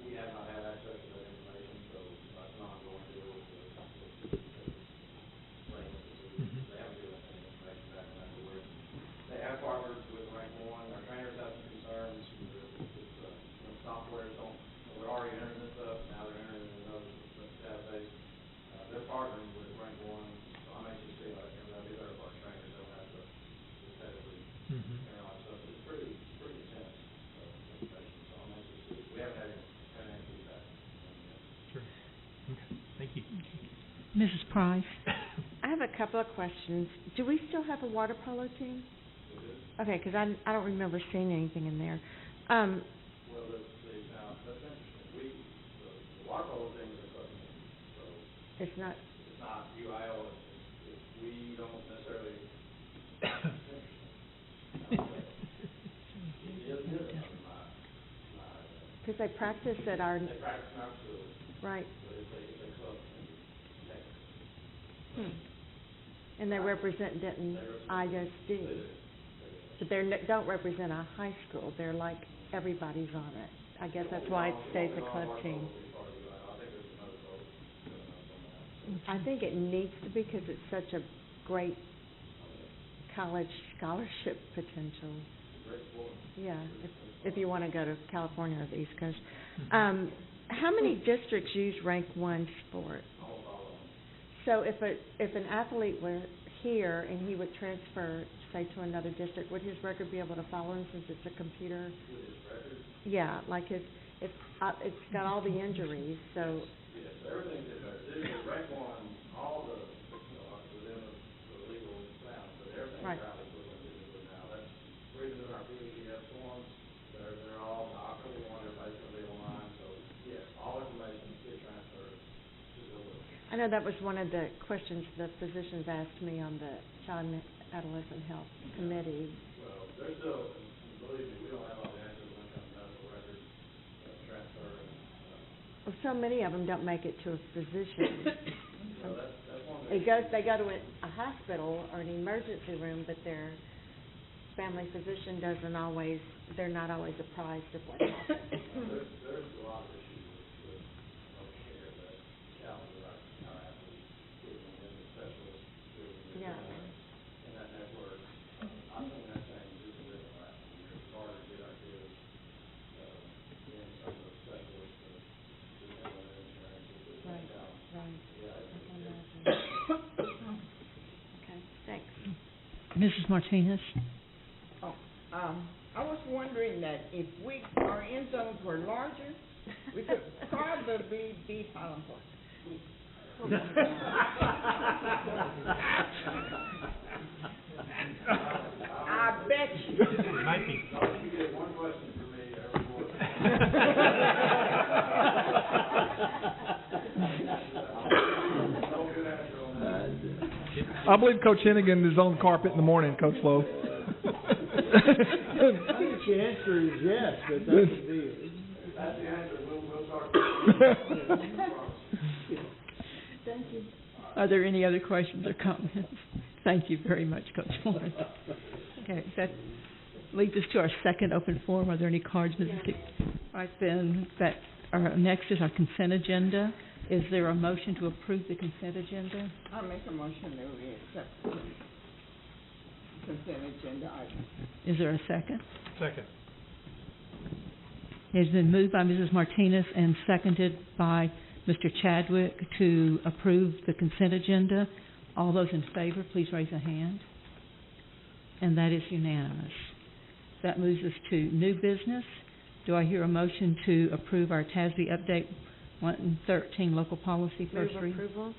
[SPEAKER 15] We have not had access to that information, so that's an ongoing deal with the they haven't given us any information back on that. They have partnered with Rank 1. Our trainers have some concerns. Software we're already entering this up. Now they're entering in another database. They're partnering with Rank 1. So I'm anxious to see how that comes out. These are our trainers don't have to repetitively analyze stuff. It's pretty intense information. So I'm anxious to see. We haven't had any feedback.
[SPEAKER 9] Sure. Okay. Thank you.
[SPEAKER 1] Mrs. Price?
[SPEAKER 7] I have a couple of questions. Do we still have a water polo team? Okay, because I don't remember seeing anything in there.
[SPEAKER 15] Well, now, that's interesting. The water polo thing is a club team. So
[SPEAKER 7] it's not
[SPEAKER 15] UIL. We don't necessarily.
[SPEAKER 7] Because they practice at our.
[SPEAKER 15] They practice in our facility.
[SPEAKER 7] Right.
[SPEAKER 15] But it's a club team.
[SPEAKER 7] And they represent Denton ISD. But they don't represent a high school. They're like everybody's on it. I guess that's why it stays a club team. I think it needs to be because it's such a great college scholarship potential. Yeah, if you want to go to California or the East Coast. How many districts use Rank 1 sport? So if an athlete were here and he would transfer, say, to another district, would his record be able to follow him since it's a computer? Yeah, like it's got all the injuries, so.
[SPEAKER 15] Yes, everything's in there. This is Rank 1, all within the legal bounds, but everything's
[SPEAKER 7] right.
[SPEAKER 15] Probably equivalent digitally now. We're even doing our PDS forms. They're all the October 1. Everybody's going to be online, so yes, all information gets transferred to the list.
[SPEAKER 7] I know that was one of the questions the physicians asked me on the Child and Adolescent Health Committee.
[SPEAKER 15] Well, there's still, believe me, we don't have all the answers when it comes to medical records transfer.
[SPEAKER 7] Well, so many of them don't make it to a physician.
[SPEAKER 15] Well, that's one
[SPEAKER 7] they go to a hospital or an emergency room, but their family physician they're not always apprised of what happened.
[SPEAKER 15] There's a lot of issues with care that challenges our athletes, getting them into specialists, getting them in that network. I think that change is a bit last year. It's harder to get our kids in some of those specialists to handle their insurance.
[SPEAKER 7] Right.
[SPEAKER 15] Yeah.
[SPEAKER 7] Okay, thanks.
[SPEAKER 1] Mrs. Martinez?
[SPEAKER 16] I was wondering that if our end zones were larger, we could probably beat Highland Park. I bet you.
[SPEAKER 9] It might be.
[SPEAKER 15] You get one question for me every quarter. No good answer on that.
[SPEAKER 2] I believe Coach Hennigan is on the carpet in the morning, Coach Lowe.
[SPEAKER 10] I think the answer is yes, but that would be.
[SPEAKER 15] That's the answer, we'll start.
[SPEAKER 1] Thank you. Are there any other questions or comments? Thank you very much, Coach Lawrence. Okay, that leads us to our second open forum. Are there any cards, Mrs. Dick? All right, then, next is our consent agenda. Is there a motion to approve the consent agenda?
[SPEAKER 16] I'll make a motion that we accept the consent agenda item.
[SPEAKER 1] Is there a second?
[SPEAKER 9] Second.
[SPEAKER 1] It has been moved by Mrs. Martinez and seconded by Mr. Chadwick to approve the consent agenda. All those in favor, please raise a hand. And that is unanimous. That moves us to new business. Do I hear a motion to approve our TASB update 113 local policy first reading?
[SPEAKER 7] Move approval.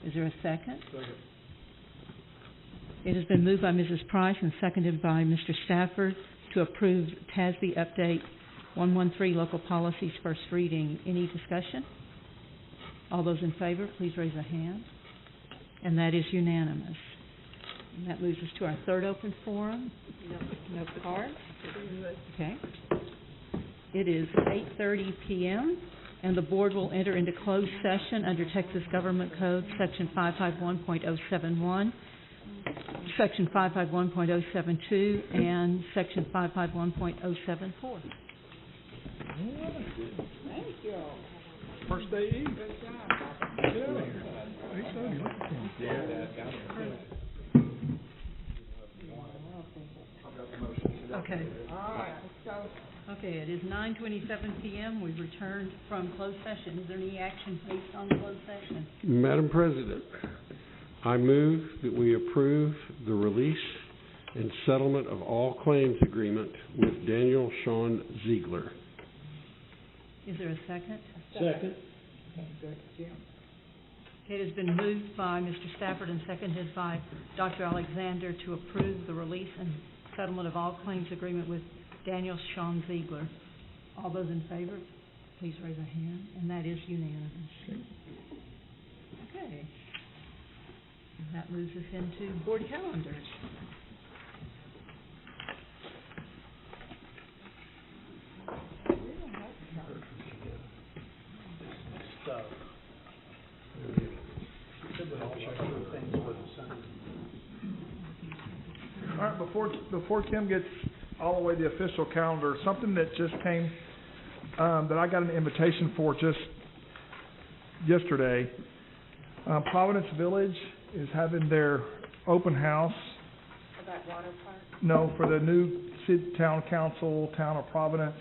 [SPEAKER 1] Is there a second?
[SPEAKER 9] Second.
[SPEAKER 1] It has been moved by Mrs. Price and seconded by Mr. Stafford to approve TASB update 113 local policies first reading. Any discussion? All those in favor, please raise a hand. And that is unanimous. And that moves us to our third open forum. No cards? Okay. It is 8:30 p.m. and the board will enter into closed session under Texas Government Code Section 551.071, Section 551.072, and Section 551.074.
[SPEAKER 16] Thank you.
[SPEAKER 2] First day Eve.
[SPEAKER 16] Good job.
[SPEAKER 1] Okay.
[SPEAKER 16] All right, let's go.
[SPEAKER 1] Okay, it is 9:27 p.m. We've returned from closed session. Is there any action based on the closed session?
[SPEAKER 8] Madam President, I move that we approve the release and settlement of all claims agreement with Daniel Sean Ziegler.
[SPEAKER 1] Is there a second?
[SPEAKER 10] Second.
[SPEAKER 1] It has been moved by Mr. Stafford and seconded by Dr. Alexander to approve the release and settlement of all claims agreement with Daniel Sean Ziegler. All those in favor, please raise a hand, and that is unanimous. Okay. And that moves us into board calendars.
[SPEAKER 2] All right, before Kim gets all the way to the official calendar, something that just came, that I got an invitation for just yesterday. Providence Village is having their open house.
[SPEAKER 7] For that water park?
[SPEAKER 2] No, for the new town council, Town of Providence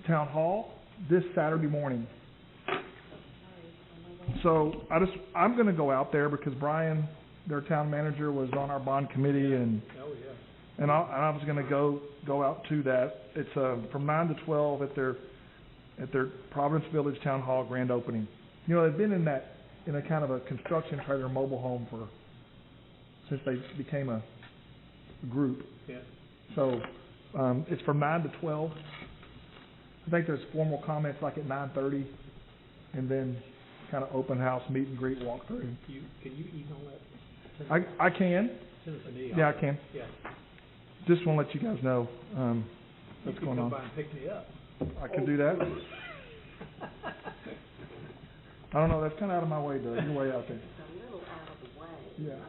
[SPEAKER 2] Town Hall this Saturday morning. So I'm going to go out there because Brian, their town manager, was on our bond committee, and I was going to go out to that. It's from 9 to 12 at their Providence Village Town Hall grand opening. You know, they've been in a kind of a construction trailer mobile home since they became a group.
[SPEAKER 9] Yeah.
[SPEAKER 2] So it's from 9 to 12. I think there's formal comments like at 9:30, and then kind of open house, meet and greet, walk through.
[SPEAKER 9] Can you email that?
[SPEAKER 2] I can.
[SPEAKER 9] Send it to me.
[SPEAKER 2] Yeah, I can.
[SPEAKER 9] Yeah.
[SPEAKER 2] Just want to let you guys know what's going on.
[SPEAKER 9] You can come by and pick me up.
[SPEAKER 2] I could do that. I don't know. That's kind of out of my way, Doug. You're way out there.
[SPEAKER 7] It's a little out of the way.
[SPEAKER 2] Yeah.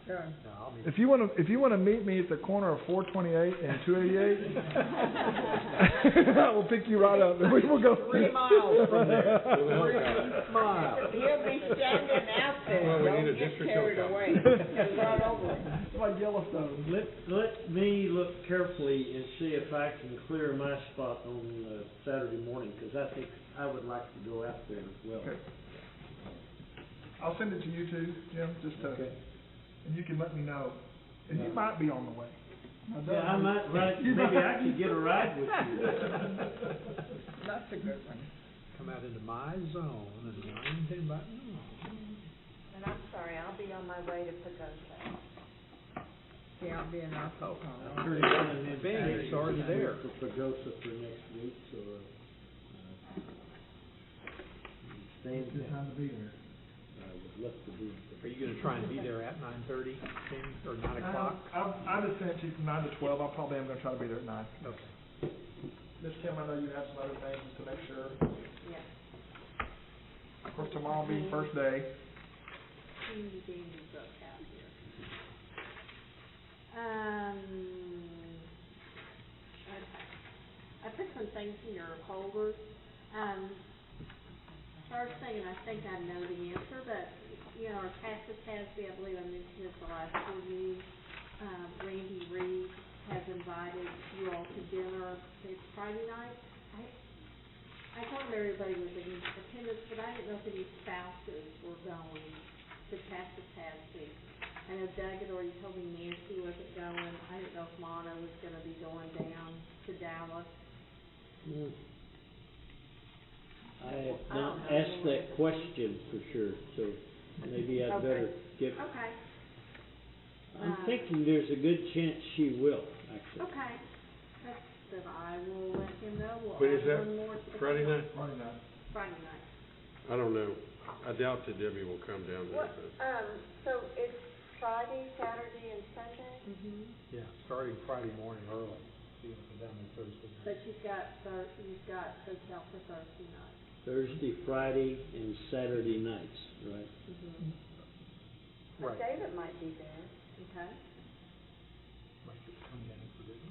[SPEAKER 16] Sure.
[SPEAKER 2] If you want to meet me at the corner of 428 and 288, I will pick you right up, and we will go
[SPEAKER 10] 3 miles from there. 3 miles.
[SPEAKER 16] He'll be standing out there.
[SPEAKER 8] Well, we need a
[SPEAKER 16] Don't get
[SPEAKER 8] district
[SPEAKER 16] carried
[SPEAKER 8] he'll come.
[SPEAKER 16] away. Just run over him.
[SPEAKER 2] It's like Yellowstone.
[SPEAKER 10] Let me look carefully and see if I can clear my spot on Saturday morning, because I think I would like to go out there as well.
[SPEAKER 2] Okay. I'll send it to you too, Jim, just to, and you can let me know. And you might be on the way.
[SPEAKER 10] Yeah, I might, maybe I could get a ride with you.
[SPEAKER 16] That's a good one.
[SPEAKER 9] Come out into my zone and I ain't thinking about no.
[SPEAKER 7] And I'm sorry, I'll be on my way to Pagosa.
[SPEAKER 16] See, I'll be in our coat.
[SPEAKER 10] I'm pretty much in
[SPEAKER 9] It's already there.
[SPEAKER 10] for Pagosa for next week, so, stay in
[SPEAKER 2] Good time to be there.
[SPEAKER 10] left to do.
[SPEAKER 9] Are you gonna try and be there at 9:30, Tim, or 9 o'clock?
[SPEAKER 2] I just sent you from 9 to 12. I probably am gonna try to be there at 9.
[SPEAKER 9] Okay.
[SPEAKER 2] Ms. Kim, I know you have some other things to make sure.
[SPEAKER 7] Yeah.
[SPEAKER 2] Of course, tomorrow will be the first day.
[SPEAKER 17] Okay. I put some things in your folders. First thing, and I think I know the answer, but, you know, our Pastor Tasby, I believe I mentioned it the last board meeting, Randy Reed has invited you all to dinner. It's Friday night. I told everybody was in attendance, but I didn't know if any spouses were going to Pastor Tasby. I know Doug had already told me Nancy wasn't going. I didn't know if Mona was gonna be going down to Dallas.
[SPEAKER 10] I have not asked that question for sure, so maybe I'd better get.
[SPEAKER 17] Okay.
[SPEAKER 10] I'm thinking there's a good chance she will, actually.
[SPEAKER 17] Okay. Then I will let him know. We'll
[SPEAKER 8] When is
[SPEAKER 17] add
[SPEAKER 8] that?
[SPEAKER 17] one more to the
[SPEAKER 8] Friday
[SPEAKER 17] calendar.
[SPEAKER 8] night?
[SPEAKER 2] Friday night.
[SPEAKER 17] Friday night.
[SPEAKER 8] I don't know. I doubt that Debbie will come down there,
[SPEAKER 14] What,
[SPEAKER 8] but.
[SPEAKER 14] so it's Friday, Saturday, and Sunday?
[SPEAKER 17] Mm-hmm.
[SPEAKER 9] Yeah, starting Friday morning early, so you can come down there Thursday night.
[SPEAKER 17] But you've got hotel for Thursday night.
[SPEAKER 10] Thursday, Friday, and Saturday nights, right?
[SPEAKER 17] Mm-hmm.
[SPEAKER 9] Right.
[SPEAKER 14] David might be there.
[SPEAKER 17] Okay.
[SPEAKER 9] Might just come down for dinner.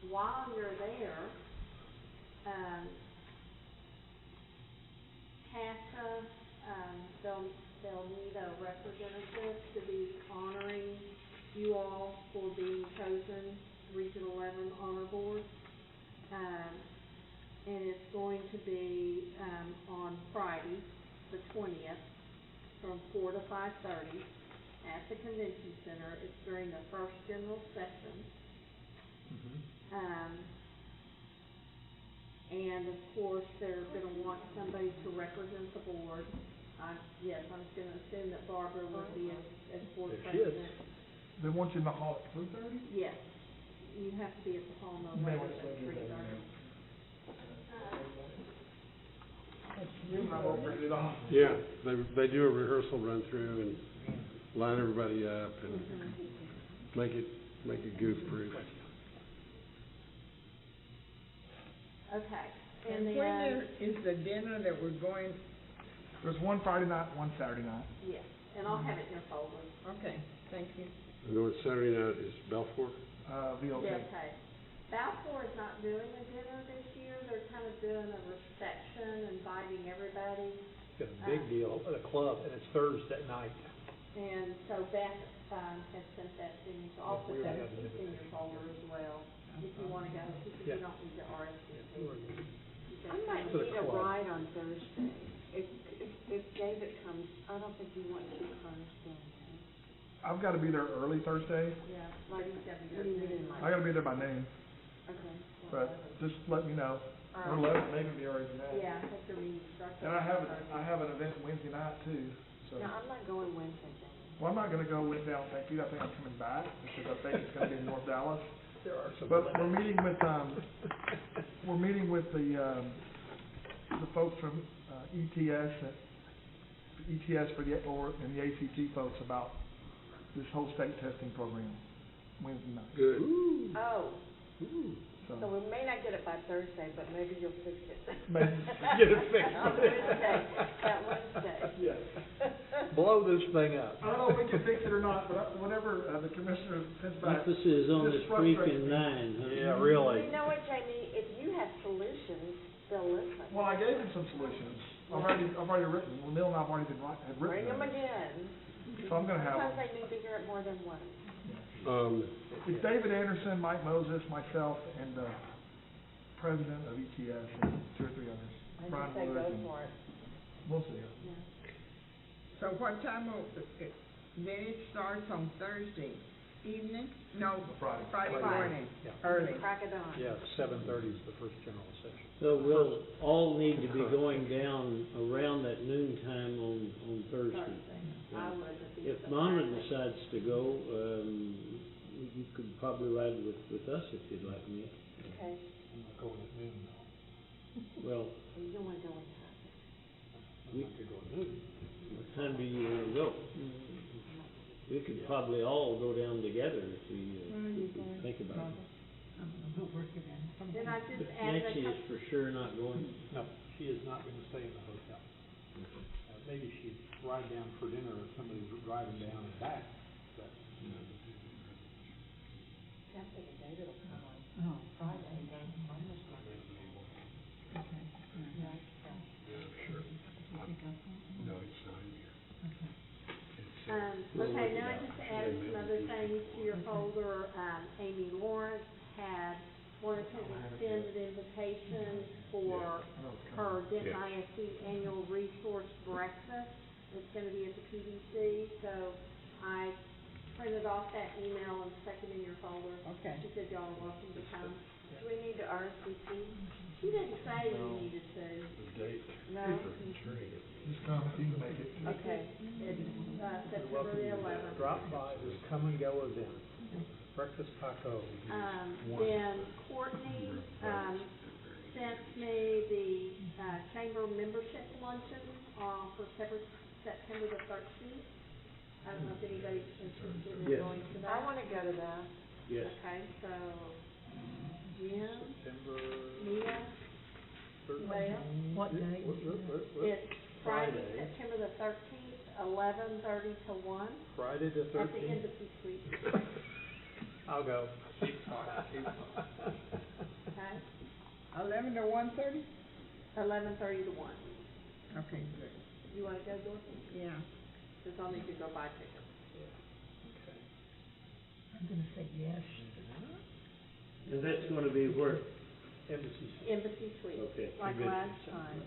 [SPEAKER 17] While you're there, CASA, they'll need a representative to be honoring you all for being chosen Region 11 Honor Board. And it's going to be, on Friday, the 20th, from 4 to 5:30 at the Convention Center. It's during the first general session. And of course, they're gonna want somebody to represent the board. Yes, I'm gonna assume that Barbara would be as board
[SPEAKER 9] There she is.
[SPEAKER 17] president.
[SPEAKER 2] They want you in the hall at 3:30?
[SPEAKER 17] Yes, you have to be at the hall no
[SPEAKER 2] You may
[SPEAKER 17] later
[SPEAKER 2] want to
[SPEAKER 17] than
[SPEAKER 2] say that,
[SPEAKER 17] 3:30.
[SPEAKER 2] I won't bring it off.
[SPEAKER 8] Yeah, they do a rehearsal run through and line everybody up and make it goof proof.
[SPEAKER 17] Okay,
[SPEAKER 16] And
[SPEAKER 17] and
[SPEAKER 16] when
[SPEAKER 17] then,
[SPEAKER 16] is the dinner that we're going,
[SPEAKER 2] There's one Friday night, one Saturday night.
[SPEAKER 17] yes, and I'll have it in your folder.
[SPEAKER 16] okay, thank you.
[SPEAKER 8] And then Saturday night is Belfour.
[SPEAKER 2] VLT.
[SPEAKER 17] Okay. Balfour is not doing a dinner this year. They're kind of doing a reception, inviting everybody.
[SPEAKER 9] It's a big deal at a club, and it's Thursday night.
[SPEAKER 17] And so Beth, has sent that to me, so I'll
[SPEAKER 9] Yeah, we
[SPEAKER 17] put that
[SPEAKER 9] already got the
[SPEAKER 17] in your folder as well, if you wanna go, because
[SPEAKER 9] Yeah.
[SPEAKER 17] you don't need to RSVP.
[SPEAKER 14] I might
[SPEAKER 9] For the
[SPEAKER 14] need a
[SPEAKER 9] club.
[SPEAKER 14] ride on Thursday. If David comes, I don't think you want two cars down there.
[SPEAKER 2] I've gotta be there early Thursday.
[SPEAKER 17] Yeah, like you said,
[SPEAKER 14] What do you mean,
[SPEAKER 2] I
[SPEAKER 14] like?
[SPEAKER 2] gotta be there by noon,
[SPEAKER 14] Okay.
[SPEAKER 2] but just let me know. Or
[SPEAKER 14] Alright.
[SPEAKER 2] let, maybe be earlier than that.
[SPEAKER 17] Yeah, I think your meeting starts.
[SPEAKER 2] And I have an event Wednesday night too, so.
[SPEAKER 14] No, I'm not going Wednesday, David.
[SPEAKER 2] Well, I'm not gonna go Wednesday, I don't think, either. I think I'm coming back, because I think it's gonna be in North Dallas.
[SPEAKER 9] There are some.
[SPEAKER 2] But we're meeting with the folks from, ETS, for the, and the ACT folks about this whole state testing program Wednesday night.
[SPEAKER 8] Good.
[SPEAKER 14] Oh, so
[SPEAKER 2] So,
[SPEAKER 14] we may not get it by Thursday, but maybe you'll fix it.
[SPEAKER 2] maybe.
[SPEAKER 9] Get it fixed.
[SPEAKER 14] On Wednesday, that Wednesday.
[SPEAKER 2] Yes.
[SPEAKER 9] Blow this thing up.
[SPEAKER 2] I don't know if we can fix it or not, but whenever, the commissioner sends back.
[SPEAKER 10] Emphasis on
[SPEAKER 2] this
[SPEAKER 10] this
[SPEAKER 2] frustrates
[SPEAKER 10] freaking
[SPEAKER 2] me.
[SPEAKER 10] 9, huh?
[SPEAKER 9] Yeah, really.
[SPEAKER 14] You know what, Jamie, if you have solutions, they'll listen.
[SPEAKER 2] Well, I gave him some solutions. I've already written, well, Neil and I've already had written
[SPEAKER 14] Bring them
[SPEAKER 2] those.
[SPEAKER 14] again.
[SPEAKER 2] So I'm gonna have
[SPEAKER 14] Sometimes
[SPEAKER 2] them.
[SPEAKER 14] they need to hear it more than once.
[SPEAKER 2] It's David Anderson, Mike Moses, myself, and the president of ETS, and 2 or 3 others.
[SPEAKER 14] I
[SPEAKER 2] Brian
[SPEAKER 14] just say
[SPEAKER 2] Willard
[SPEAKER 14] go
[SPEAKER 2] and-
[SPEAKER 14] for it.
[SPEAKER 2] We'll see.
[SPEAKER 16] So what time then it starts on Thursday evening? No,
[SPEAKER 2] Friday.
[SPEAKER 16] Friday
[SPEAKER 2] Friday.
[SPEAKER 16] morning,
[SPEAKER 9] Yeah.
[SPEAKER 16] early.
[SPEAKER 14] Crack of dawn.
[SPEAKER 9] Yeah, 7:30 is the first general session.
[SPEAKER 10] So we'll all need to be going down around that noon time on Thursday.
[SPEAKER 17] I would,
[SPEAKER 10] If Mona decides to go, you could probably ride with us if you'd like, Nick.
[SPEAKER 14] Okay.
[SPEAKER 9] I'm not going at noon though.
[SPEAKER 10] Well, time do you wanna go? We could probably all go down together if we, think about it.
[SPEAKER 17] Then I just
[SPEAKER 10] But
[SPEAKER 17] add
[SPEAKER 10] Nancy is for sure not going.
[SPEAKER 9] No, she is not gonna stay in the hotel. Maybe she'd ride down for dinner if somebody's driving down and back, but, you know.
[SPEAKER 12] I think David will come on Friday, then Monday.
[SPEAKER 17] Okay, now I just added some other things to your folder. Amy Lawrence wanted to extend an invitation for her Denton ISD annual resource breakfast. It's gonna be at the PDC, so I printed off that email and stuck it in your folder.
[SPEAKER 16] Okay.
[SPEAKER 17] She said y'all are welcome to come.
[SPEAKER 7] Do we need to RSVP?
[SPEAKER 17] She didn't say you needed to.
[SPEAKER 7] No.
[SPEAKER 2] Just come, you can make it.
[SPEAKER 17] Okay, it's, September the 11th.
[SPEAKER 9] Drop by this come and go event, breakfast taco.
[SPEAKER 17] Then Courtney, sent me the, chamber membership luncheon, for September the 13th. I don't know if anybody's interested in
[SPEAKER 10] Yes.
[SPEAKER 17] going to that.
[SPEAKER 7] I wanna go to that.
[SPEAKER 10] Yes.
[SPEAKER 17] Okay, so, Jim,
[SPEAKER 9] September
[SPEAKER 17] Mia, Leah,
[SPEAKER 9] What day?
[SPEAKER 17] it's Friday, September the 13th, 11:30 to 1,
[SPEAKER 9] Friday the
[SPEAKER 17] at the
[SPEAKER 9] 13th?
[SPEAKER 17] Embassy Suite.
[SPEAKER 9] I'll go.
[SPEAKER 17] Okay?
[SPEAKER 16] 11 to 1:30?
[SPEAKER 17] 11:30 to 1.
[SPEAKER 16] Okay, good.
[SPEAKER 17] You wanna go, Dorothy?
[SPEAKER 16] Yeah.
[SPEAKER 17] Cause I'll need to go buy tickets.
[SPEAKER 16] I'm gonna say yes.
[SPEAKER 10] And that's gonna be where?
[SPEAKER 17] Embassy Suite.
[SPEAKER 10] Okay.
[SPEAKER 17] Like
[SPEAKER 10] Good.
[SPEAKER 17] last time.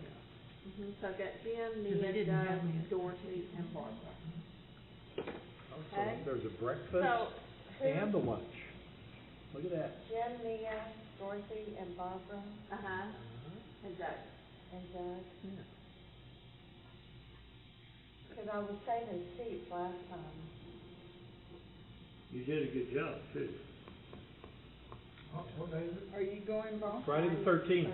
[SPEAKER 17] So I've got Jim,
[SPEAKER 16] Because they
[SPEAKER 17] Mia,
[SPEAKER 16] didn't have
[SPEAKER 17] Doug,
[SPEAKER 16] me at
[SPEAKER 17] Dorothy, and Barbara.
[SPEAKER 9] So
[SPEAKER 17] Okay.
[SPEAKER 9] there's a
[SPEAKER 17] So,
[SPEAKER 9] breakfast and a lunch. Look at that.
[SPEAKER 7] Jim, Mia, Dorothy, and Barbara,
[SPEAKER 17] And Doug.
[SPEAKER 7] and Doug. Cause I was saving seats last time.
[SPEAKER 10] You did a good job, too.
[SPEAKER 2] What day is it?
[SPEAKER 16] Are you going, Bob?
[SPEAKER 9] Friday the 13th.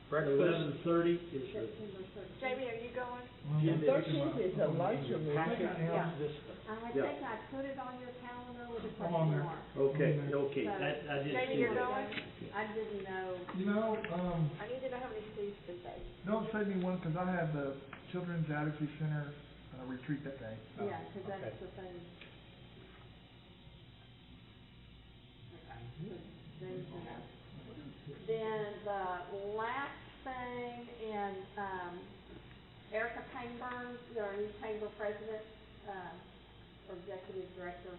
[SPEAKER 9] Breakfast.
[SPEAKER 10] 11:30 is the.
[SPEAKER 17] September 13th.
[SPEAKER 7] Jamie, are you going?
[SPEAKER 16] The 13th is a luncheon, isn't it?
[SPEAKER 17] Yeah. I
[SPEAKER 10] Yeah.
[SPEAKER 17] think I put it on your calendar with a
[SPEAKER 2] I'm on
[SPEAKER 17] question
[SPEAKER 2] there.
[SPEAKER 17] mark.
[SPEAKER 10] Okay,
[SPEAKER 17] So,
[SPEAKER 10] I didn't
[SPEAKER 7] Jamie,
[SPEAKER 10] see
[SPEAKER 7] you're
[SPEAKER 10] that.
[SPEAKER 7] going?
[SPEAKER 17] I didn't know.
[SPEAKER 2] You know,
[SPEAKER 7] I need to know how many seats to save.
[SPEAKER 2] don't save me one, cause I have the Children's Advocacy Center, retreat that day.
[SPEAKER 17] Yeah, cause
[SPEAKER 9] okay.
[SPEAKER 17] that's the thing. Then the last thing, and, Erica Payneburn, our new chamber president, or executive director,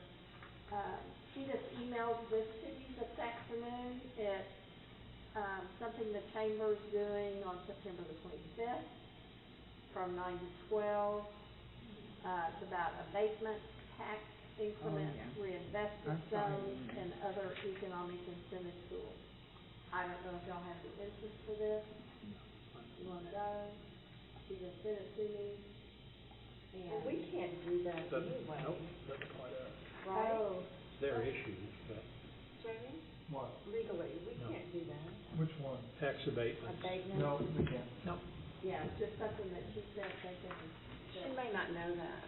[SPEAKER 17] she just emailed this to you this afternoon. It's, something the chamber's doing on September the 25th from 9 to 12. It's about abatement, tax increments, reinvestment zones, and other economic incentive tools. I don't know if y'all have the interest for this. You wanna go? She just sent it to me. And.
[SPEAKER 7] We can't do that anyway.
[SPEAKER 9] Nope, doesn't apply to us.
[SPEAKER 7] Right?
[SPEAKER 17] Oh,
[SPEAKER 9] It's their issues, but
[SPEAKER 7] Jamie,
[SPEAKER 2] What?
[SPEAKER 7] legally, we
[SPEAKER 9] No.
[SPEAKER 7] can't do that.
[SPEAKER 2] Which one?
[SPEAKER 9] tax abatements.
[SPEAKER 7] Abatement.
[SPEAKER 2] No, we can't.
[SPEAKER 17] yeah, it's just something that she said, thinking
[SPEAKER 7] She may not know that.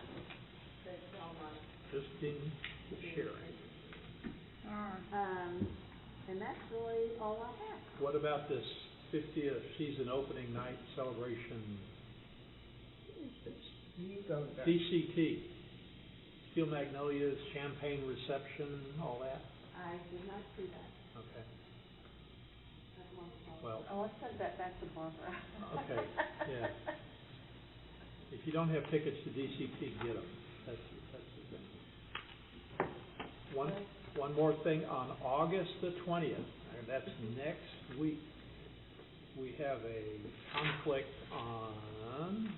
[SPEAKER 17] that y'all might.
[SPEAKER 9] Just in sharing.
[SPEAKER 17] And that's really all I have.
[SPEAKER 9] What about this 50th season opening night celebration?
[SPEAKER 16] You go to that.
[SPEAKER 9] DCT, Steel Magnolias, champagne reception, all that?
[SPEAKER 17] I did not see that.
[SPEAKER 9] Okay,
[SPEAKER 17] That one saw.
[SPEAKER 9] well,
[SPEAKER 7] Oh, I sent that back to Barbara.
[SPEAKER 9] okay, yeah. If you don't have tickets to DCT, get them. That's the thing. One more thing, on August the 20th, and that's next week, we have a conflict on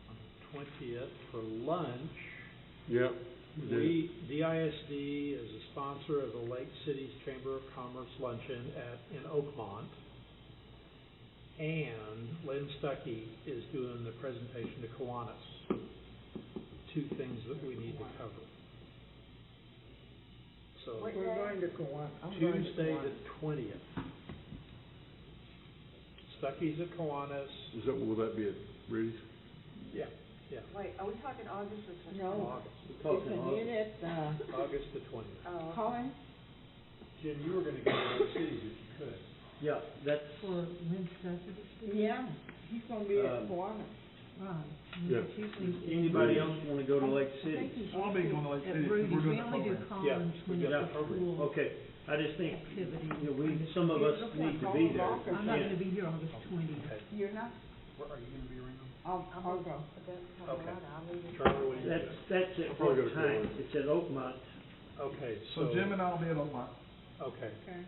[SPEAKER 9] the 20th for lunch.
[SPEAKER 8] Yep.
[SPEAKER 9] DISD is a sponsor of the Lake Cities Chamber of Commerce Luncheon in Oakmont. And Lynn Stuckey is doing the presentation to Kiwanis. Two things that we need to cover. So,
[SPEAKER 16] We're going to Kiwanis.
[SPEAKER 9] Tuesday the 20th. Stuckey's at Kiwanis.
[SPEAKER 8] Will that be at Rudy's?
[SPEAKER 9] Yeah. Yeah.
[SPEAKER 12] Wait, are we talking August or September?
[SPEAKER 16] No,
[SPEAKER 9] August.
[SPEAKER 10] We're talking
[SPEAKER 16] it's a
[SPEAKER 10] August.
[SPEAKER 16] unit,
[SPEAKER 9] August the 20th.
[SPEAKER 12] Oh,
[SPEAKER 16] Colin,
[SPEAKER 9] Jim, you were gonna go to those cities if you could.
[SPEAKER 10] Yeah, that's,
[SPEAKER 3] For Lynn Stuckey.
[SPEAKER 16] yeah, he's gonna be at
[SPEAKER 3] Uh,
[SPEAKER 16] Kiwanis.
[SPEAKER 3] Right.
[SPEAKER 8] Yeah.
[SPEAKER 3] It's usually-
[SPEAKER 10] anybody else wanna go to Lake
[SPEAKER 3] I
[SPEAKER 10] City?
[SPEAKER 3] think he's
[SPEAKER 2] I'll be going to Lake
[SPEAKER 3] at
[SPEAKER 2] City, 'cause
[SPEAKER 3] Rudy's.
[SPEAKER 2] we're doing
[SPEAKER 3] We
[SPEAKER 2] the
[SPEAKER 3] only do
[SPEAKER 2] program.
[SPEAKER 3] Collins when it's
[SPEAKER 10] Yeah,
[SPEAKER 3] a school
[SPEAKER 10] Okay, I just think,
[SPEAKER 3] activity.
[SPEAKER 10] you know, some of us need to be there. if we
[SPEAKER 3] I'm not
[SPEAKER 10] can.
[SPEAKER 3] gonna be here August 20th.
[SPEAKER 9] Okay.
[SPEAKER 16] You're not?
[SPEAKER 9] Where, are you gonna be around?
[SPEAKER 16] I'll go.
[SPEAKER 9] Okay.
[SPEAKER 4] I'll leave it.
[SPEAKER 9] Charlie, what do you
[SPEAKER 10] That's,
[SPEAKER 9] think?
[SPEAKER 10] that's at
[SPEAKER 8] probably
[SPEAKER 10] what
[SPEAKER 8] go to
[SPEAKER 10] time?
[SPEAKER 8] Florida.
[SPEAKER 10] It's at Oakmont.
[SPEAKER 9] Okay,
[SPEAKER 2] So Jim and I'll be at Oakmont.
[SPEAKER 9] Okay.
[SPEAKER 16] Okay.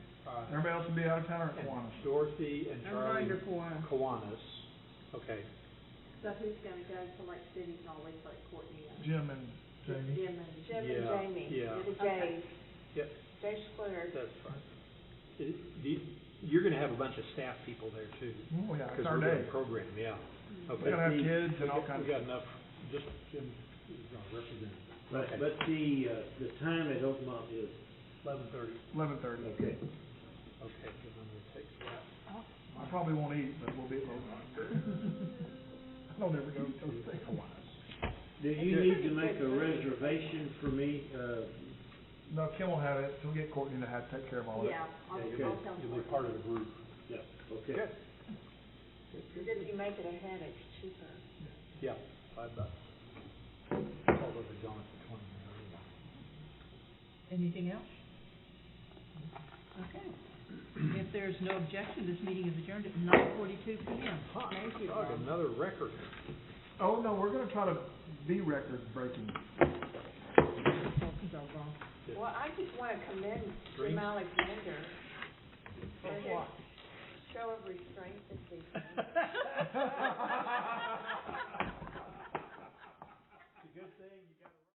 [SPEAKER 2] Everybody else will be out of town or at
[SPEAKER 9] And
[SPEAKER 2] Kiwanis.
[SPEAKER 9] Dorothy and
[SPEAKER 16] I'm
[SPEAKER 9] Charlie.
[SPEAKER 16] going to Kiwanis.
[SPEAKER 9] Kiwanis. Okay.
[SPEAKER 17] So who's gonna go to Lake City and always let Courtney go?
[SPEAKER 2] Jim and Jamie.
[SPEAKER 17] Jim and.
[SPEAKER 12] Jim and
[SPEAKER 9] Yeah,
[SPEAKER 12] Jamie,
[SPEAKER 9] yeah.
[SPEAKER 12] you're the
[SPEAKER 17] Okay.
[SPEAKER 12] Jays,
[SPEAKER 9] Yep,
[SPEAKER 12] Jay squared.
[SPEAKER 9] that's fine. You're gonna have a bunch of staff people there too.
[SPEAKER 2] Oh, yeah,
[SPEAKER 9] Because
[SPEAKER 2] it's our
[SPEAKER 9] we're
[SPEAKER 2] day.
[SPEAKER 9] doing a program, yeah. Okay.
[SPEAKER 2] We're gonna have kids and all kinds
[SPEAKER 9] We got
[SPEAKER 2] of
[SPEAKER 9] enough, just Jim is gonna represent.
[SPEAKER 10] But,
[SPEAKER 9] Okay.
[SPEAKER 10] but the time at Oakmont is,
[SPEAKER 9] 11:30.
[SPEAKER 2] 11:30.
[SPEAKER 10] okay.
[SPEAKER 9] Okay, then I'm gonna take that.
[SPEAKER 2] I probably won't eat, but we'll be at Oakmont. I don't ever go to Kiwanis.
[SPEAKER 10] Do you need to make a reservation for me?
[SPEAKER 2] No, Kim will have it. She'll get Courtney to have, take care of all of it.
[SPEAKER 17] Yeah, I'll
[SPEAKER 10] Okay.
[SPEAKER 17] I'll tell
[SPEAKER 9] You'll be
[SPEAKER 17] Courtney.
[SPEAKER 9] part of the group.
[SPEAKER 10] Yeah, okay.
[SPEAKER 9] Good.
[SPEAKER 12] If you make it ahead, it's cheaper.
[SPEAKER 9] Yeah, $5. Although they're going for 20 anyway.
[SPEAKER 3] Anything else? Okay. If there's no objection, this meeting is adjourned at 9:42 p.m.
[SPEAKER 9] Hot
[SPEAKER 16] Thank you,
[SPEAKER 9] dog,
[SPEAKER 16] Bob.
[SPEAKER 9] another record.
[SPEAKER 2] Oh, no, we're gonna try to be record-breaking.
[SPEAKER 12] Well, I just wanna commend
[SPEAKER 9] Dreams?
[SPEAKER 12] Jim Alexander for
[SPEAKER 16] For
[SPEAKER 12] his
[SPEAKER 16] what?
[SPEAKER 12] show of restraint this evening.